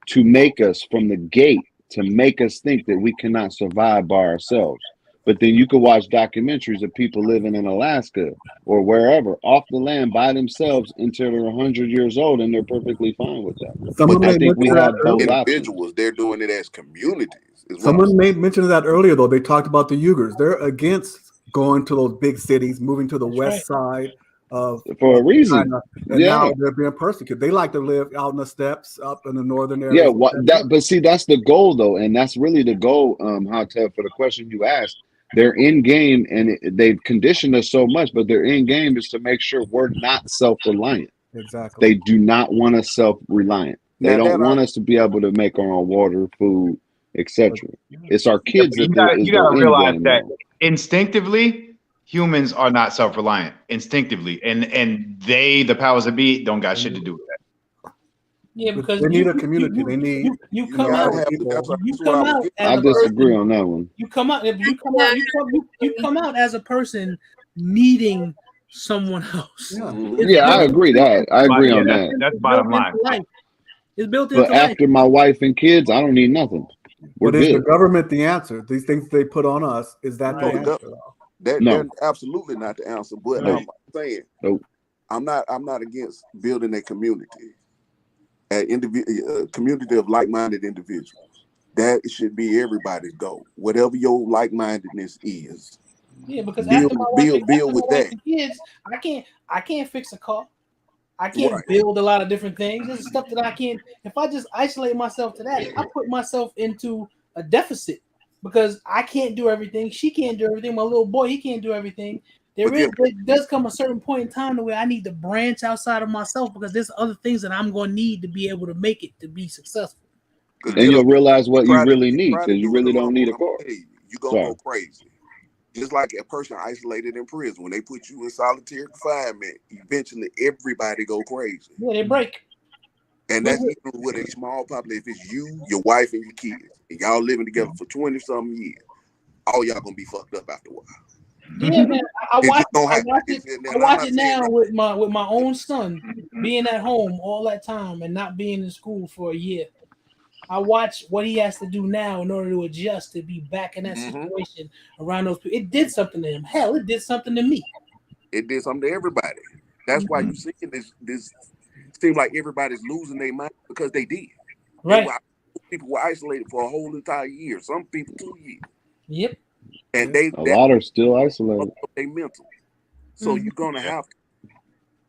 to make us from the gate, to make us think that we cannot survive by ourselves. But then you can watch documentaries of people living in Alaska or wherever off the land by themselves until they're 100 years old, and they're perfectly fine with that. But I think we have both individuals. They're doing it as communities. Someone mentioned that earlier, though. They talked about the Uyghurs. They're against going to those big cities, moving to the west side of for a reason. China, and now they're being persecuted. They like to live out in the steppes, up in the northern areas. Yeah, but see, that's the goal, though, and that's really the goal. Hatev, for the question you asked, their end game, and they've conditioned us so much, but their end game is to make sure we're not self-reliant. Exactly. They do not want us self-reliant. They don't want us to be able to make our own water, food, etc. It's our kids you gotta realize that instinctively humans are not self-reliant instinctively, and the powers that be don't got shit to do with that. Yeah, because they need a community. They need you come out. I disagree on that one. You come out as a person needing someone else. Yeah, I agree that. I agree on that. That's bottom line. It's built into life. But after my wife and kids, I don't need nothing. But is the government the answer? These things they put on us, is that the answer? They're absolutely not the answer. But I'm saying, I'm not against building a community, a community of like-minded individuals. That should be everybody's goal. Whatever your like-mindedness is. Yeah, because build with that. Kids, I can't fix a car. I can't build a lot of different things. There's stuff that I can't. If I just isolate myself to that, I put myself into a deficit because I can't do everything. She can't do everything. My little boy, he can't do everything. There does come a certain point in time where I need to branch outside of myself because there's other things that I'm going to need to be able to make it to be successful. And you'll realize what you really need because you really don't need a car. You're going to go crazy. Just like a person isolated in prison, when they put you in solitary confinement, eventually everybody go crazy. Yeah, they break. And that's even with a small population. If it's you, your wife, and your kids, and y'all living together for 20-something years, all y'all gonna be fucked up after a while. Yeah, man. I watch it now with my own son being at home all that time and not being in school for a year. I watch what he has to do now in order to adjust to be back in that situation around those people. It did something to him. Hell, it did something to me. It did something to everybody. That's why you see this seems like everybody's losing their mind because they did. Right. People were isolated for a whole entire year. Some people 2 years. Yep. And a lot are still isolated. They mental. So you're gonna have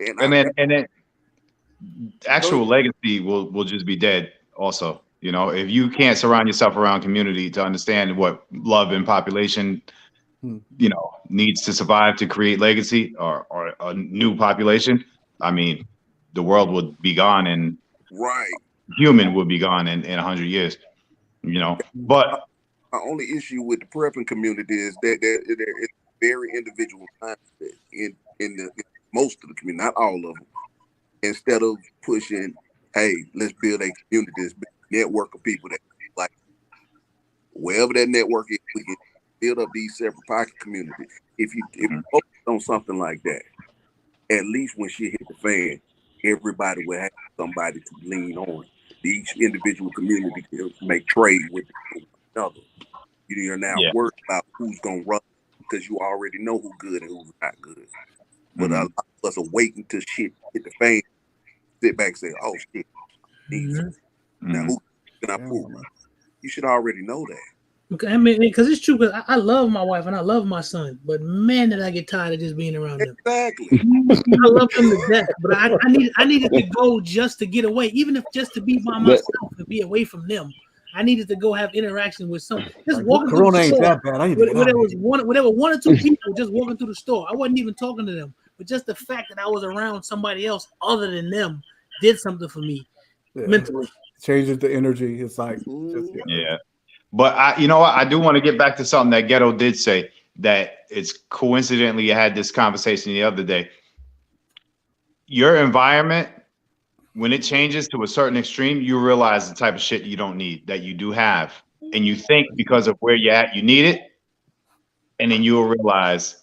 to. And then actual legacy will just be dead also. You know, if you can't surround yourself around community to understand what love and population, you know, needs to survive to create legacy or a new population, I mean, the world would be gone and human would be gone in 100 years, you know. But my only issue with the prepping community is that there is very individual mindset in most of the community, not all of them. Instead of pushing, hey, let's build a community, this network of people that like wherever that network is, we can build up these separate pocket communities. If you focus on something like that, at least when shit hit the fan, everybody will have somebody to lean on. Each individual community can make trade with another. You're now worried about who's gonna run because you already know who's good and who's not good. But a lot of us are waiting till shit hit the fan, sit back and say, "Oh shit, now who can I pull?" You should already know that. I mean, because it's true. Because I love my wife and I love my son, but man, did I get tired of just being around them. Exactly. I love them to death, but I needed to go just to get away, even if just to be by myself and be away from them. I needed to go have interaction with some. Just walking through the store. That bad. There were one or two people just walking through the store. I wasn't even talking to them, but just the fact that I was around somebody else other than them did something for me mentally. Changes the energy. It's like But I do want to get back to something that Ghetto did say, that it's coincidentally I had this conversation the other day. Your environment, when it changes to a certain extreme, you realize the type of shit you don't need that you do have. And you think because of where you're at, you need it. And then you'll realize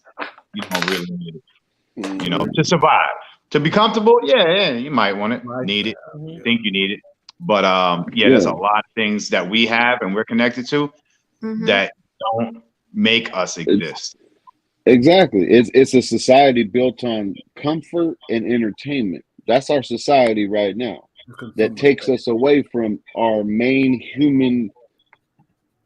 you don't really need it, you know, to survive. To be comfortable, yeah, you might want it, need it, think you need it. But there's a lot of things that we have and we're connected to that don't make us exist. Exactly. It's a society built on comfort and entertainment. That's our society right now. That takes us away from our main human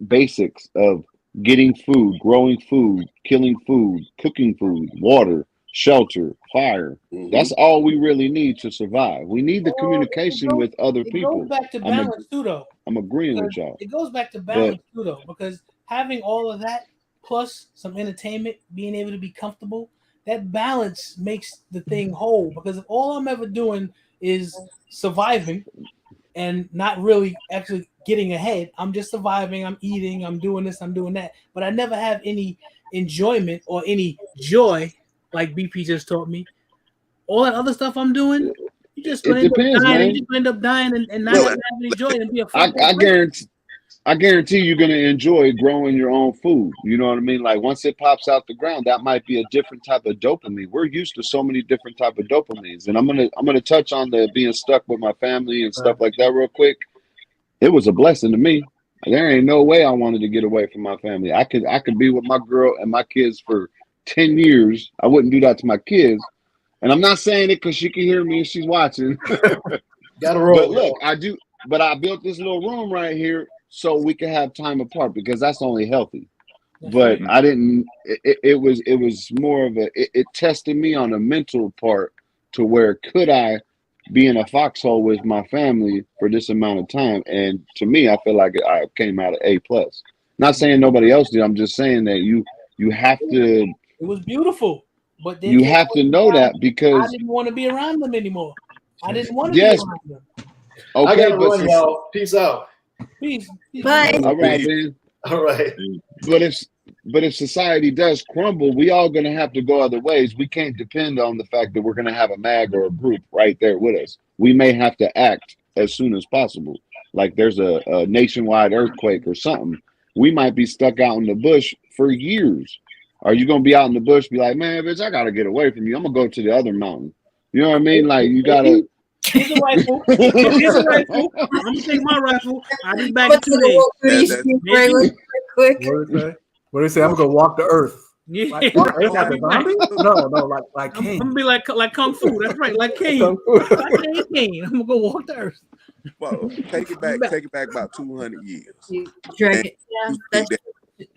basics of getting food, growing food, killing food, cooking food, water, shelter, fire. That's all we really need to survive. We need the communication with other people. It goes back to balance too, though. I'm agreeing with y'all. It goes back to balance too, though, because having all of that plus some entertainment, being able to be comfortable, that balance makes the thing whole. Because if all I'm ever doing is surviving and not really actually getting ahead, I'm just surviving, I'm eating, I'm doing this, I'm doing that, but I never have any enjoyment or any joy, like BP just taught me. All that other stuff I'm doing, you just end up dying and not having any joy and be a I guarantee you're gonna enjoy growing your own food. You know what I mean? Like once it pops out the ground, that might be a different type of dopamine. We're used to so many different type of dopamines, and I'm gonna touch on the being stuck with my family and stuff like that real quick. It was a blessing to me. There ain't no way I wanted to get away from my family. I could be with my girl and my kids for 10 years. I wouldn't do that to my kids. And I'm not saying it because she can hear me and she's watching. Gotta roll. But look, I do. But I built this little room right here so we can have time apart because that's only healthy. But I didn't. It was more of a. It tested me on a mental part to where could I be in a foxhole with my family for this amount of time? And to me, I feel like I came out of A plus. Not saying nobody else did. I'm just saying that you have to. It was beautiful, but then you have to know that because I didn't want to be around them anymore. I didn't want to be yes. around them. Okay, I gotta run, y'all. Peace out. Peace. Bye. All right, man. All right. But if society does crumble, we all gonna have to go other ways. We can't depend on the fact that we're gonna have a mag or a group right there with us. We may have to act as soon as possible. Like there's a nationwide earthquake or something. We might be stuck out in the bush for years. Are you gonna be out in the bush, be like, man, bitch, I gotta get away from you. I'm gonna go to the other mountain. You know what I mean? Like you gotta. Here's a rifle. Here's a rifle. I'm gonna take my rifle. I'll be back in 2 days. Quick. What do they say? I'm gonna walk the earth. Yeah, Like, walk the earth like a zombie? No, like I'm King. gonna be like Kung Fu. That's right, like King. Kung Fu. Like King. I'm gonna go walk the earth. Well, take it back about 200 years.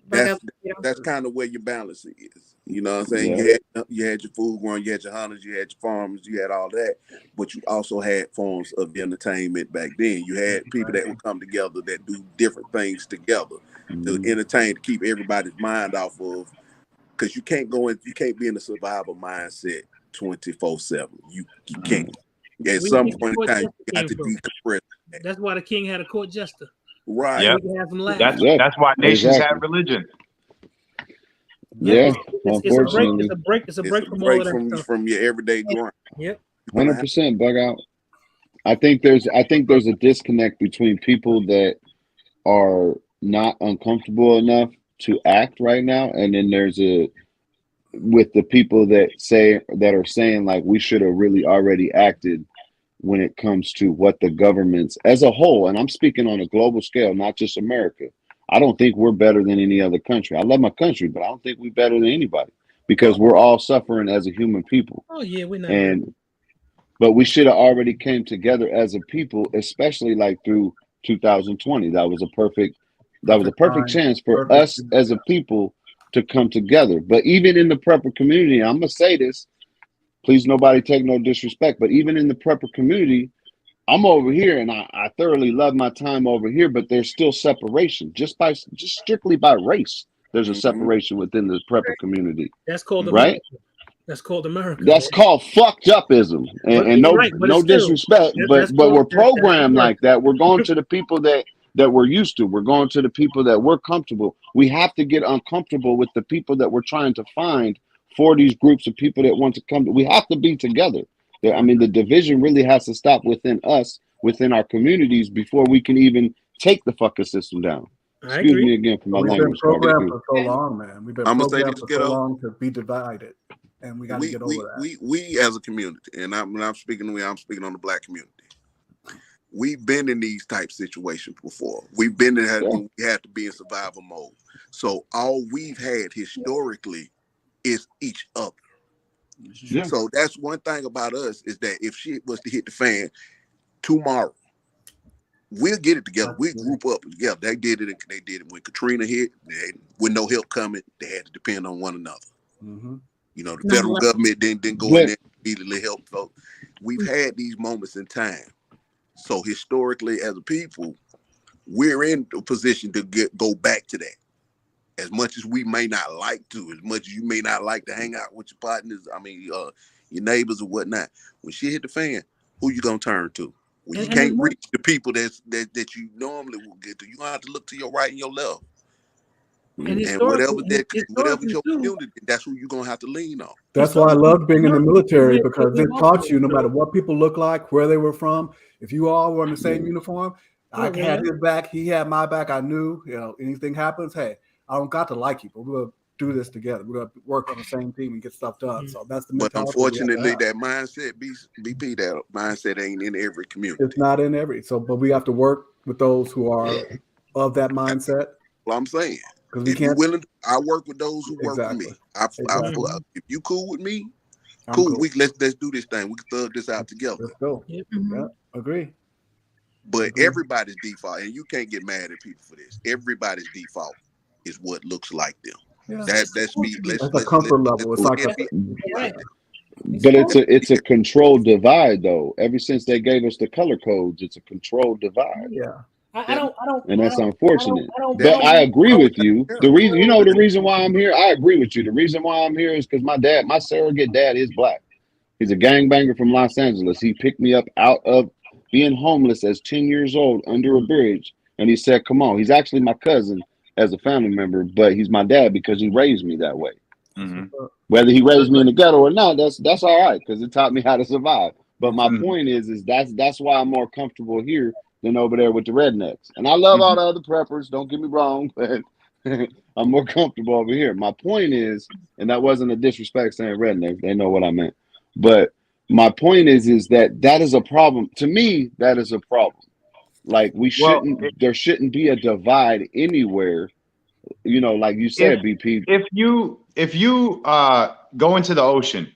That's kind of where your balance is. You know what I'm saying? Yeah. You had your food growing, you had your hunters, you had your farmers, you had all that, but you also had forms of entertainment back then. You had people that would come together that do different things together to entertain, to keep everybody's mind off of, because you can't be in a survival mindset 24/7. You can't. At some point in time, you got to decompress. That's why the king had a court jester. Right. Yep. That's why nations have religion. Yeah, unfortunately, it's a break from all of that stuff. From your everyday grind. Yep. 100% bug out. I think there's a disconnect between people that are not uncomfortable enough to act right now, and then with the people that are saying like we should have really already acted when it comes to what the governments as a whole, and I'm speaking on a global scale, not just America. I don't think we're better than any other country. I love my country, but I don't think we're better than anybody because we're all suffering as a human people. Oh yeah, we're not. But we should have already came together as a people, especially like through 2020. That was a perfect chance for us as a people to come together. But even in the prepper community, I'm gonna say this, please nobody take no disrespect, but even in the prepper community, I'm over here and I thoroughly love my time over here, but there's still separation just strictly by race. There's a separation within the prepper community. That's called America. Right? That's called America. That's called fucked upism. And no disrespect, but we're programmed like that. We're going to the people that we're used to. We're going to the people that we're comfortable. We have to get uncomfortable with the people that we're trying to find for these groups of people that want to come. We have to be together. I mean, the division really has to stop within us, within our communities, before we can even take the fucking system down. Excuse me again for my language. We've been programmed for so long, man. We've been programmed for so long to be divided, and we got to get over that. We as a community, and I'm speaking on the Black community. We've been in these type situations before. We've been in we had to be in survival mode. So all we've had historically is each other. Yeah. So that's one thing about us is that if shit was to hit the fan tomorrow, we'll get it together. We group up together. They did it when Katrina hit. With no help coming, they had to depend on one another. Mm-hmm. You know, the federal government didn't go in there and immediately help. So we've had these moments in time. So historically, as a people, we're in a position to go back to that. As much as we may not like to, as much as you may not like to hang out with your partners, your neighbors or whatnot, when shit hit the fan, who you gonna turn to? When you can't reach the people that you normally will get to, you gonna have to look to your right and your left. And whatever your community, that's who you're gonna have to lean on. That's why I loved being in the military, because it taught you no matter what people look like, where they were from, if you all were in the same uniform, I had his back, he had my back. I knew, anything happens, hey, I don't got to like you, but we'll do this together. We're gonna work on the same team and get stuff done. So that's the mentality. But unfortunately, that mindset, BP, that mindset ain't in every community. It's not in every. But we have to work with those who are of that mindset. Well, I'm saying. Because we If you're can't. willing, I work with those who work with me. Exactly. If you cool with me, I'm cool. Let's do this thing. We can thug this out together. Let's go. Yep. Yeah, agree. But everybody's default, and you can't get mad at people for this. Everybody's default is what looks like them. Yeah. That's me. That's a comfort level. It's like but it's a controlled divide though. Ever since they gave us the color codes, it's a controlled divide. Yeah. I don't, and that's unfortunate. I But I agree with you. The reason why I'm here, I agree with you. The reason why I'm here is because my surrogate dad is black. He's a gangbanger from Los Angeles. He picked me up out of being homeless as 10 years old under a bridge. And he said, come on. He's actually my cousin as a family member, but he's my dad because he raised me that way. Mm-hmm. Whether he raised me in the ghetto or not, that's all right because it taught me how to survive. But my point is that's why I'm more comfortable here than over there with the rednecks. And I love all the other preppers, don't get me wrong, but I'm more comfortable over here. My point is, and that wasn't a disrespect saying rednecks, they know what I meant. But my point is that is a problem. To me, that is a problem. Like there shouldn't be a divide anywhere. You know, like you said, BP. If you go into the ocean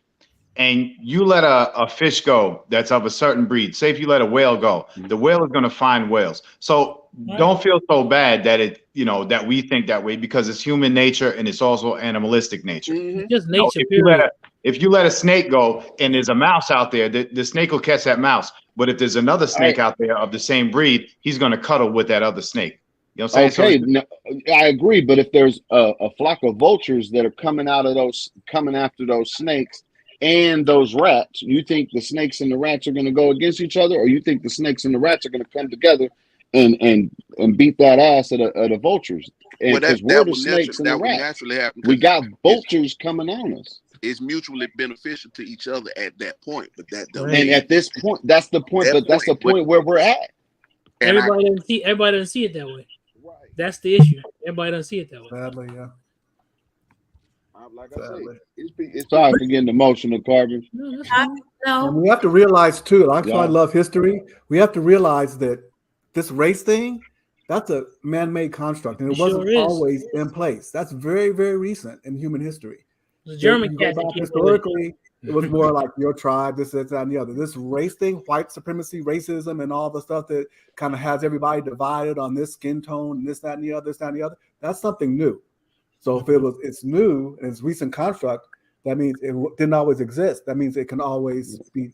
and you let a fish go that's of a certain breed, say if you let a whale go, the whale is going to find whales. So don't feel so bad that that we think that way, because it's human nature and it's also animalistic nature. Just nature. If you let a snake go and there's a mouse out there, the snake will catch that mouse. But if there's another snake out there of the same breed, he's going to cuddle with that other snake. You know what I'm saying? Okay, no, I agree. But if there's a flock of vultures that are coming after those snakes and those rats, you think the snakes and the rats are going to go against each other, or you think the snakes and the rats are going to come together and beat that ass at the vultures? Because we're the snakes and the rats. We got vultures coming on us. It's mutually beneficial to each other at that point, but that don't. And at this point, that's the point. But that's the point where we're at. Everybody doesn't see it that way. Right. That's the issue. Everybody doesn't see it that way. Sadly, yeah. Like I said, it's sorry for getting emotional, Carbon. And we have to realize too, like I love history. We have to realize that this race thing, that's a man-made construct, and it wasn't always in place. That's very, very recent in human history. The German cat historically, it was more like your tribe, this, that, and the other. This race thing, white supremacy, racism, and all the stuff that kind of has everybody divided on this skin tone, and this, that, and the other, this, that, and the other. That's something new. So if it's new and it's recent construct, that means it didn't always exist. That means it can always be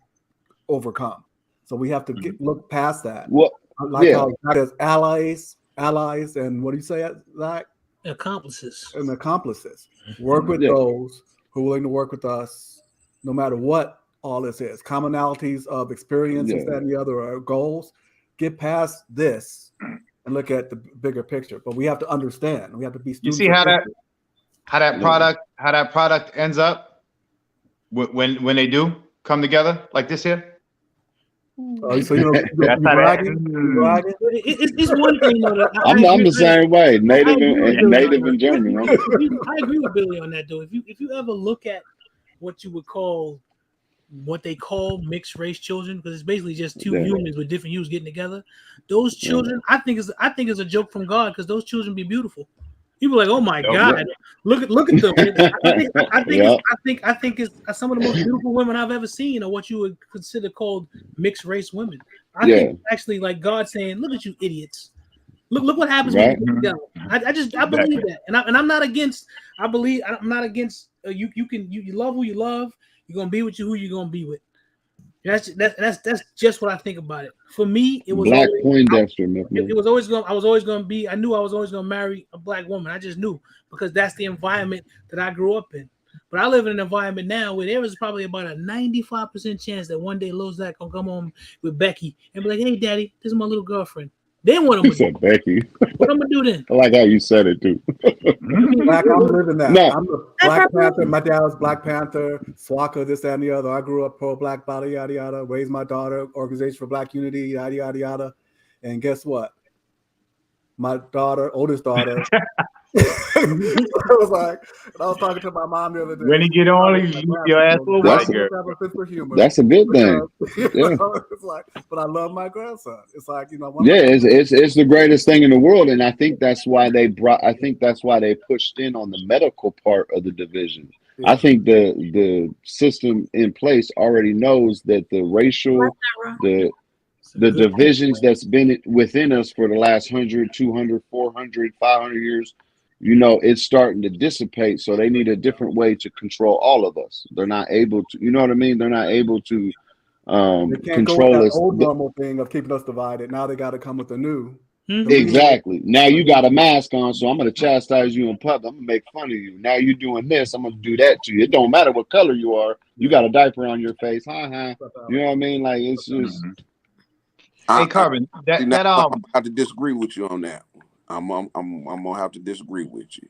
overcome. So we have to look past that. Well, how there's allies, and what do you say, Zach? Accomplices. And accomplices. Work with those who are willing to work with us, no matter what all this is. Commonalities of experiences, that and the other, are goals. Get past this and look at the bigger picture. But we have to understand. We have to be students. You see how that product ends up when they do come together like this here? Oh, so you bragging? It's one thing though. I'm the same way, native and German. I agree with Billy on that though. If you ever look at what they call mixed race children, because it's basically just two humans with different hues getting together. Those children, I think is a joke from God, because those children be beautiful. People are like, oh my God, look at them. I think it's some of the most beautiful women I've ever seen, or what you would consider called mixed race women. I think actually, like God saying, look at you idiots. Look what happens when you get together. I believe that, and I'm not against. I'm not against. You love who you love. You're gonna be with who you're gonna be with. That's just what I think about it. For me, it was Black Poindexter. It was always going. I was always going to be. I knew I was always going to marry a black woman. I just knew, because that's the environment that I grew up in. But I live in an environment now where there is probably about a 95% chance that one day Lil Zach gonna come home with Becky and be like, "Hey, Daddy, this is my little girlfriend." Then what am I do? Becky. What I'm gonna do then? I like how you said it too. Black, I'm living that. No. I'm a Black Panther. My dad was Black Panther, Swaka, this, that, and the other. I grew up pro-Black, yada, yada, yada. Raised my daughter, Organization for Black Unity, yada, yada, yada. And guess what? My daughter, oldest daughter, It was like, and I was talking to my mom the other day. When you get on, you use your ass for a white girl. Have a sense of humor. That's a good thing. Yeah. It's like, but I love my grandson. It's like, it's the greatest thing in the world, and I think that's why they pushed in on the medical part of the division. Yeah. I think the system in place already knows that the racial, the divisions that's been within us for the last 100, 200, 400, 500 years, it's starting to dissipate. So they need a different way to control all of us. They're not able to, you know what I mean? They're not able to they can't control go with that us. Old normal thing of keeping us divided. Now they got to come with the new. Exactly. Now you got a mask on, so I'm going to chastise you in public. I'm going to make fun of you. Now you're doing this, I'm going to do that to you. It don't matter what color you are. You got a diaper on your face. You know what I mean? Like, it's just... Hey, Carbon, I'm have to disagree with you on that. I'm gonna have to disagree with you.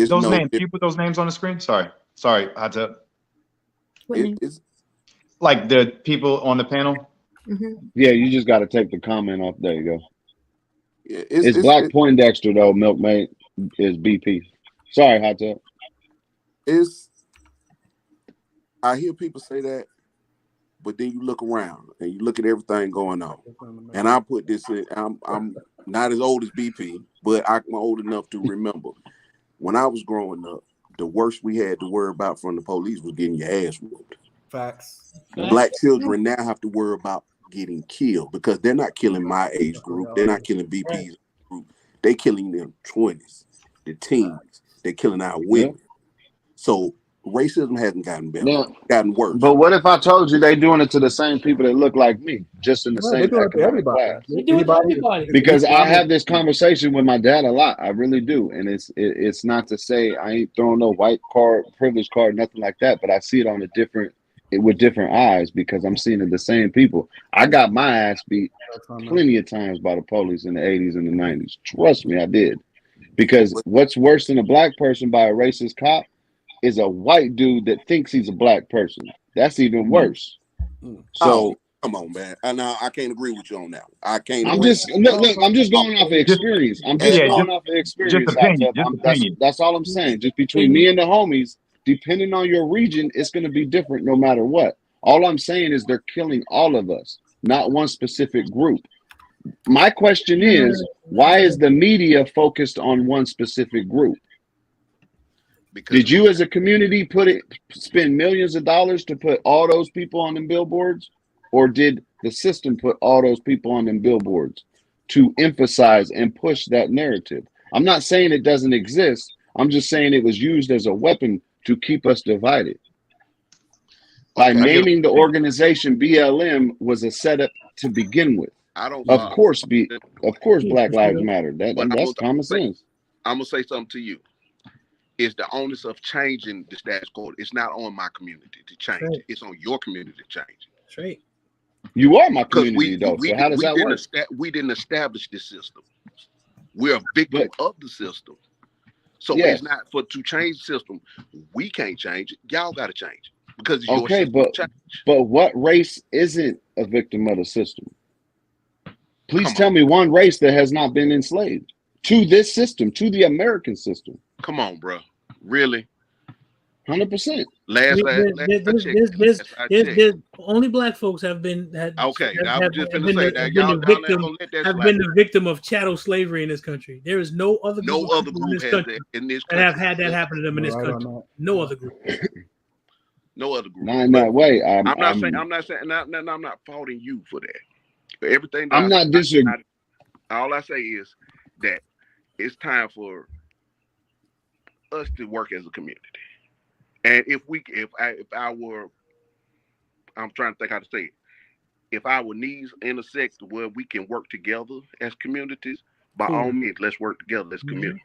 Those names. Can you put those names on the screen? Sorry, Hot Tub. It's like the people on the panel. Mm-hmm. Yeah, you just got to take the comment off. There you go. Yeah, it's Black Poindexter though. Milkmaid is BP. Sorry, Hot Tub. I hear people say that. But then you look around and you look at everything going on. And I put this in, I'm not as old as BP, but I'm old enough to remember. When I was growing up, the worst we had to worry about from the police was getting your ass whooped. Facts. Black children now have to worry about getting killed because they're not killing my age group. They're not killing BP's group. They're killing them 20s, the teens. They're killing our women. So racism hasn't gotten better, gotten worse. But what if I told you they doing it to the same people that look like me, just in the same economic class? They do it to everybody. Because I have this conversation with my dad a lot. I really do. And it's not to say I ain't throwing no white card, privilege card, nothing like that. But I see it with different eyes because I'm seeing it the same people. I got my ass beat plenty of times by the police in the 80s and the 90s. Trust me, I did. Because what's worse than a black person by a racist cop is a white dude that thinks he's a black person. That's even worse. So come on, man. I can't agree with you on that. I can't. I'm just going off of experience. That's all I'm saying. Just between me and the homies, depending on your region, it's going to be different no matter what. All I'm saying is they're killing all of us, not one specific group. My question is, why is the media focused on one specific group? Because did you as a community spend millions of dollars to put all those people on them billboards? Or did the system put all those people on them billboards to emphasize and push that narrative? I'm not saying it doesn't exist. I'm just saying it was used as a weapon to keep us divided. By naming the organization BLM was a setup to begin with. Of course, Black Lives Matter. That's common sense. I'm gonna say something to you. It's the onus of changing the status quo. It's not on my community to change it. It's on your community to change it. That's right. You are my community, though. So how does that work? We didn't establish this system. We're a victim of the system. So it's not to change the system. We can't change it. Y'all got to change it because it's your system. But what race isn't a victim of the system? Please tell me one race that has not been enslaved to this system, to the American system. Come on, bro. Really? 100%. Only black folks have been the victim of chattel slavery in this country. There is no other group in this country that have had that happen to them in this country. No other group. No other group. Not in that way. I'm not faulting you for that. Everything I'm not disagreeing. All I say is that it's time for us to work as a community. And if I'm trying to think how to say it. If our needs intersect where we can work together as communities, by all means, let's work together as communities.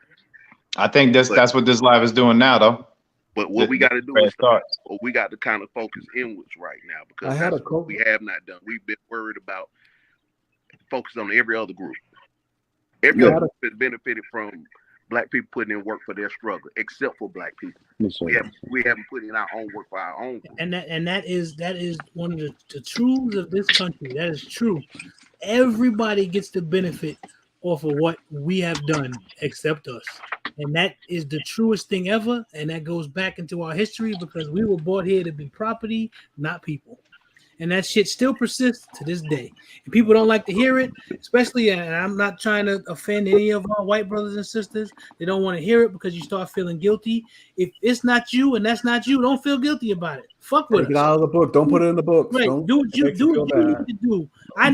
I think that's what this live is doing now, though. But what we got to do is we got to kind of focus inwards right now because that's what we have not done. We've been worried about focusing on every other group. Every other group has benefited from Black people putting in work for their struggle, except for Black people. We haven't put in our own work for our own group. And that is one of the truths of this country. That is true. Everybody gets the benefit off of what we have done, except us. And that is the truest thing ever. And that goes back into our history because we were brought here to be property, not people. And that shit still persists to this day. And people don't like to hear it, especially, and I'm not trying to offend any of our white brothers and sisters. They don't want to hear it because you start feeling guilty. If it's not you and that's not you, don't feel guilty about it. Fuck with Take us. it out of the book. Don't put it in the books. Right. Don't Do what you need need to do. I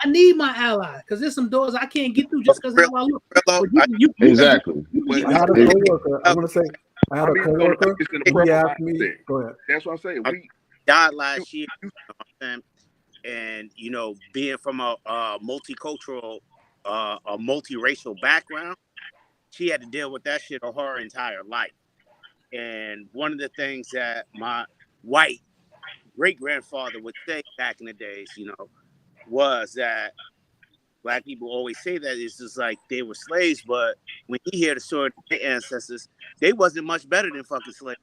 need my ally because there's some doors I can't get through just because how I look. Exactly. I had a coworker. I'm gonna say I had a coworker. He asked me. Go ahead. That's what I'm saying. We died last year, and being from a multicultural, a multiracial background, she had to deal with that shit her entire life. And one of the things that my white great-grandfather would say back in the days, was that Black people always say that it's just like they were slaves, but when you hear the story of their ancestors, they wasn't much better than fucking slaves.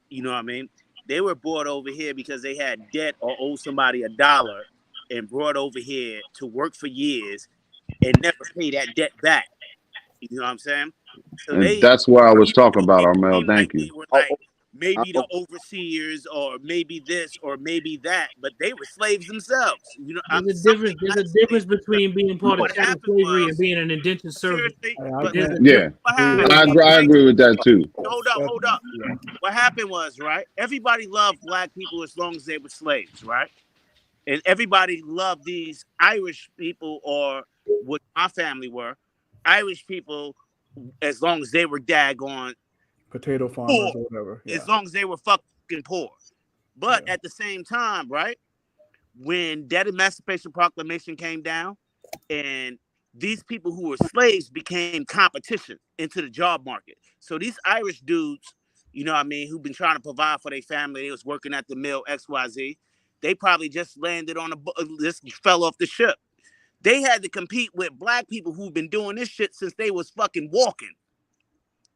You know what I mean? They were brought over here because they had debt or owed somebody $1 and brought over here to work for years and never pay that debt back. You know what I'm saying? So and that's what I was talking about, Armel. Thank you. They were like maybe the overseers or maybe this or maybe that, but they were slaves themselves. There's a difference between being part of chattel slavery and being an indentured servant. Yeah, I agree with that too. Hold up. What happened was, right? Everybody loved Black people as long as they were slaves, right? And everybody loved these Irish people, or what my family were, Irish people, as long as they were daggone potato farmers poor, or whatever. Yeah. as long as they were fucking poor. But at the same time, right, when that Emancipation Proclamation came down and these people who were slaves became competition into the job market. So these Irish dudes, who've been trying to provide for their family, they was working at the mill XYZ, they probably just landed on just fell off the ship. They had to compete with Black people who've been doing this shit since they was fucking walking.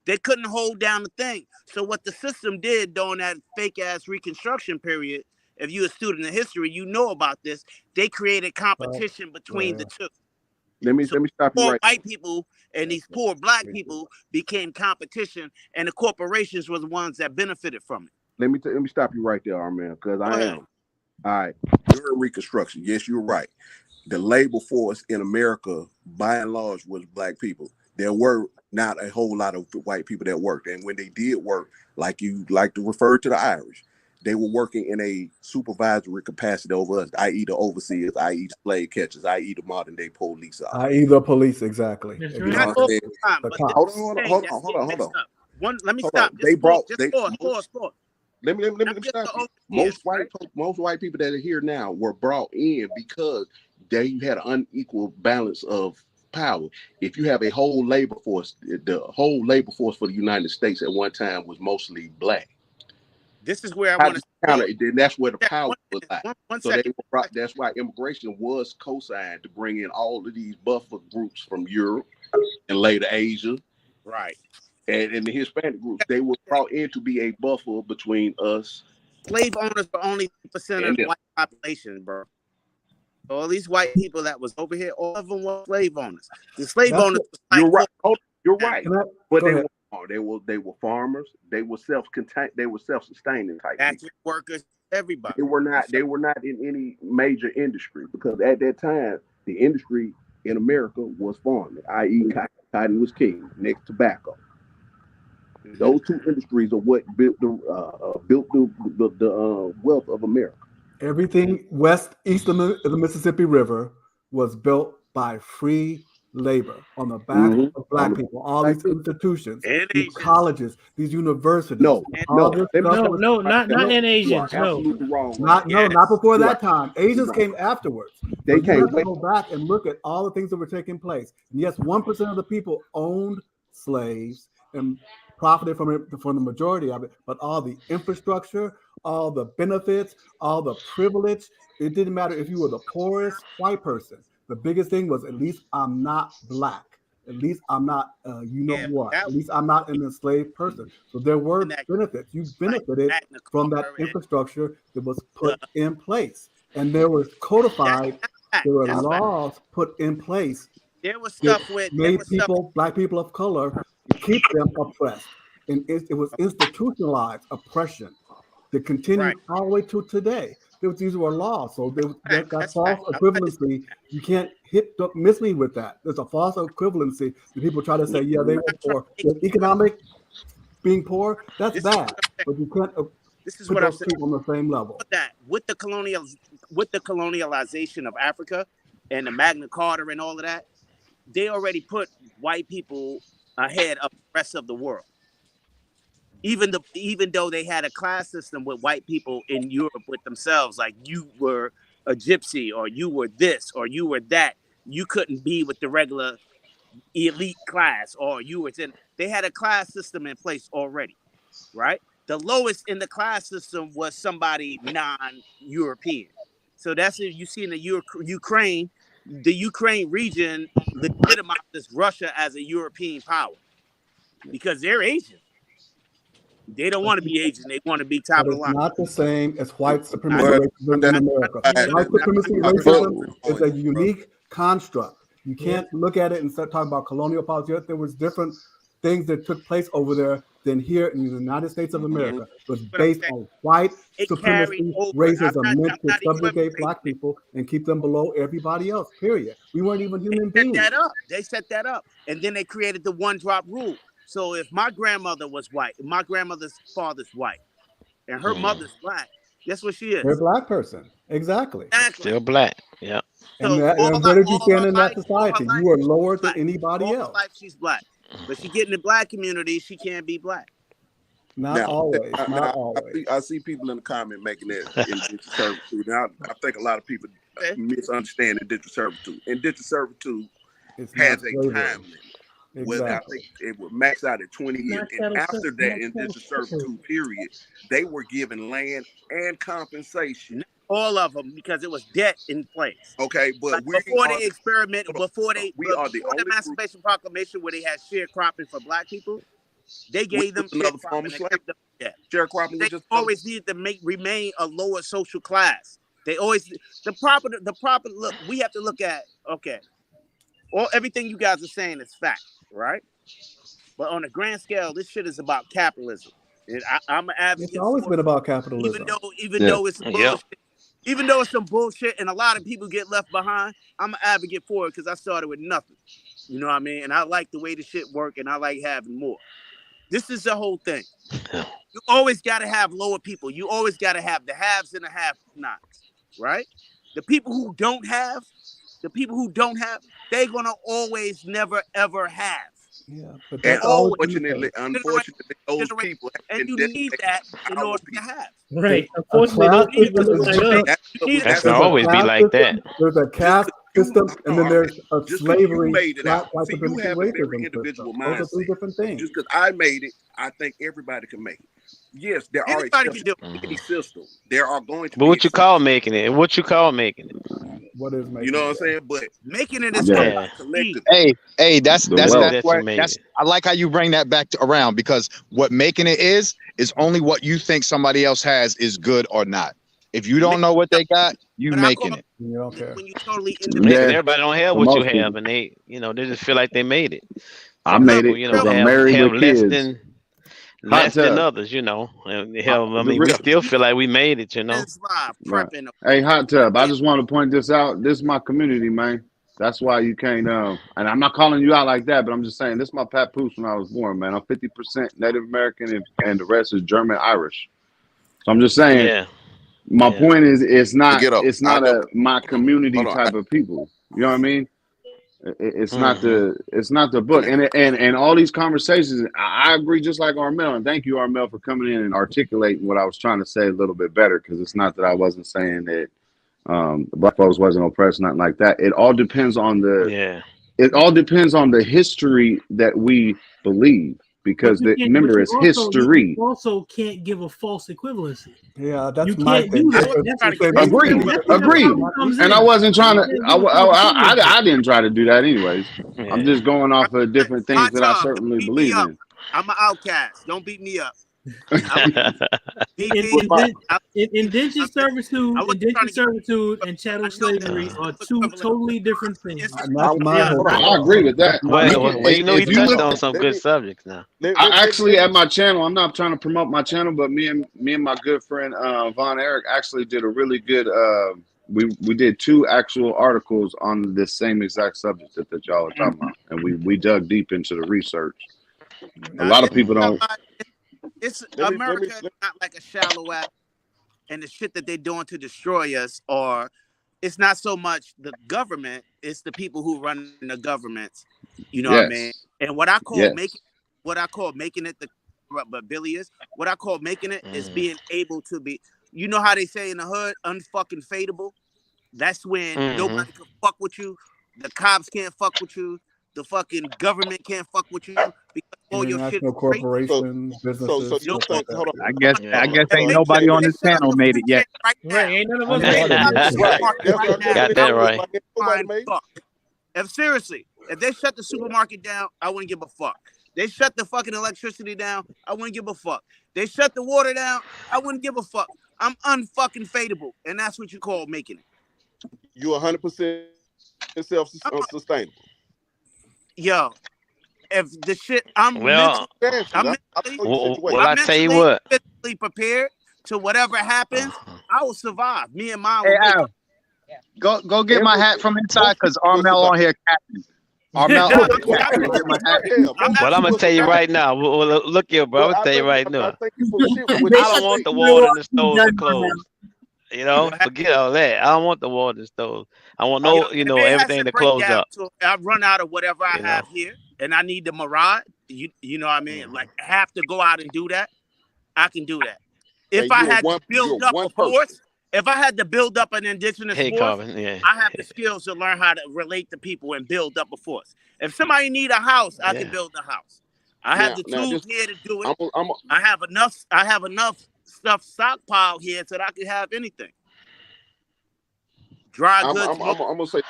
They couldn't hold down the thing. So what the system did during that fake ass Reconstruction period, if you're a student of history, you know about this. They created competition between the two. Let me stop you poor right. White people and these poor Black people became competition, and the corporations were the ones that benefited from it. Let me stop you right there, Armel, because I am. All right. During Reconstruction, yes, you're right. The labor force in America, by and large, was Black people. There were not a whole lot of white people that worked. And when they did work, like you like to refer to the Irish, they were working in a supervisory capacity over us, i.e. the overseers, i.e. the slave catchers, i.e. the modern day police. I.e. the police, exactly. Not all the time, but hold on. Let me stop. They brought pause. Let me stop you. Most white people that are here now were brought in because they had an unequal balance of power. If you have a whole labor force, the whole labor force for the United States at one time was mostly Black. This is where I want to counter. Then that's where the power was at. So they were brought, that's why immigration was co-signed to bring in all of these buffer groups from Europe and later Asia. Right. And in the Hispanic groups, they were brought in to be a buffer between us. Slave owners were only 3% of the white population, bro. So all these white people that was over here, all of them were slave owners. The slave owners was like, you're right. You're right. But they were farmers. They were self-contained. They were self-sustaining type. That's workers. Everybody. They were not in any major industry, because at that time the industry in America was farming, i.e. cotton was king, next tobacco. Those two industries are what built the wealth of America. Everything east of the Mississippi River was built by free labor on the back of Black people. All these institutions, these colleges, these universities. No, not in Asians. No, not before that time. Asians came afterwards. They came. Go back and look at all the things that were taking place. And yes, 1% of the people owned slaves and profited from it, from the majority of it, but all the infrastructure, all the benefits, all the privilege, it didn't matter if you were the poorest white person. The biggest thing was, at least I'm not Black. At least I'm not, what? At least I'm not an enslaved person. So there were benefits. You benefited from that infrastructure that was put in place. And there was codified, there were laws put in place. There was stuff Black people of color, keep them oppressed. And it was institutionalized oppression that continues Right. all the way to today. These were laws. So that That's false fact. I'm not disputing equivalency, you can't don't miss me with that. There's a false equivalency that people try to say, yeah, they were poor. The economic being poor, that's This is bad. what I'm saying. But you can't This is put what I'm those saying. people on the same level. With the colonialization of Africa and the Magna Carta and all of that, they already put white people ahead of the rest of the world. Even though they had a class system with white people in Europe with themselves, like you were a gypsy or you were this or you were that, you couldn't be with the regular elite class or you were in. They had a class system in place already, right? The lowest in the class system was somebody non-European. So that's it. You see in the Ukraine, the Ukraine region legitimizes Russia as a European power because they're Asian. They don't want to be Asian. They want to be top But of the it's line. not the same as white supremacy Well, racism in America. White supremacy racism is a unique construct. You can't look at it and start talking about colonial politics. There was different things that took place over there than here in the United States of America. It was based on white supremacy, racism, meant to subjugate black people and keep them below everybody else, period. We weren't even human beings. They set that up. And then they created the one-drop rule. So if my grandmother was white, my grandmother's father's white, and her mother's black, guess what she is? They're a black person. Exactly. Still black. Yeah. And where did you stand in that society? You were lower than anybody else. All her life, she's black. But she get in the black community, she can't be black. Not always. Not always. I see people in the comment making that indentured servitude. Now, I think a lot of people misunderstand indentured servitude. Indentured servitude has a time limit. Well, I think it would max out at 20 years. And after that indentured servitude period, they were given land and compensation. All of them, because it was debt in place. Okay, but before the Emancipation Proclamation, where they had sharecropping for black people, they gave them another form of slavery. Sharecropping. They always needed to remain a lower social class. They always the proper look. We have to look at everything you guys are saying is fact, right? But on a grand scale, this shit is about capitalism. And I'm an advocate. It's always been about capitalism. Even though it's bullshit. Even though it's some bullshit and a lot of people get left behind, I'm an advocate for it because I started with nothing. You know what I mean? And I like the way the shit work and I like having more. This is the whole thing. You always got to have lower people. You always got to have the haves and the have-nots, right? The people who don't have, they're going to always never, ever have. Yeah, but and unfortunately, those people and you need that in order to have. Right. Unfortunately, that's gonna always be like that. There's a caste system, and then there's a slavery. You have a very individual mindset. Those are two different things. Just because I made it, I think everybody can make it. Yes, there are exceptions to any system. There are going to. But what you call making it? What you call making it? What is making? You know what I'm saying? But making it is collective. Hey, that's I like how you bring that back around, because what making it is only what you think somebody else has is good or not. If you don't know what they got, you making it. You don't care. When you totally Everybody don't have what you have, and they just feel like they made it. I made it. I'm married with kids. Less than others, you know. Hell, I mean, we still feel like we made it, you know. Right. Hey, Hot Tub, I just want to point this out. This is my community, man. That's why you can't. And I'm not calling you out like that, but I'm just saying this is my papoose when I was born, man. I'm 50% Native American, and the rest is German Irish. So I'm just saying. Yeah. My point is, it's not my community type of people. You know what I mean? It's not the book, and all these conversations. I agree, just like Armel, and thank you, Armel, for coming in and articulating what I was trying to say a little bit better. Because it's not that I wasn't saying that black folks wasn't oppressed, nothing like that. It all depends on it all depends on the history that we believe. Because remember, it's history. You also can't give a false equivalency. Yeah, that's my thing. Agreed. And I wasn't trying to. I didn't try to do that, anyways. I'm just going off of different things that I certainly believe in. I'm an outcast. Don't beat me up. Indentured servitude and chattel slavery are two totally different things. That's my whole I agree with that. Well, you know, he touched on some good subjects now. I actually at my channel, I'm not trying to promote my channel, but me and my good friend Von Eric actually did a really good we did 2 actual articles on this same exact subject that y'all are talking about, and we dug deep into the research. A lot of people don't. It's America is not like a shallow act, and the shit that they're doing to destroy us, or it's not so much the government, it's the people who run the governments. You know what I mean? And what I call making it the but Billy is what I call making it is being able to be. You know how they say in the hood, unfucking fadeable. That's when nobody can fuck with you. The cops can't fuck with you. The fucking government can't fuck with you because all your shit. International corporations, businesses. I guess ain't nobody on this panel made it yet. Right, ain't none of us made it. Got that right. If they shut the supermarket down, I wouldn't give a fuck. They shut the fucking electricity down, I wouldn't give a fuck. They shut the water down, I wouldn't give a fuck. I'm unfucking fadeable, and that's what you call making it. You 100% self-sustainable. Yo, if the shit I'm well, mentally prepared to whatever happens, I will survive. Me and mine. Hey, Al, go get my hat from inside because Armel on here, Captain. Armel, well, I'm gonna tell you right now. Well, look here, bro. I'm gonna tell you right now. I don't want the water in the stove to close. You know, forget all that. I don't want the water in the stove. I want everything to close up. So I run out of whatever I have here, and I need the Mirage. You know what I mean? Like, I have to go out and do that. I can do that. If I had to build up a force, if I had to build up an indigenous force, I have the skills to learn how to relate to people and build up a force. If somebody need a house, I can build a house. I have the tools here to do it. I have enough stuff stockpiled here so that I can have anything. Dry goods. I'm gonna say.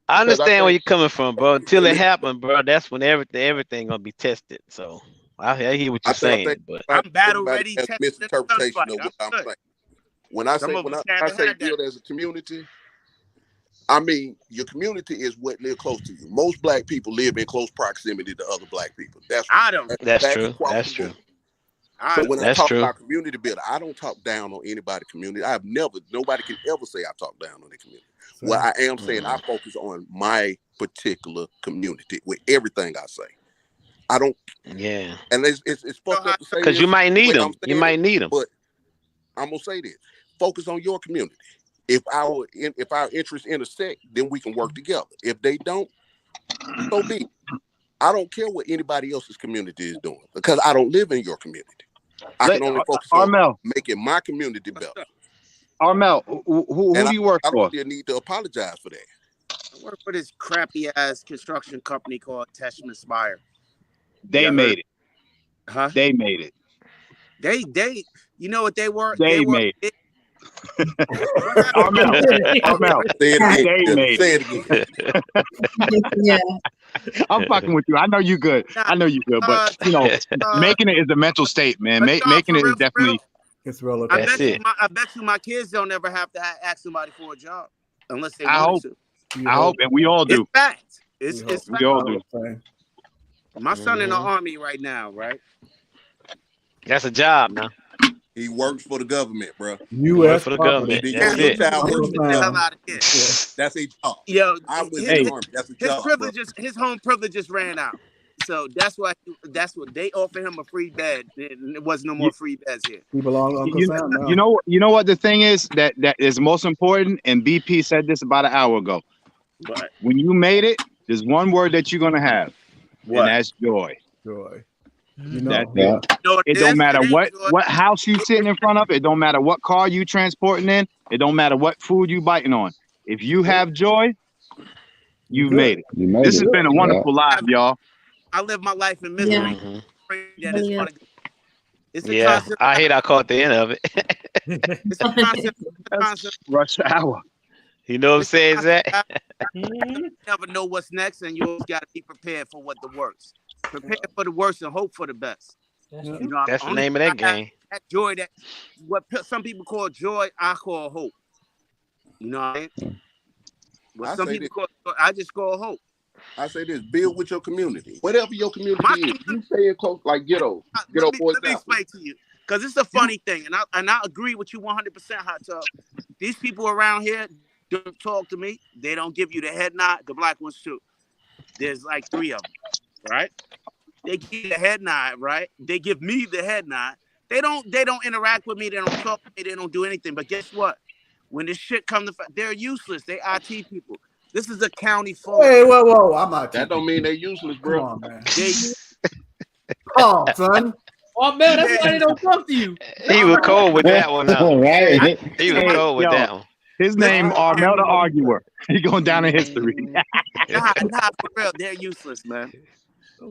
I understand where you're coming from, bro. Until it happened, bro, that's when everything gonna be tested. So I hear what you're saying, but I'm battle ready. Misinterpretation of what I'm saying. When I say build as a community, I mean your community is what live close to you. Most black people live in close proximity to other black people. That's true. That's true. So when I talk about community building, I don't talk down on anybody's community. Nobody can ever say I talk down on the community. What I am saying, I focus on my particular community with everything I say. I don't. Yeah. And it's fucked up to say because you might need them. You might need them. But I'm gonna say this: focus on your community. If our interests intersect, then we can work together. If they don't, so be it. I don't care what anybody else's community is doing because I don't live in your community. I can only focus on making my community better. Armel, who do you work for? I don't still need to apologize for that. I work for this crappy ass construction company called Teshman Spire. They made it. Huh? They made it. They you know what they were? They made it. Armel. Say it again. Yeah. I'm fucking with you. I know you good. But making it is a mental state, man. Making it is definitely. It's relative. I bet you my kids don't ever have to ask somebody for a job unless they want to. I hope, and we all do. It's fact. It's fact. We all do. My son in the army right now, right? That's a job now. He works for the government, bro. U.S. for the government. That's a job. Yo, I'm with the army. That's a job. His home privileges ran out. So that's what they offered him, a free bed. There was no more free beds here. He belongs Uncle Sam now. You know what the thing is that is most important, and BP said this about an hour ago. But when you made it, there's one word that you're gonna have, and that's joy. Joy. It don't matter what house you sitting in front of. It don't matter what car you transporting in. It don't matter what food you biting on. If you have joy, you've made it. This has been a wonderful live, y'all. I live my life in misery. I hate I caught the end of it. It's a concept. Rush hour. You know what I'm saying, Zach? You never know what's next, and you always got to be prepared for the worst. Prepare for the worst and hope for the best. You know, That's the only name of that game. that joy, that what some people call joy, I call hope. You know what I mean? What some people call joy, I just call hope. I say this: build with your community, whatever your community is. You stay in close, like ghetto Let boys. me explain to you, because it's a funny thing, and I agree with you 100%. Hot Tub. These people around here don't talk to me. They don't give you the head nod. The black ones too. There's like 3 of them, right? They give you the head nod, right? They give me the head nod. They don't interact with me. They don't talk to me. They don't do anything. But guess what? When this shit comes to, they're useless. They IT people. This is a county full. Hey, whoa! I'm not. That don't mean they're useless, bro. Come on, man. Oh, son. Oh man, that's why they don't talk to you. He was cold with that one. Right. He was cold with that one. His name Armel the Arguer. He going down in history. Nah, for real, they're useless, man.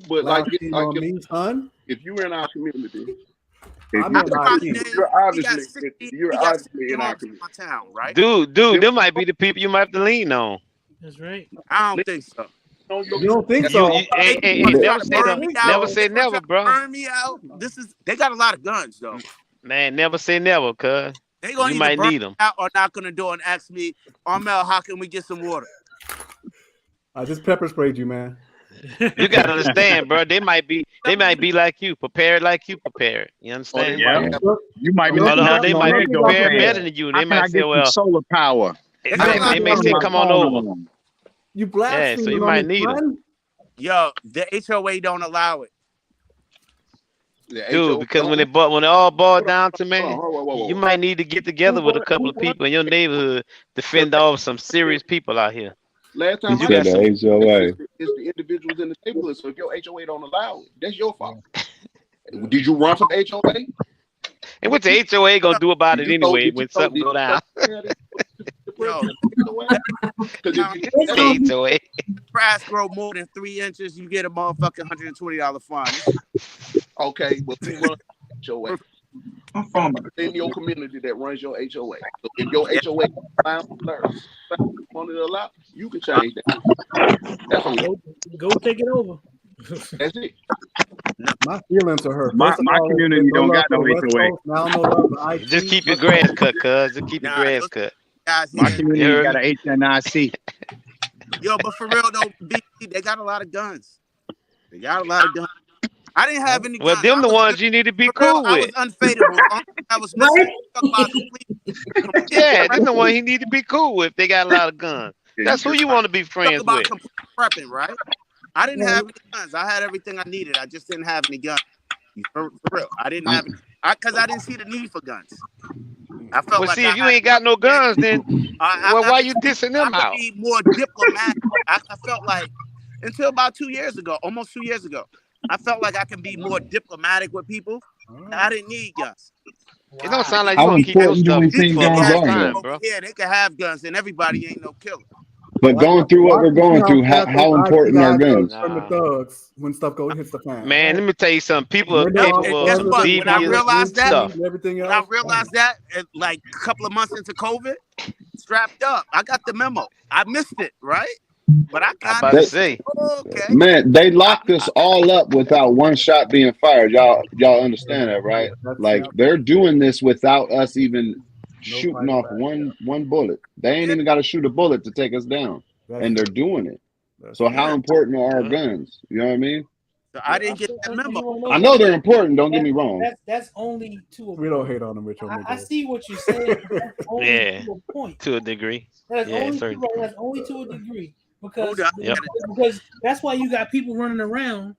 But like son, if you're in our community, you're obviously in our community. Town, right? Dude, them might be the people you might have to lean on. That's right. I don't think so. You don't think so? Never say never, bro. Burn me out. They got a lot of guns though. Man, never say never, cuz. They gonna you might burn need them. Out or knock on the door and ask me, Armel, how can we get some water? I just pepper sprayed you, man. You gotta understand, bro. They might be like you, prepared like you prepared. You understand? Yeah. You might be. They might be prepared better than you. They might say, well, solar power. They may say, come on over. You blaspheme. Yeah, so you might need them. Yo, the HOA don't allow it. Dude, because when it all boiled down to, man, you might need to get together with a couple of people in your neighborhood to fend off some serious people out here. Last time you got the HOA. It's the individuals in the neighborhood. So if your HOA don't allow it, that's your fault. Did you run from HOA? And what the HOA gonna do about it anyway when something go down? HOA. Grass grow more than 3 inches, you get a motherfucking $120 fine. Okay, but you run HOA. In your community that runs your HOA. So if your HOA allow, you can change that. That's go take it over. That's it. My feelings are hurt. My community don't got no HOA. Just keep your grass cut, cuz. Just keep your grass cut. My community got an HNIC. Yo, but for real though, they got a lot of guns. They got a lot of guns. I didn't have any guns. Well, them the ones you need to be cool with. I was unfadable. I was yeah, them the one he need to be cool with. They got a lot of guns. That's who you want to be friends with. Prepping, right? I didn't have any guns. I had everything I needed. I just didn't have any guns. For real, I didn't have because I didn't see the need for guns. I felt like if you ain't got no guns, then why you dissing them out? I be more diplomatic. I felt like until about 2 years ago, almost 2 years ago, I felt like I can be more diplomatic with people. I didn't need guns. It don't sound like you want to keep your stuff bro. Yeah, they can have guns, and everybody ain't no killer. But going through what we're going through, how important are guns? From the thugs when stuff hits the fan. Man, let me tell you something. People are capable of when I realized that, stuff. When I realized that, like a couple of months into COVID, strapped up. I got the memo. I missed it, right? But I got it. Say, okay. Man, they locked us all up without one shot being fired. Y'all understand that, right? Like they're doing this without us even shooting off one bullet. They ain't even got to shoot a bullet to take us down, and they're doing it. So how important are our guns? You know what I mean? So I didn't get that memo. I know they're important. Don't get me wrong. That's only to we don't hate on them, Rich. I see what you're saying. Yeah, to a point. To a degree. That's only to a degree. Because that's why you got people running around,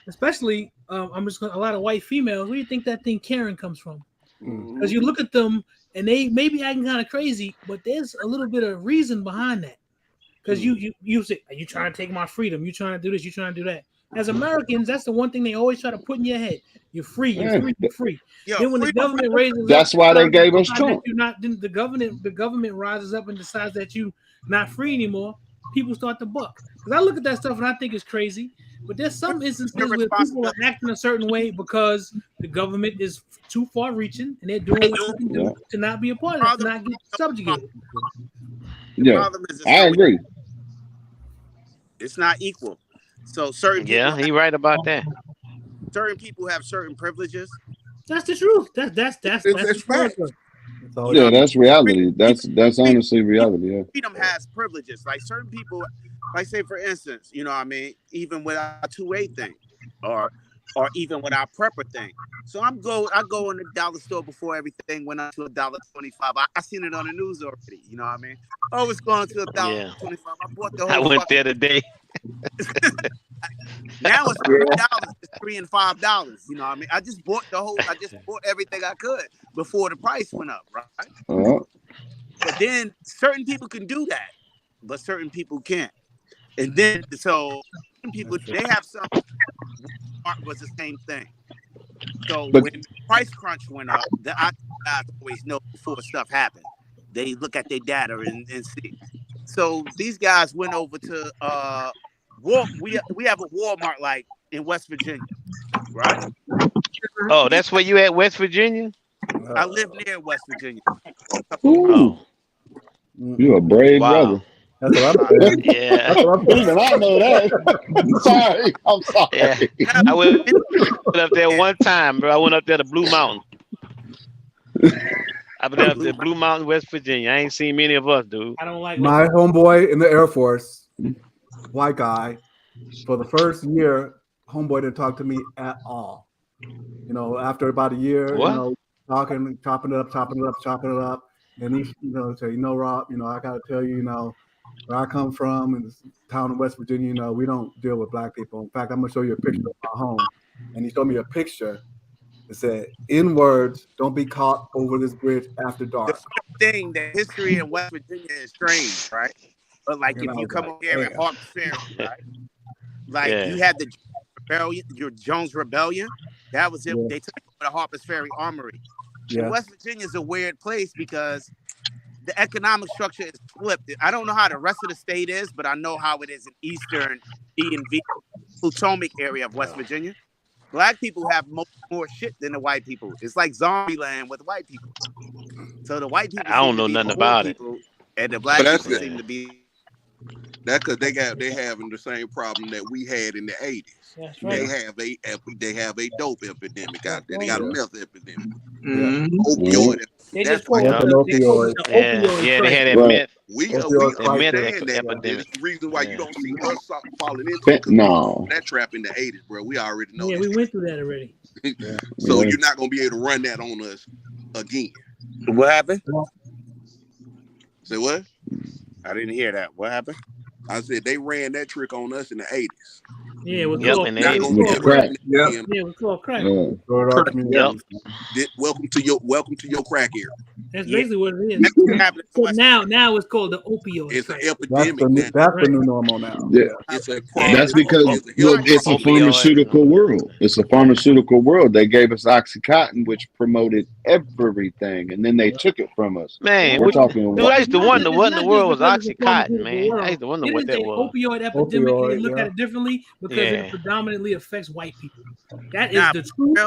especially a lot of white females. Where do you think that thing Karen comes from? Because you look at them and they may be acting kind of crazy, but there's a little bit of reason behind that. Because you say, are you trying to take my freedom? You trying to do this? You trying to do that? As Americans, that's the one thing they always try to put in your head. You're free. You're free. You're free. Yo, then when the government raises, that's why they gave us Trump. The government rises up and decides that you not free anymore. People start to buck. Because I look at that stuff and I think it's crazy. But there's some instances where people are acting a certain way because the government is too far reaching and they're doing what they can do to not be a part of it, to not get subjugated. Yeah, I agree. It's not equal. So certain he right about that. certain people have certain privileges. That's the truth. That's fact. Yeah, that's reality. That's honestly reality. Yeah. Freedom has privileges. Like certain people, like say for instance, you know what I mean, even with our 2A thing, or even with our prepper thing. So I go in the dollar store before everything went up to $1.25. I seen it on the news already. You know what I mean? Oh, it's going to $1.25. I bought the whole. I went there today. Now it's $3. It's $3 and $5. You know what I mean? I just bought everything I could before the price went up, right? But then certain people can do that, but certain people can't. And then so certain people they have some. Walmart was the same thing. So when the price crunch went up, the guys always know before stuff happened. They look at their data and see. So these guys went over to we have a Walmart like in West Virginia, right? Oh, that's where you at, West Virginia? I live near West Virginia. Ooh. You a brave brother. That's what I'm saying. Yeah. That's what I'm thinking. I know that. I'm sorry. Yeah. I went up there one time, bro. I went up there to Blue Mountain. I've been up there, Blue Mountain, West Virginia. I ain't seen many of us, dude. I don't like my homeboy in the Air Force, white guy. For the first year, homeboy didn't talk to me at all. You know, after about a year, What? you know, talking, chopping it up, and he, you know, say, you know, Rob, you know, I gotta tell you, you know, where I come from in this town in West Virginia, you know, we don't deal with black people. In fact, I'm gonna show you a picture of my home. And he showed me a picture that said, in words, don't be caught over this bridge after dark. The thing, the history in West Virginia is strange, right? But like if you come over here in Harpers Ferry, right? Like you had the rebellion, your Jones Rebellion. That was it. They took the Harpers Ferry Armory. And West Virginia is a weird place because the economic structure is flipped. I don't know how the rest of the state is, but I know how it is in eastern D&V, Potomac area of West Virginia. Black people have more shit than the white people. It's like zombie land with white people. So the white people I don't know nothing about it. And the black people seem to be. That's because they having the same problem that we had in the 80s. That's right. They have a dope epidemic out there. They got a meth epidemic. Opioid. They That's just why they had that meth. We understand that. There's a reason why you don't see us falling into that trap in the 80s, bro. We already know. Yeah, we went through that already. So you're not gonna be able to run that on us again. What happened? Say what? I didn't hear that. What happened? I said they ran that trick on us in the 80s. Yeah, it was in the 80s. Crack. Yeah, it was called crack. Welcome to your crack era. That's basically what it is. So now it's called the opioid. It's an epidemic. That's the new normal now. Yeah. It's a That's because it's a pharmaceutical world. It's a pharmaceutical world. They gave us OxyContin, which promoted everything, and then they took it from us. Man, we're talking. Dude, I used to wonder what in the world was OxyContin, man. I used to wonder what that was. Opioid epidemic. They look at it differently because it predominantly affects white people. That is the truth.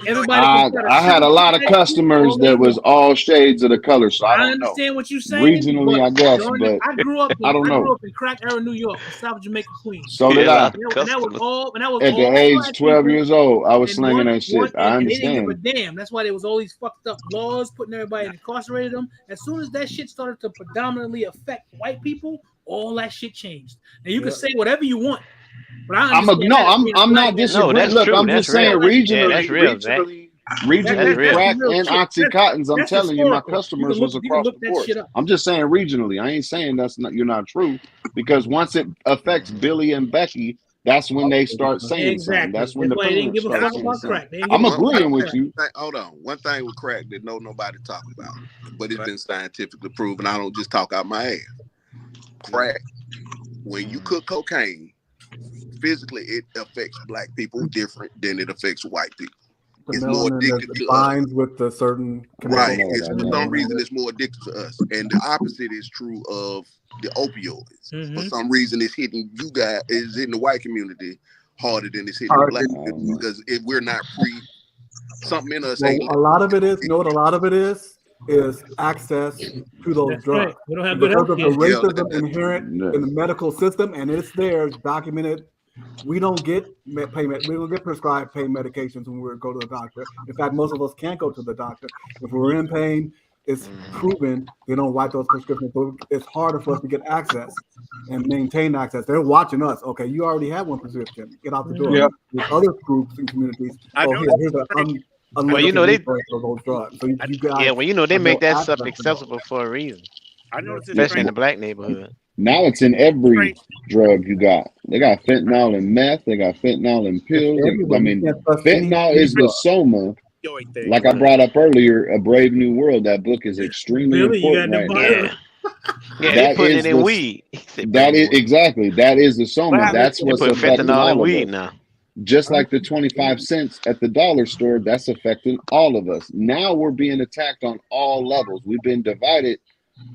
Everybody. I had a lot of customers that was all shades of the color, so I don't understand know. what you're saying. Regionally, I guess, but I grew up. I don't know. I grew up in crack era, New York, South Jamaica, Queens. So did I. And that was all. At the age 12 years old, I was slinging that shit. I understand. They didn't give a damn. That's why there was all these fucked up laws putting everybody incarcerated them. As soon as that shit started to predominantly affect white people, all that shit changed. Now you can say whatever you want. But I'm not disagreeing. No, look, true. I'm That's just saying real. regionally, crack and OxyContins. I'm telling you, my customers was across the board. I'm just saying regionally. I ain't saying you're not true, because once it affects Billy and Becky, that's when they start saying something. That's when the parents start saying something. I'm agreeing with you. Hold on. One thing with crack that nobody talk about, but it's been scientifically proven. I don't just talk out my ass. Crack, when you cook cocaine, physically it affects black people different than it affects white people. It's more addicted to us. With the certain right. For some reason, it's more addicted to us, and the opposite is true of the opioids. Mm-hmm. For some reason, it's hitting you guys, it's hitting the white community harder than it's hitting the black community, because if we're not free, something in us ain't. A lot of it is. You know what? A lot of it is access to those drugs. Right. We don't have good because of the healthcare. racism inherent in the medical system, and it's there, it's documented We don't get payment. We don't get prescribed pain medications when we go to the doctor. In fact, most of us can't go to the doctor. If we're in pain, it's proven they don't write those prescriptions. So it's harder for us to get access and maintain access. They're watching us. Okay, you already have one prescription. Get out the door. Yeah. With other groups and communities, here's an unlimited resource of those drugs. So you guys, they make that stuff accessible for a reason. I noticed especially in the black neighborhood. Now it's in every drug you got. They got fentanyl and meth. They got fentanyl and pills. I mean, fentanyl is the soma. Like I brought up earlier, A Brave New World. That book is extremely important right now. Yeah, they're putting it in weed. That is exactly. That is the soma. That's what's affecting all of us. Now. Just like the 25 cents at the dollar store, that's affecting all of us. Now we're being attacked on all levels. We've been divided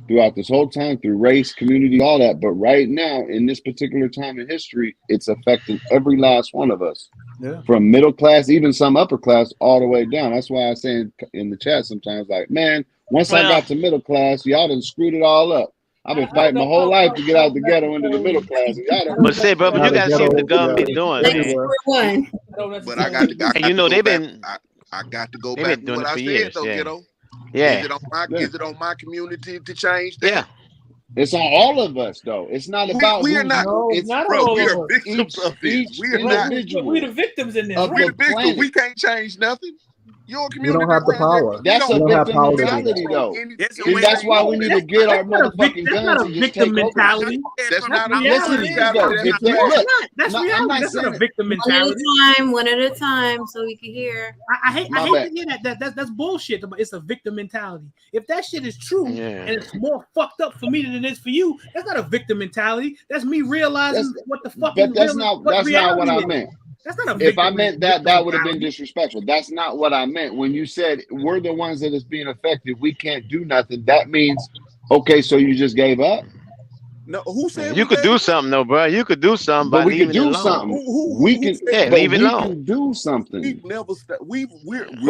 throughout this whole time through race, community, all that. But right now, in this particular time in history, it's affecting every last one of us. Yeah. From middle class, even some upper class, all the way down. That's why I say in the chat sometimes, like, man, once I got to middle class, y'all done screwed it all up. I've been fighting my whole life to get out the ghetto into the middle class. But say, brother, you gotta see what the government doing. But I got to. And you know they've been. I got to go back to what I said though, kiddo. Yeah. Is it on my community to change that? Yeah. It's on all of us, though. It's not about we are not. No, it's not bro. all We of are us. victims of this. We are not. We're the victims in this. We're the victims. We can't change nothing. Your community. We don't have the power. That's a victim mentality, though. And that's why we need to get our motherfucking guns and just take mentality. That's not a victim mentality. That's reality. That's not a victim mentality. One at a time, so we can hear. I hate to hear that. That's bullshit. It's a victim mentality. If that shit is true and it's more fucked up for me than it is for you, that's not a victim mentality. That's me realizing what the fuck. But that's not what I meant. That's not a if I meant that would have been disrespectful. That's not what I meant. When you said we're the ones that is being affected, we can't do nothing. That means, okay, so you just gave up? No, who said you could do something though, bro? You could do something, but we could do something. We can leave it alone. We can do something. We've never we're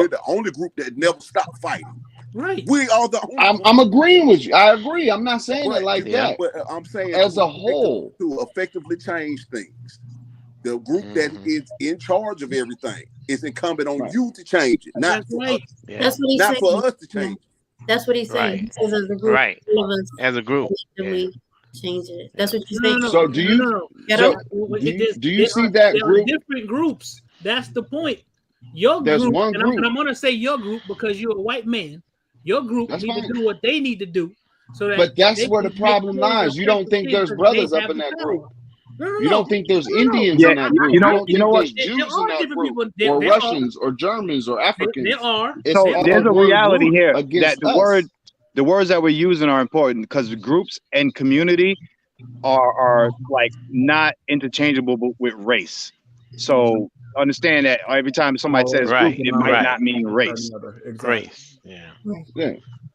the only group that never stopped fighting. Right. We are the only I'm agreeing with you. I agree. I'm not saying it like that. But I'm saying as a whole to effectively change things. The group that is in charge of everything is incumbent on you to change it, not for us. That's what he's not saying. for us to change. That's what he's saying. He says as a group, all of us as a group, change it. That's what you're saying. So do you see that group? Different groups. That's the point. Your There's group, one group. and I'm going to say your group because you're a white man. Your group need to do what they need to do. So that but that's where the problem lies. You don't think there's brothers up in that group. You don't think there's Indians in that group. You know what? Jews in that group, or Russians, or Germans, or Africans. There are. So there's a reality here that the words that we're using are important because groups and community are like not interchangeable with race. So understand that every time somebody says group, it might not mean race. Race. Yeah.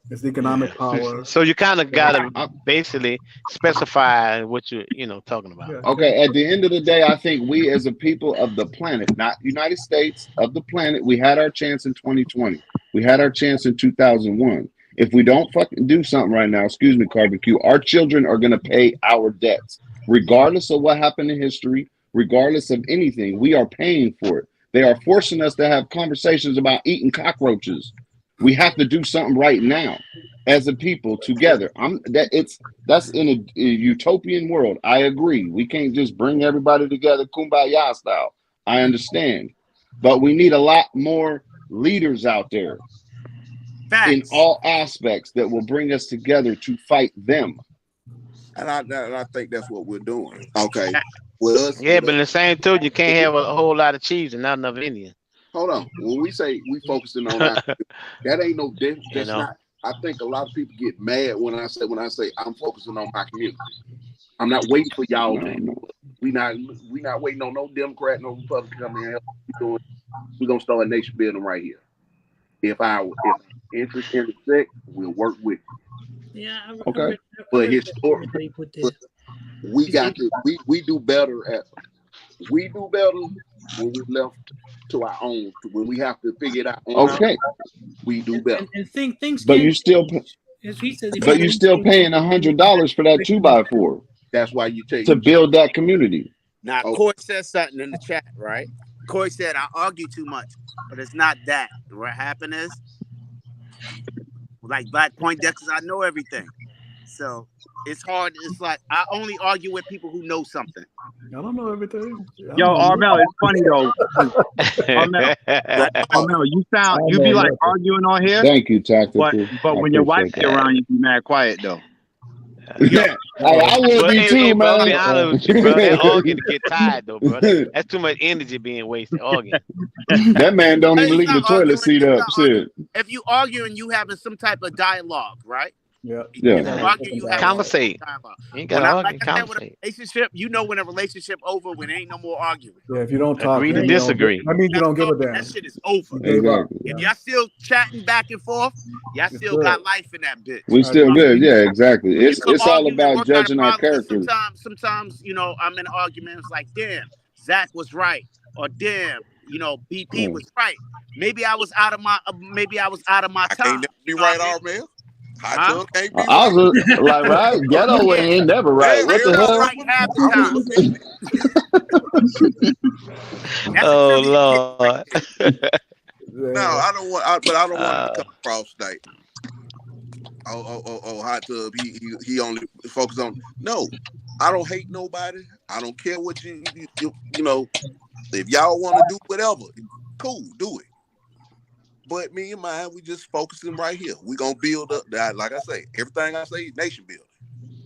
It's economic power. So you kind of gotta basically specify what you're, talking about. Okay. At the end of the day, I think we as a people of the planet, not United States, of the planet, we had our chance in 2020. We had our chance in 2001. If we don't fucking do something right now, excuse me, Carbon Q, our children are gonna pay our debts, regardless of what happened in history, regardless of anything. We are paying for it. They are forcing us to have conversations about eating cockroaches. We have to do something right now as a people together. That's in a utopian world. I agree. We can't just bring everybody together kumbaya style. I understand. But we need a lot more leaders out there in all aspects that will bring us together to fight them. And I think that's what we're doing. Okay. With us, but in the same token, you can't have a whole lot of cheese and not enough Indian. Hold on. When we say we focusing on that ain't no difference. That's not. I think a lot of people get mad when I say I'm focusing on my community. I'm not waiting for y'all. We not waiting on no Democrat, no Republican to come in and help. We're gonna start a nation building right here. If interest in the sick, we'll work with you. Yeah. Okay. But historically, we do better when we left to our own. When we have to figure it out. Okay. We do better. And things. But you still. But you're still paying $100 for that 2x4. That's why you take to build that community. Now, Corey said something in the chat, right? Corey said, I argue too much, but it's not that. What happened is, like Black Poindexters, I know everything. So it's hard. It's like, I only argue with people who know something. I don't know everything. Yo, Armel, it's funny though. Armel, you be like arguing on here. Thank you, Tactical. But when your wife be around, you be mad quiet though. Yeah, I would be too, bro, I'll be man. honest with you, bro. That arguing to get tired though, bro. That's too much energy being wasted arguing. That man don't even leave the toilet seat up. Shit. If you arguing, you having some type of dialogue, right? Yeah. You argue, you have Conversate. dialogue. You ain't gotta argue, Like I said, with a conversate. relationship, you know when a relationship over, when ain't no more arguing. Yeah, if you don't talk, Agree to then you don't disagree. give- That means you don't give a damn. That shit is over. Exactly. If y'all still chatting back and forth, y'all still got life in that bitch. We still good. Yeah, exactly. You It's can all argue and about work out a judging our problem, but characters. Sometimes, you know, I'm in an argument. It's like, damn, Zach was right, or damn, you know, BP was right. Maybe I was out of my. Maybe I was out of my time. I can't never be right, Armel. Hot tub can't be I right. was like, right? Ghetto ain't never right. What the hell? Right half the time. Oh Lord. No, I don't want. But I don't want to come across like, hot tub. He only focus on. No, I don't hate nobody. I don't care what you know. If y'all want to do whatever, cool, do it. But me and mine, we just focusing right here. We gonna build up that. Like I say, everything I say is nation building.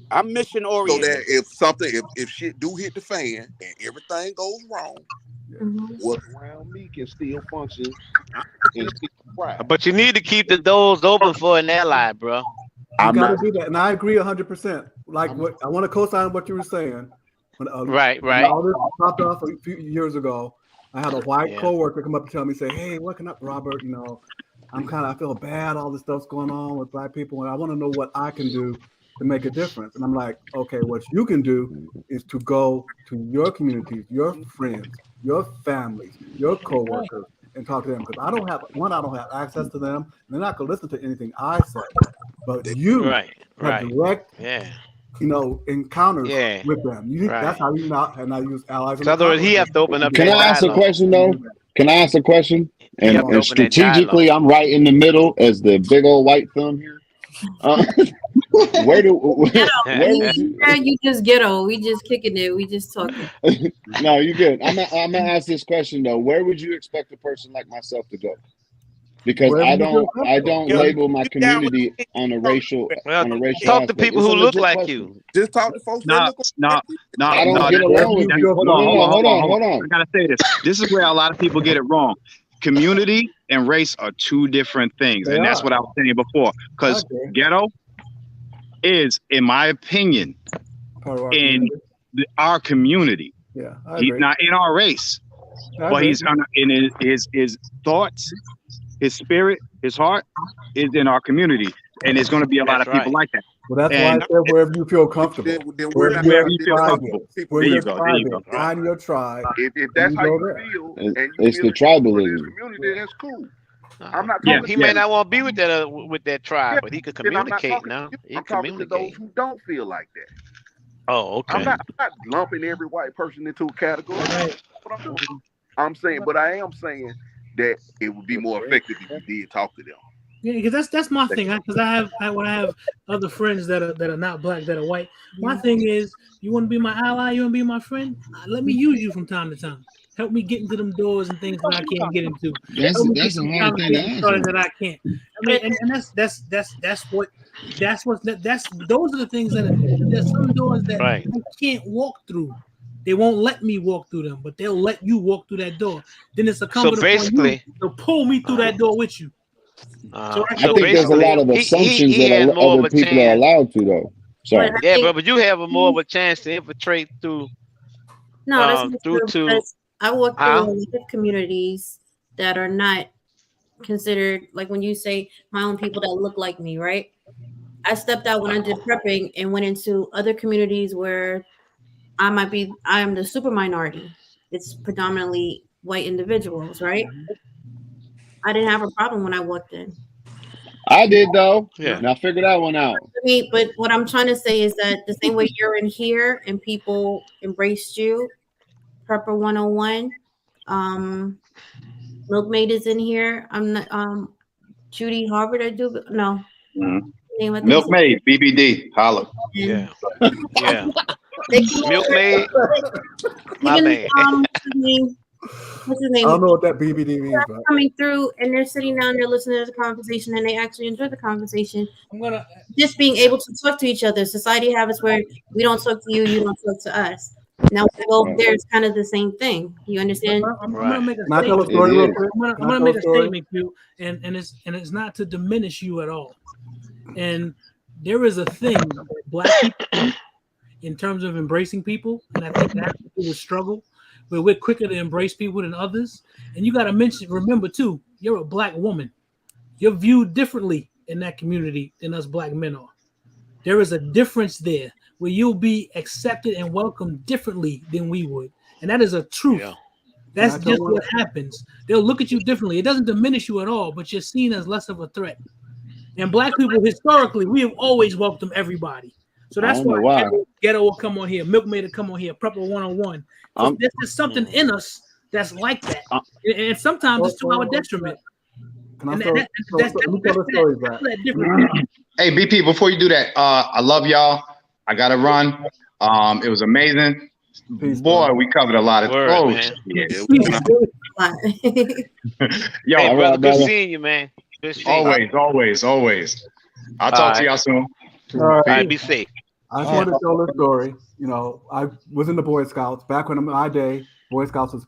I'm mission oriented. So that if shit do hit the fan and everything goes wrong, what around me can still function and still thrive. But you need to keep the doors open for an ally, bro. You gotta do that, and I agree 100%. Like what I want to co-sign what you were saying. When, Right. When all this popped off a few years ago, I had a white coworker come up and tell me, say, "Hey, what can I, Robert? You know, I feel bad. All this stuff's going on with Black people, and I want to know what I can do to make a difference." And I'm like, "Okay, what you can do is to go to your communities, your friends, your families, your coworkers, and talk to them, because I don't have access to them. And they're not gonna listen to anything I say. But you have direct, you know, encounters with them. That's how you not, and I use allies. In other words, he have to open up. Can I ask a question though? Can I ask a question? And strategically, I'm right in the middle as the big old white thumb here. Where you just ghetto. We just kicking it. We just talking. No, you're good. I'm gonna ask this question though. Where would you expect a person like myself to go? Because I don't label my community on a racial. Talk to people who look like you. Just talk to folks that look like you. I don't get along with you. Hold on. I gotta say this. This is where a lot of people get it wrong. Community and race are two different things, and that's what I was saying before. Because ghetto is, in my opinion, in our community. Yeah, he's not in our race, but he's in his thoughts. His spirit, his heart is in our community, and there's going to be a lot of people like that. Well, that's why I said wherever you feel comfortable. Wherever you feel comfortable. There you go. Find your tribe. If that's how you feel, and it's the tribalism. Community, that's cool. I'm not. He may not want to be with that tribe, but he could communicate now. I'm talking to those who don't feel like that. Oh, okay. I'm not lumping every white person into a category. That's what I'm doing. I'm saying, but I am saying that it would be more effective if you did talk to them. Yeah, because that's my thing. Because I have other friends that are not Black, that are white. My thing is, you want to be my ally, you want to be my friend. Let me use you from time to time. Help me get into them doors and things that I can't get into. That's a hard thing to answer. That I can't. I mean, and that's those are the things that there's some doors that I can't walk through. They won't let me walk through them, but they'll let you walk through that door. Then it's incumbent upon you to pull me through that door with you. I think there's a lot of assumptions that other people are allowed to, though. Sorry. Yeah, but you have more of a chance to infiltrate through. No, that's true, because I work through a lot of communities that are not considered, like when you say my own people that look like me, right? I stepped out when I did prepping and went into other communities where I am the super minority. It's predominantly white individuals, right? I didn't have a problem when I walked in. I did though. Yeah. And I figured that one out. But what I'm trying to say is that the same way you're in here and people embraced you, Prepper 101. Milkmaid is in here. I'm not Judy Harvard. I do no name. I think Milkmaid, BBD, holla. Yeah. Yeah. They come Milkmaid. My even man. what's his name? I don't know what that BBD means, but Coming through and they're sitting down, they're listening to the conversation, and they actually enjoy the conversation. I'm gonna Just being able to talk to each other. Society habits where we don't talk to you, you don't talk to us. Now we go there, it's kind of the same thing. You understand? I'm gonna make a can I tell a statement. story real quick? I'm gonna make a statement, Q, and it's not to diminish you at all. And there is a thing that Black people do in terms of embracing people, and I think that people would struggle, but we're quicker to embrace people than others. And you got to remember too, you're a Black woman. You're viewed differently in that community than us Black men are. There is a difference there where you'll be accepted and welcomed differently than we would, and that is a truth. Yeah. That's just what happens. They'll look at you differently. It doesn't diminish you at all, but you're seen as less of a threat. And Black people, historically, we have always welcomed everybody. So that's why Ghetto will come on here, Milkmaid will come on here, Prepper 101. So there's just something in us that's like that. And sometimes it's to our detriment. Hey, BP, before you do that, I love y'all. I got to run. It was amazing. Peace, boy, we covered a lot of Yo, hey, brother, good seeing you, man. Good seeing you. Always. I'll talk to y'all soon. All right, be safe. I just want to tell this story. You know, I was in the Boy Scouts. Back when in my day, Boy Scouts was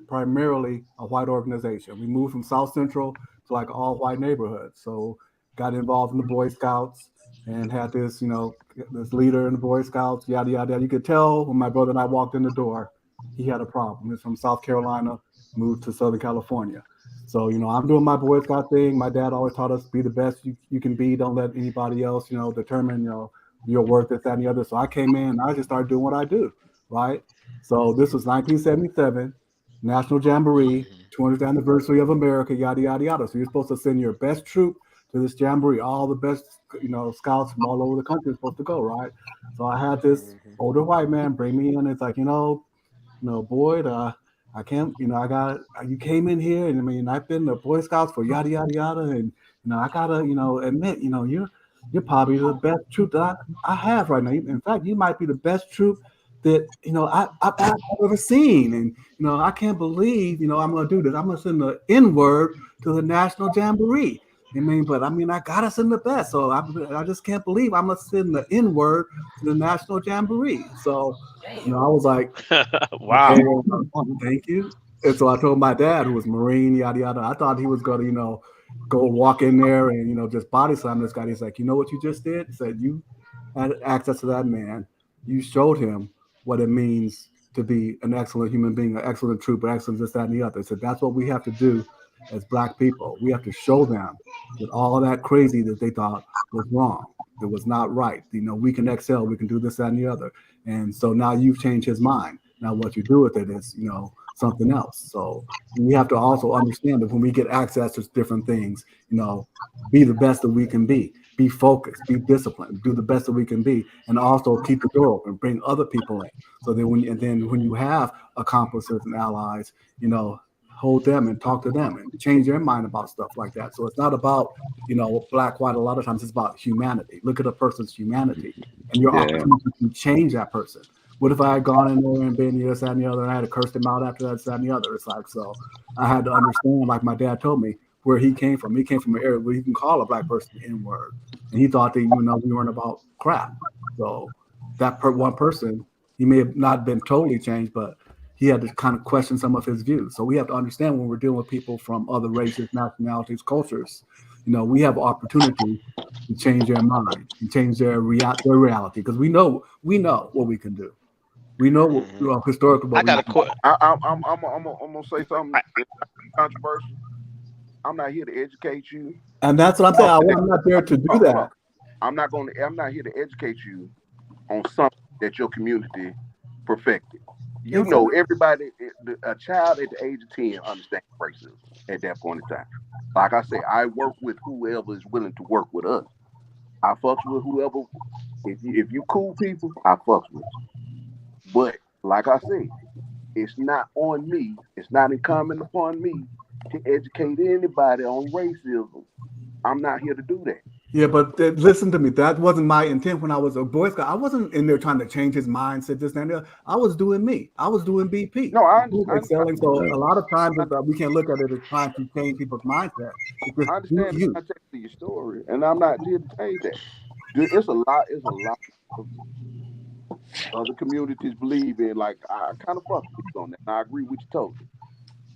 primarily a white organization. We moved from South Central to like all white neighborhoods. So got involved in the Boy Scouts and had this, you know, this leader in the Boy Scouts, yada, yada, yada. You could tell when my brother and I walked in the door, he had a problem. He's from South Carolina, moved to Southern California. So, you know, I'm doing my Boy Scout thing. My dad always taught us be the best you can be. Don't let anybody else, you know, determine, you know, your worth, this, that, and the other. So I came in and I just started doing what I do, right? So this was 1977, National Jamboree, 200th anniversary of America, yada, yada, yada. So you're supposed to send your best troop to this Jamboree. All the best, you know, scouts from all over the country are supposed to go, right? So I had this older white man bring me in. It's like, you know, Boyd, I can't, you know, you came in here and I mean, I've been the Boy Scouts for yada, yada, yada. And, you know, I gotta, you know, admit, you know, you're probably the best troop that I have right now. In fact, you might be the best troop that, you know, I've ever seen. And, you know, I can't believe, you know, I'm going to do this. I'm going to send the N-word to the National Jamboree. I mean, but I mean, I got to send the best. So I just can't believe I'm going to send the N-word to the National Jamboree. So, you know, I was like, wow. Okay, thank you. And so I told my dad, who was Marine, yada, yada. I thought he was going to, you know, go walk in there and, you know, just body slam this guy. He's like, you know what you just did? He said, you had access to that man. You showed him what it means to be an excellent human being, an excellent trooper, excellent this, that, and the other. So that's what we have to do as Black people. We have to show them that all of that crazy that they thought was wrong, that was not right. You know, we can excel, we can do this, that, and the other. And so now you've changed his mind. Now what you do with it is, you know, something else. So we have to also understand that when we get access to different things, you know, be the best that we can be focused, be disciplined, do the best that we can be, and also keep the door open, bring other people in. So that when you have accomplices and allies, you know, hold them and talk to them and change their mind about stuff like that. So it's not about, you know, black, white. A lot of times it's about humanity. Look at a person's humanity and your opportunity to change that person. What if I had gone in there and been this, that, and the other, and I had to curse them out after that, and the other? It's like, so I had to understand, like my dad told me, where he came from. He came from an area where you can call a Black person the N-word. And he thought that, you know, we weren't about crap. So that one person, he may have not been totally changed, but he had to kind of question some of his views. So we have to understand when we're dealing with people from other races, nationalities, cultures, you know, we have opportunity to change their mind and change their reality, because we know what we can do. We know what historically. I got a question. I'm gonna say something controversial. I'm not here to educate you, and that's what I'm saying. I'm not there to do that. I'm not here to educate you on something that your community perfected. You know, everybody, a child at the age of 10 understands racism at that point in time. Like I say, I work with whoever is willing to work with us. I fucks with whoever. If you cool people, I fucks with you. But like I said, it's not on me. It's not incumbent upon me to educate anybody on racism. I'm not here to do that. Yeah, but listen to me. That wasn't my intent when I was a Boy Scout. I wasn't in there trying to change his mindset, this and that. I was doing me. I was doing BP. No, I excelling. So a lot of times we can't look at it as trying to change people's mindset. It's just understand the context of your story, and I'm not here to change that. It's a lot of other communities believe in. Like, I kind of fuck with you on that. And I agree with you totally.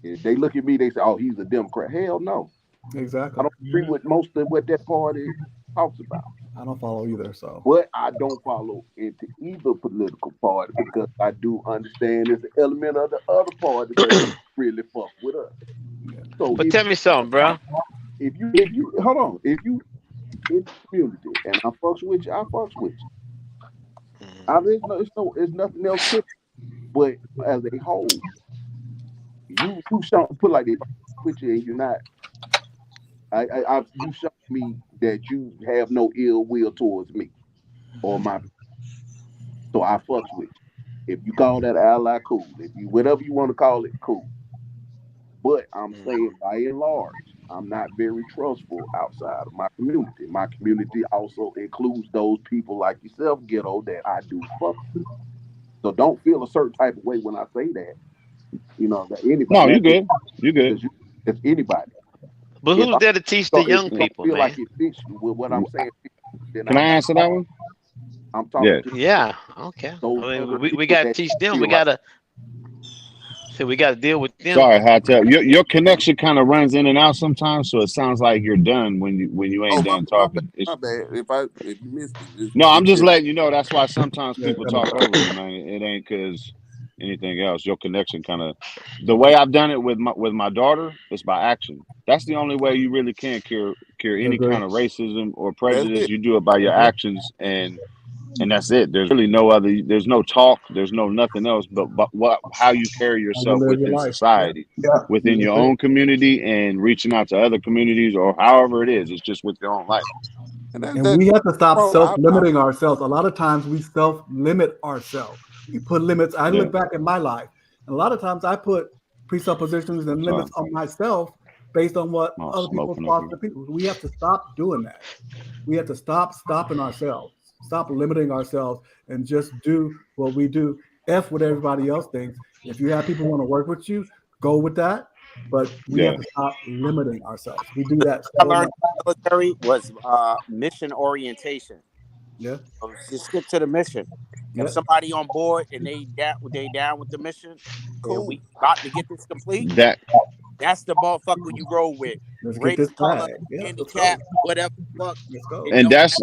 If they look at me, they say, "Oh, he's a Democrat." Hell no. Exactly. I don't agree with most of what that party talks about. I don't follow either, so. But I don't follow into either political party because I do understand there's an element of the other party that don't really fuck with us. So but tell me something, bro. If you hold on, if you in the community and I fucks with you, I fucks with you. It's nothing else to it. But as a whole, you put like this with you and you're not. You show me that you have no ill will towards me or my. So I fucks with you. If you call that ally, cool. If you whatever you want to call it, cool. But I'm saying by and large, I'm not very trustful outside of my community. My community also includes those people like yourself, Ghetto, that I do fuck with. So don't feel a certain type of way when I say that. You know, that anybody. No, you good. You good. It's anybody. But who's there to teach the young people, feel man? like it fits with what I'm saying. Can I answer that one? I'm talking. Yeah. Okay. We got to teach them. We got to. So we got to deal with them. Sorry, Hotel. Your connection kind of runs in and out sometimes, so it sounds like you're done when you ain't done talking. My bad. If you missed it. No, I'm just letting you know. That's why sometimes people talk over you, man. It ain't because anything else. Your connection kind of. The way I've done it with my daughter is by action. That's the only way you really can cure any kind of racism or prejudice. You do it by your actions, and that's it. There's really no other. There's no talk. There's no nothing else. But how you carry yourself within society, within your own community, and reaching out to other communities, or however it is. It's just with your own life. And we have to stop self-limiting ourselves. A lot of times we self-limit ourselves. We put limits. I look back at my life, and a lot of times I put presuppositions and limits on myself based on what other people's thoughts and people. We have to stop doing that. We have to stop stopping ourselves. Stop limiting ourselves and just do what we do. F what everybody else thinks. If you have people who want to work with you, go with that. But we have to stop limiting ourselves. We do that. I learned in the military was mission orientation. Yeah. So just stick to the mission. If somebody on board and they down with the mission, and we about to get this complete. That's the motherfucker you roll with. Race, color, handicap, whatever. Fuck. And that's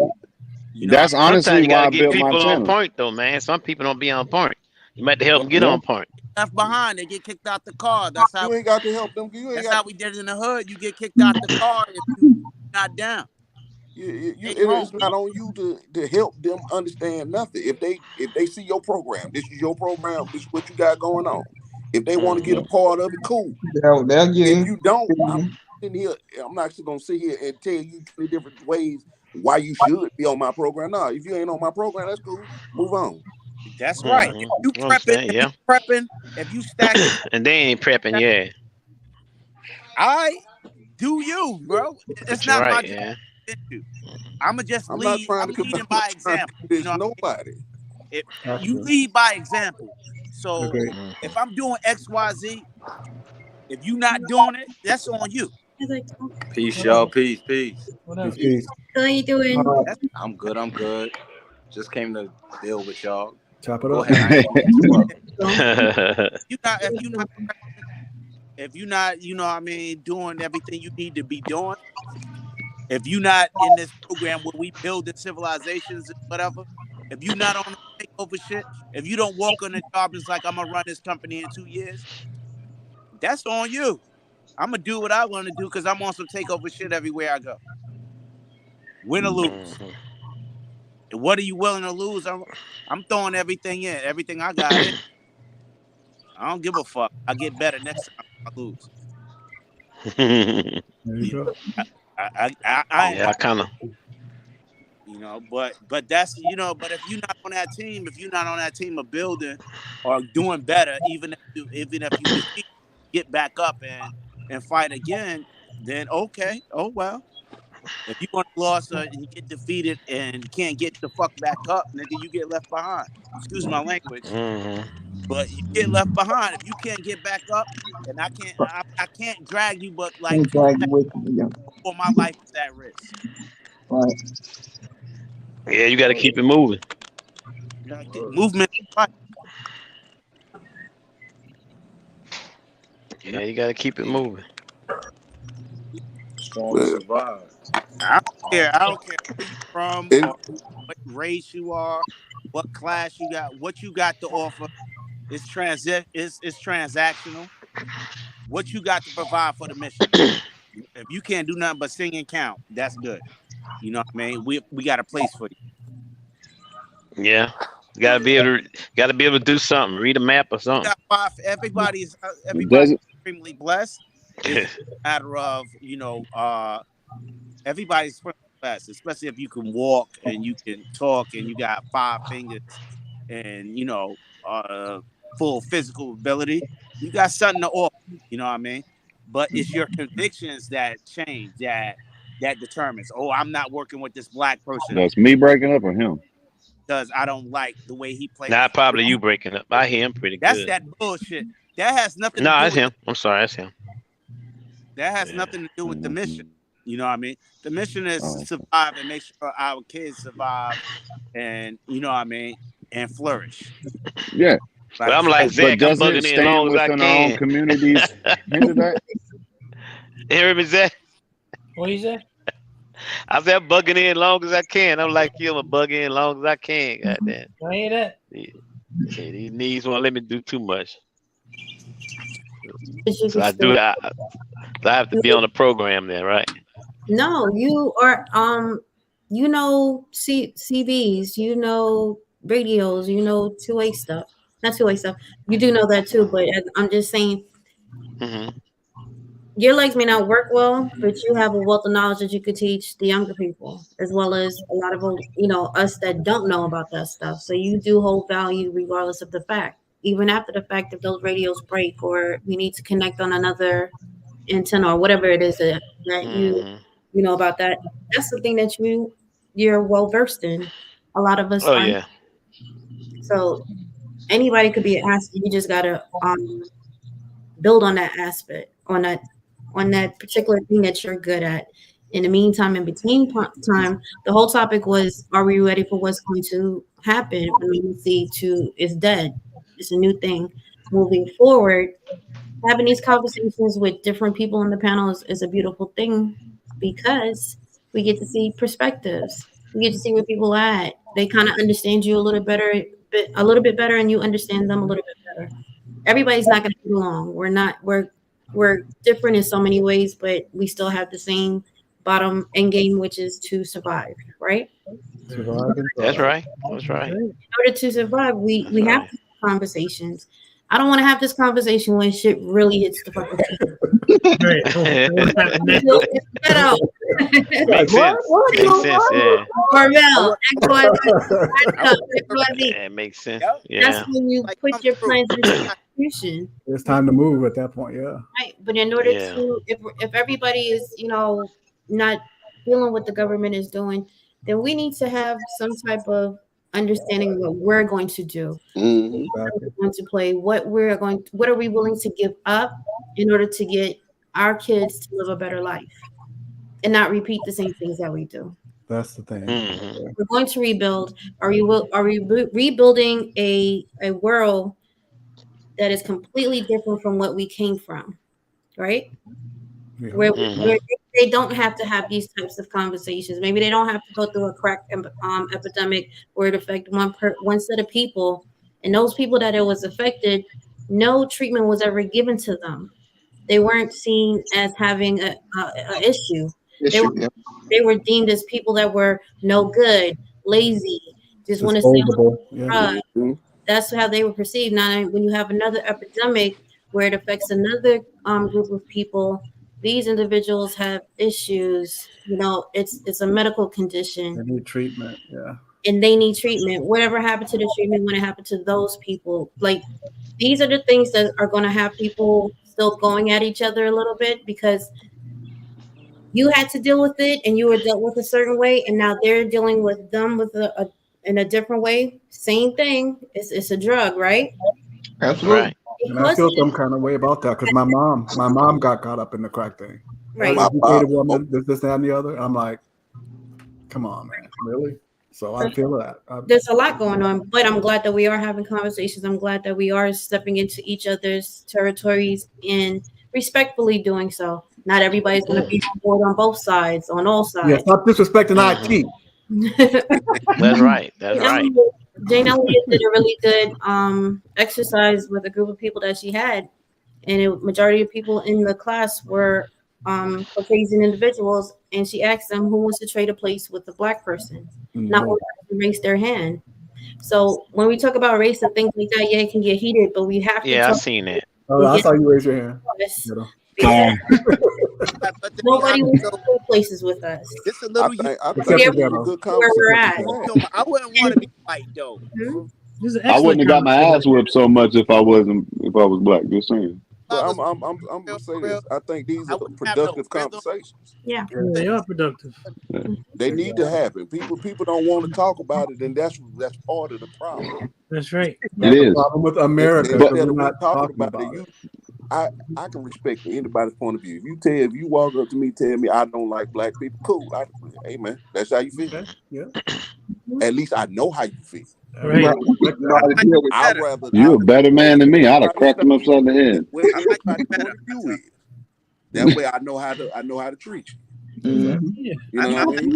honestly you gotta why I get built my people on channel. point, though, man. Some people don't be on point. You might have to help them get on point. Left behind, they get kicked out the car. That's how you ain't got to help them. How we did it in the hood. You get kicked out the car if you're not down. It's not on you to help them understand nothing. If they see your program, this is your program. This is what you got going on. If they want to get a part of it, cool. If you don't, I'm not just gonna sit here and tell you 20 different ways why you should be on my program. No, if you ain't on my program, that's cool. Move on. That's right. If you prepping, if you stacking, and they ain't prepping, I do you, bro. It's not my job. I'ma just lead. I'm leading by example. There's nobody. You lead by example. So if I'm doing XYZ, if you not doing it, that's on you. Peace, y'all. Peace. Peace. How you doing? I'm good. Just came to deal with y'all. Chop it Go up. ahead. If you not, you know what I mean, doing everything you need to be doing. If you not in this program where we building civilizations and whatever, if you not on the takeover shit, if you don't walk on the job, it's like I'm gonna run this company in 2 years. That's on you. I'm gonna do what I want to do because I'm on some takeover shit everywhere I go. Win or lose. And what are you willing to lose? I'm throwing everything in, everything I got in. I don't give a fuck. I get better next time I lose. There you go. I kind of. You know, but that's but if you're not on that team, of building or doing better, even if you defeat, get back up and fight again, then okay, oh well. If you want to lose and you get defeated and you can't get the fuck back up, nigga, you get left behind. Excuse my language, but you get left behind if you can't get back up. And I can't drag you, but like or my life is at risk. Right. Yeah, you got to keep it moving. Movement. Yeah, you got to keep it moving. Strong to survive. I don't care where you from or what race you are, what class you got, what you got to offer. It's transactional. What you got to provide for the mission. If you can't do nothing but sing and count, that's good. You know what I mean? We got a place for you. Yeah, you got to be able to do something. Read a map or something. Everybody's extremely blessed. It's a matter of everybody's blessed, especially if you can walk and you can talk and you got 5 fingers and full physical ability. You got something to offer. You know what I mean? But it's your convictions that change that determines. Oh, I'm not working with this black person That's me breaking up or him? because I don't like the way he plays. Nah, probably you breaking up. I hear him pretty That's good. that bullshit. That has nothing. No, to do it's with him. I'm sorry, that's him. That has nothing to do with the mission. You know what I mean? The mission is to survive and make sure our kids survive, and you know what I mean, and flourish. Yeah. But I'm like Zach. I'm bugging in as long as I can. Our own communities hinder that? You hear me, Zach? What you say? I said I'm bugging in as long as I can. I'm like you. I'm bugging in as long as I can. Goddamn. I hear that. These knees won't let me do too much. So I have to be on the program there, right? No, you are CBs, radios, 2A stuff. Not 2A stuff. You do know that too, but I'm just saying your legs may not work well, but you have a wealth of knowledge that you could teach the younger people, as well as a lot of us that don't know about that stuff. So you do hold value regardless of the fact. Even after the fact, if those radios break or we need to connect on another antenna or whatever it is that you know about that, that's the thing that you're well versed in. A lot of us aren't. Yeah. So anybody could be an asset. You just gotta build on that aspect, on that particular thing that you're good at. In the meantime, in between time, the whole topic was: are we ready for what's going to happen when Normalcy is dead? It's a new thing moving forward. Having these conversations with different people on the panel is a beautiful thing because we get to see perspectives. We get to see where people are at. They kind of understand you a little bit better, and you understand them a little bit better. Everybody's not going to get along. We're different in so many ways, but we still have the same bottom end game, which is to survive, right? Survive and That's thrive. right. That's right. In order to survive, we have to have conversations. I don't want to have this conversation when shit really hits the fucking Makes sense. Makes sense. Yeah. Marvel, It makes sense. Yeah. That's when you put your plans into execution. It's time to move at that point, yeah. Right, but in order to, if everybody is, not feeling what the government is doing, then we need to have some type of understanding what we're going to do, what we're going to play, what are we willing to give up in order to get our kids to live a better life and not repeat the same things that we do. That's the thing. We're going to rebuild. Are we rebuilding a world that is completely different from what we came from, right? Yeah. Where they don't have to have these types of conversations. Maybe they don't have to go through a crack epidemic where it affected one set of people, and those people that it was affected, no treatment was ever given to them. They weren't seen as having a issue. They were deemed as people that were no good, lazy, just want to stay. That's how they were perceived. Now, when you have another epidemic where it affects another group of people, these individuals have issues. You know, it's a medical condition. They need treatment. Yeah. And they need treatment. Whatever happened to the treatment when it happened to those people? Like, these are the things that are going to have people still going at each other a little bit, because you had to deal with it and you were dealt with a certain way, and now they're dealing with them with in a different way. Same thing. It's a drug, right? Absolutely. Right. And I feel some kind of way about that because my mom got caught up in the crack thing. Right. Educated woman, this, that, and the other. I'm like, come on, man, really? So I feel that. There's a lot going on, but I'm glad that we are having conversations. I'm glad that we are stepping into each other's territories and respectfully doing so. Not everybody's going to be on board on both sides, on all sides. Yeah, stop disrespecting IT. That's right. That's right. Jane Elliott did a really good exercise with a group of people that she had, and a majority of people in the class were Caucasian individuals, and she asked them who wants to trade a place with a black person. Not one person raised their hand. So when we talk about race and things like that, yeah, it can get heated, but we have to. Yeah, I seen it. Oh, I saw you raise your hand. Nobody wants to go places with us. It's a little. I think it's a good conversation. I wouldn't want to be white though. I wouldn't have got my ass whipped so much if I was black. Just saying. But I'm gonna say this. I think these are productive conversations. Yeah, they are productive. They need to happen. People don't want to talk about it, and that's part of the problem. That's right. It is. The problem with America. Instead We're of not talking talking about about it. I can respect anybody's point of view. If you walk up to me, tell me I don't like black people, cool. Hey man, that's how you feel. Yeah. At least I know how you feel. Right. I'd rather You're a better man than me. I'd have cracked him upside the head. I like my point of view is. That way I know how to treat you. Mm-hmm. Yeah. You know what I mean?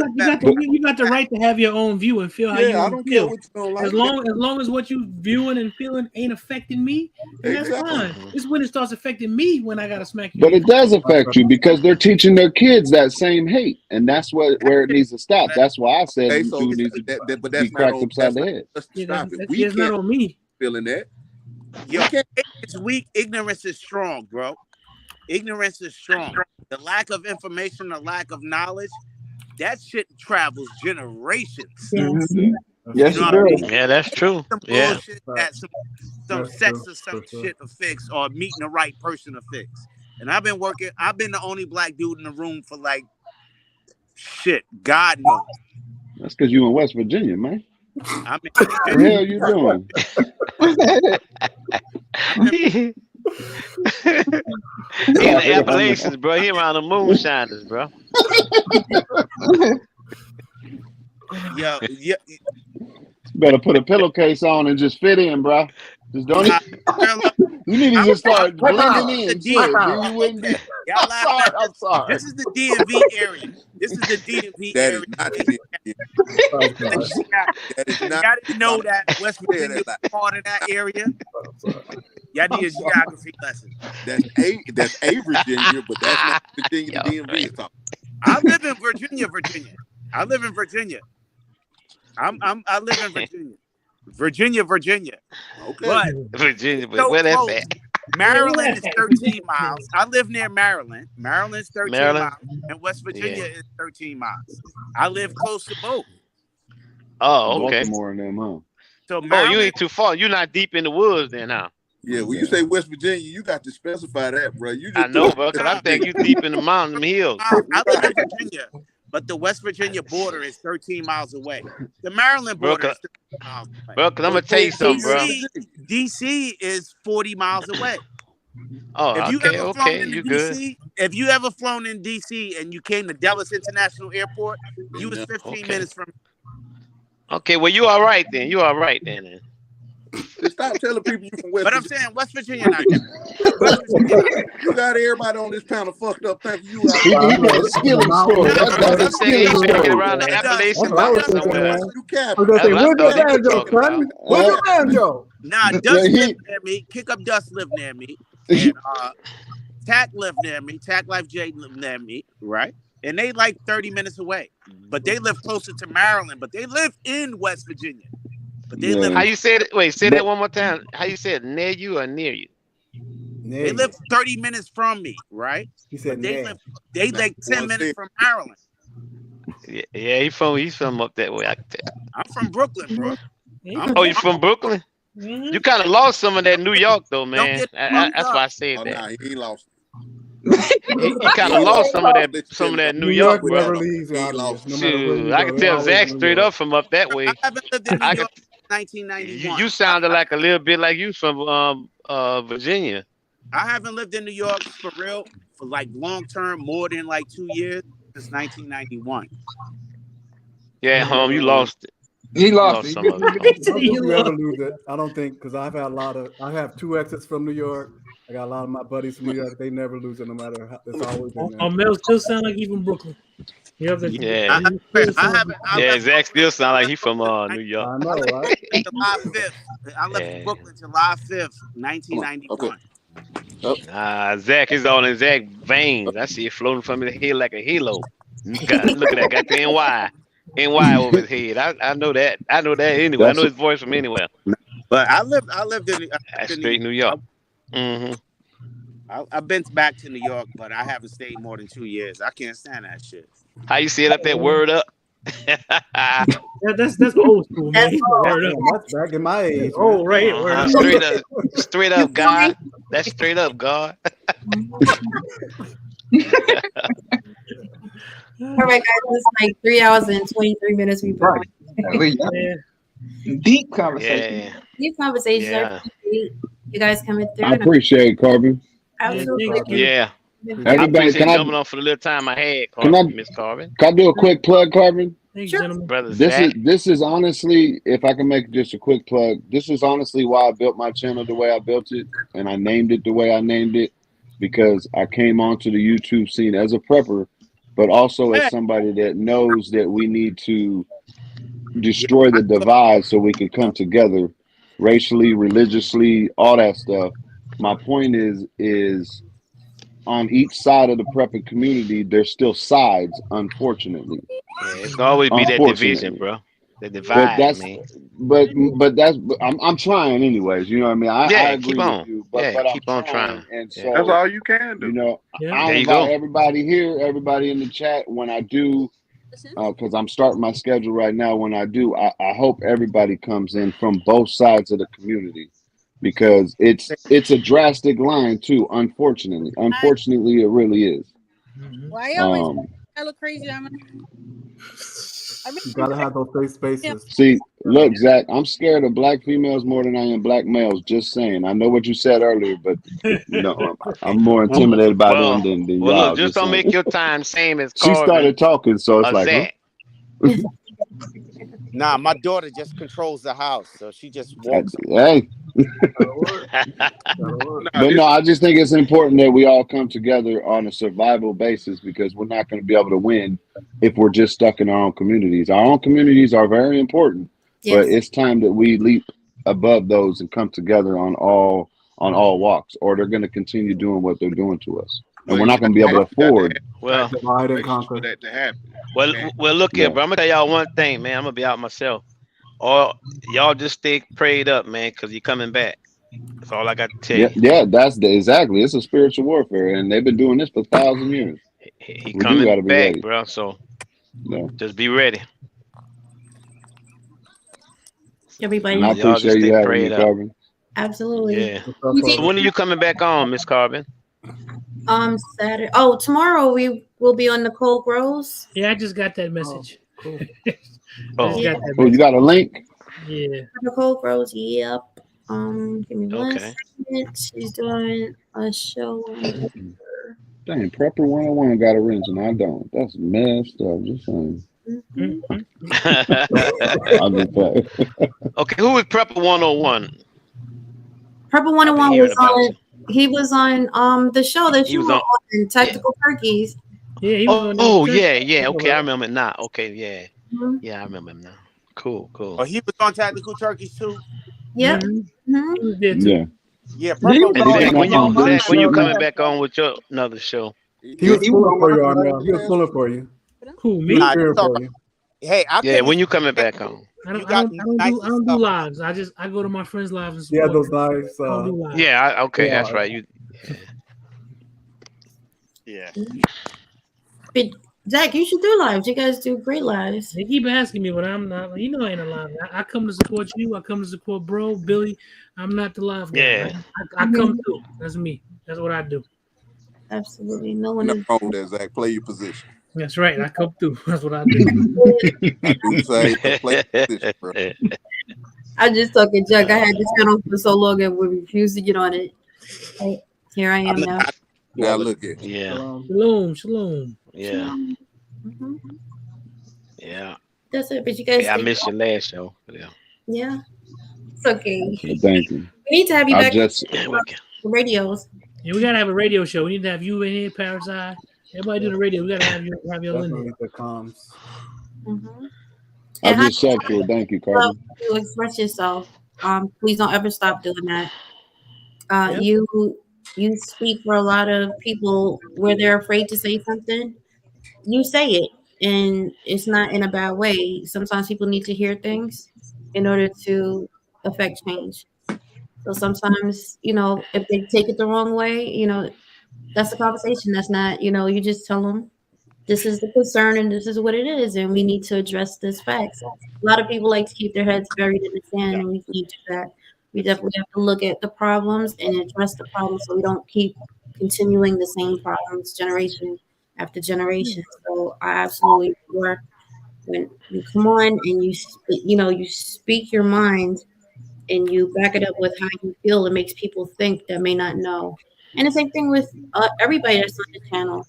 You got the right to have your own view and feel how you I don't feel. care what you don't like. As long as what you viewing and feeling ain't affecting me, that's fine. It's when it starts affecting me when I gotta smack you. But it does affect you because they're teaching their kids that same hate, and that's where it needs to stop. That's why I said dude needs to be cracked upside the head. That's not on me. Feeling that. Yo, it's weak. Ignorance is strong, bro. Ignorance is strong. The lack of information, the lack of knowledge, that shit travels generations. Yes, yes, it does. Yeah, that's true. Some Yeah, bullshit that some sex or some shit to fix, or meeting the right person to fix. And I've been the only black dude in the room for like shit. God knows. That's because you in West Virginia, man. I mean, what the hell you doing? He in the Appalachians, bro. He around the moonshiners, bro. Yeah. Better put a pillowcase on and just fit in, bro. Just don't. You need to just start blending in. You wouldn't be. I'm sorry. This is the DMV area. This is the DMV area. You gotta know that West Virginia is part of that area. Y'all need a geography lesson. That's a Virginia, but that's not Virginia. The DMV is talking. I live in Virginia. I live in Virginia. I live in Virginia. Okay. But Virginia, but where that's at? Maryland is 13 miles. I live near Maryland. Maryland's 13 miles, and West Virginia is 13 miles. I live close to both. Oh, okay. Baltimore and them, huh? So Maryland, you ain't too far. You're not deep in the woods then, huh? Yeah, when you say West Virginia, you got to specify that, bro. You just I know, bro, because I think you deep in the mountain hills. I live in Virginia, but the West Virginia border is 13 miles away. The Maryland border is 13 miles away. Bro, because I'm going to tell you something, bro. DC is 40 miles away. Oh, if you okay, ever flown into DC, if you ever flown in DC and you came to Dallas International Airport, you was 15 minutes from. Okay, well, you all right then. You all right then. Stop telling people you from West Virginia. But I'm saying West Virginia not there. You got everybody on this panel fucked up thinking you He got a skilling story. That's a skilling story. Get around the Appalachian Mountains somewhere. You cap. I was gonna say, where's your banjo, son? Where's your banjo? Nah, Dust lived near me. Kick Up Dust lived near me. And Tack lived near me. Tack Life J lived near me, right? And they like 30 minutes away. But they live closer to Maryland. But they live in West Virginia. But they live. How you said it? Wait, say that one more time. How you said near you or near you? They live 30 minutes from me, right? He said, they like 10 minutes from Maryland. Yeah, he's from up that way. I'm from Brooklyn, bro. Oh, you from Brooklyn? You kind of lost some of that New York, though, man. That's why I said that. Nah, he ain't lost. He kind of lost some of that New York, never brother. leaves out of this, no matter where Shoot, you I go, can they're tell always Zach New straight York. up from up that way. I haven't lived in New York since 1991. You sounded like a little bit like you from Virginia. I haven't lived in New York for real for like long term, more than like 2 years since 1991. Yeah, home, you lost it. He lost some of it. I don't think you ever lose it. I don't think, because I have 2 exes from New York. I got a lot of my buddies from New York. They never lose it, no matter how. It's always been there. Mel still sound like he from Brooklyn. Yeah, I Zach still sound like he from New York. I know, right? July 5th. I left Brooklyn July 5th, 1991. Zach is on his Zach veins. I see it floating from his head like a halo. Look at that. Got the NY over his head. I know that. I know that anyway. I know his voice from anywhere. But I lived in straight New York. Mm-hmm. I've been back to New York, but I haven't stayed more than 2 years. I can't stand that shit. How you set up that word up? That's old school, man. That's back in my age. Oh, right. Straight up, God. That's straight up, God. All right, guys, it's like 3 hours and 23 minutes. We've been deep conversation. Yeah. Deep conversation. Yeah. I appreciate you guys coming through. I appreciate it, Carbon. Absolutely. Yeah. Everybody, can I jumping on for the little time I had, Miss Carbon? Can I do a quick plug, Carbon? Sure. Brother This is honestly, if I can make just a quick plug, this is honestly why I built my channel the way I built it, and I named it the way I named it, because I came onto the YouTube scene as a prepper, but also as somebody that knows that we need to destroy the divide so we can come together racially, religiously, all that stuff. My point is on each side of the prepping community, there's still sides, unfortunately. Yeah, it's gonna always be that division, bro. The divide, I'm trying anyways. You know what I mean? I agree keep on. with you, but keep on trying. And so that's all you can do. You know, I invite everybody here, everybody in the chat. When I do, because I'm starting my schedule right now. When I do, I hope everybody comes in from both sides of the community, because it's a drastic line too. Unfortunately, it really is. Why you always I look crazy? You gotta have those safe spaces. See, look, Zach, I'm scared of black females more than I am black males. Just saying. I know what you said earlier, but I'm more intimidated by them than y'all. Look, just don't make your time same as She started talking, so it's like, Zach. Nah, my daughter just controls the house, so she just walks. Hey. But no, I just think it's important that we all come together on a survival basis, because we're not going to be able to win if we're just stuck in our own communities. Our own communities are very important, but it's time that we leap above those and come together on all walks, or they're going to continue doing what they're doing to us, and we're not going to be able to afford. Divide and conquer. That to happen. Well, look here, bro. I'm gonna tell y'all one thing, man. I'm gonna be out myself. Or y'all just stay prayed up, man, because you're coming back. That's all I got to tell you. Yeah, exactly. It's a spiritual warfare, and they've been doing this for 1,000 years. He coming back, ready, bro. So just be ready. Everybody, and I appreciate you having me, Carbon. Absolutely. Yeah. So when are you coming back on, Miss Carbon? Saturday. Oh, tomorrow we will be on Nicole Grows. Yeah, I just got that message. Cool. You got a link? Yeah. Nicole Grows. Yep. Give me one second. She's doing a show. Dang, Prepper 101 got a wrench and I don't. That's messed up. Just saying. Okay, who is Prepper 101? Prepper 101 was on. He was on the show that you were on, Tactical Turkeys. Yeah. He was yeah. Okay, I remember it now. Okay, yeah. Yeah, I remember him now. Cool. Oh, he was on Tactical Turkeys too. Yep. Yeah. Yeah. When you coming back on with your another show? He was pulling for you, Armel. He was pulling for you. Who, me? Hey, when you coming back on? I don't do lives. I go to my friends' lives. And those lives. Okay, that's right. Yeah. But Zach, you should do lives. You guys do great lives. They keep asking me, but I'm not. You know, I ain't alive. I come to support you. I come to support bro, Billy. I'm not the live guy. Yeah. I come through. That's me. That's what I do. Absolutely. No one Nothing is. wrong with that, Zach. Play your position. That's right. I come through. That's what I do. I do the same thing. Play your position, bro. I'm just talking junk. I had this channel for so long and we refused to get on it. Right. Here I am now. Now look at you. Yeah. Shalom, shalom. Yeah. Mhm. Yeah. That's it. But you guys, Yeah, I stay missed well. your last show. Yeah. Yeah, it's okay. Thank you. We need to have you I back just on the radios. Yeah, we gotta have a radio show. We need to have you in here, Parasite. Everybody do the radio. We gotta have you in Definitely there. the comms. Mm-hmm. I And how just sucked it. Thank you, Carmen. you express yourself. Please don't ever stop doing that. Yep. You speak for a lot of people where they're afraid to say something. You say it, and it's not in a bad way. Sometimes people need to hear things in order to affect change. So sometimes, if they take it the wrong way, that's a conversation. That's not, you just tell them this is the concern and this is what it is, and we need to address this facts. A lot of people like to keep their heads buried in the sand, and we can't do that. We definitely have to look at the problems and address the problems so we don't keep continuing the same problems generation after generation. So I absolutely agree. When you come on and you speak your mind and you back it up with how you feel, it makes people think that may not know. And the same thing with everybody that's on the channel.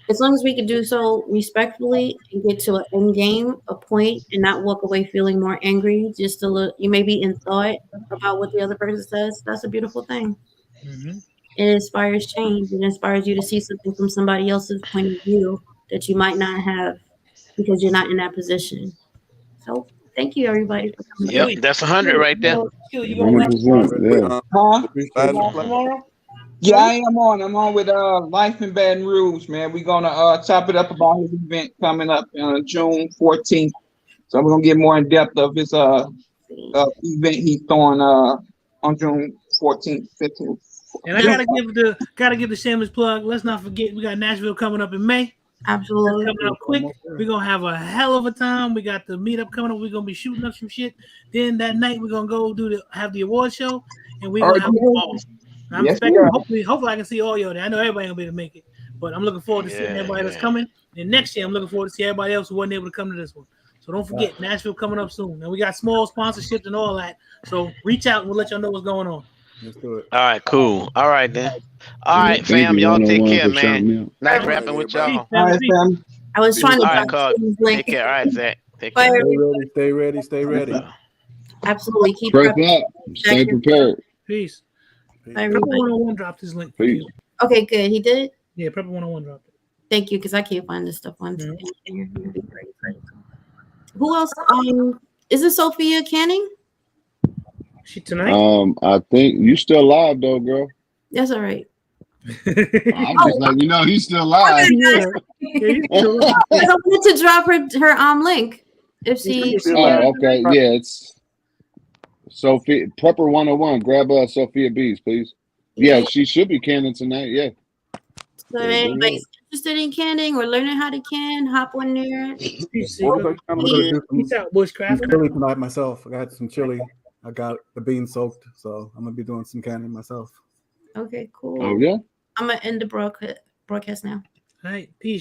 As long as we can do so respectfully and get to an end game, a point, and not walk away feeling more angry, just a little, you may be in thought about what the other person says. That's a beautiful thing. Mm-hmm. It inspires change. It inspires you to see something from somebody else's point of view that you might not have because you're not in that position. So thank you everybody for coming Yep. through. That's 100 right there. 100%. Yeah. Huh? Appreciate Glad to it. play. Yeah, I am on. I'm on with Life in Baton Rouge, man. We're gonna chop it up about his event coming up June 14th. So we're gonna get more in depth of his event he's throwing on June 14th, 15th. And I gotta give the shameless plug. Let's not forget we got Nashville coming up in May. Absolutely. That's coming up quick. We're gonna have a hell of a time. We got the meetup coming up. We're gonna be shooting up some shit. Then that night we're gonna go have the award show, and we're gonna have a ball. I'm expecting hopefully I can see all y'all there. I know everybody gonna be able to make it, but I'm looking forward to seeing everybody that's coming. And next year I'm looking forward to see everybody else who wasn't able to come to this one. So don't forget Nashville coming up soon. And we got small sponsorships and all that. So reach out and we'll let y'all know what's going on. Let's do it. All right, cool. All right then. All right, Thank fam. you, Y'all take 101 care, for shouting me man. out. Nice All right, rapping with everybody. y'all. All right, fam. I was trying to All right, drop cuz. Steve's link. Take care. All right, Zach. Take Bye, care. Stay everybody. ready, stay ready, stay ready. Absolutely. Keep Press prepping. up. Stay prepared. Peace. Bye, Prepper everybody. 101 dropped his link for Peace. you. Okay, good. He did? Yeah, Prepper 101 dropped it. Thank you, because I can't find this stuff on Mhm. here. Who else? Is it Sophia Canning? She tonight? I think you still live though, girl. That's all right. I'm just letting you know he's still live. Yeah, he's still alive. I wanted to drop her link. If she Oh, okay. Yeah, it's Sophia Prepper 101. Grab Sophia Bees, please. Yeah, she should be canning tonight. Yeah. So if anybody's interested in canning or learning how to can, hop on there. Peace, I'm gonna do Peace out, Bushcraft. some chili tonight myself. I got some chili. I got the beans soaked, so I'm gonna be doing some canning myself. Okay, cool. Oh yeah. I'm gonna end the broadcast now. All right, peace.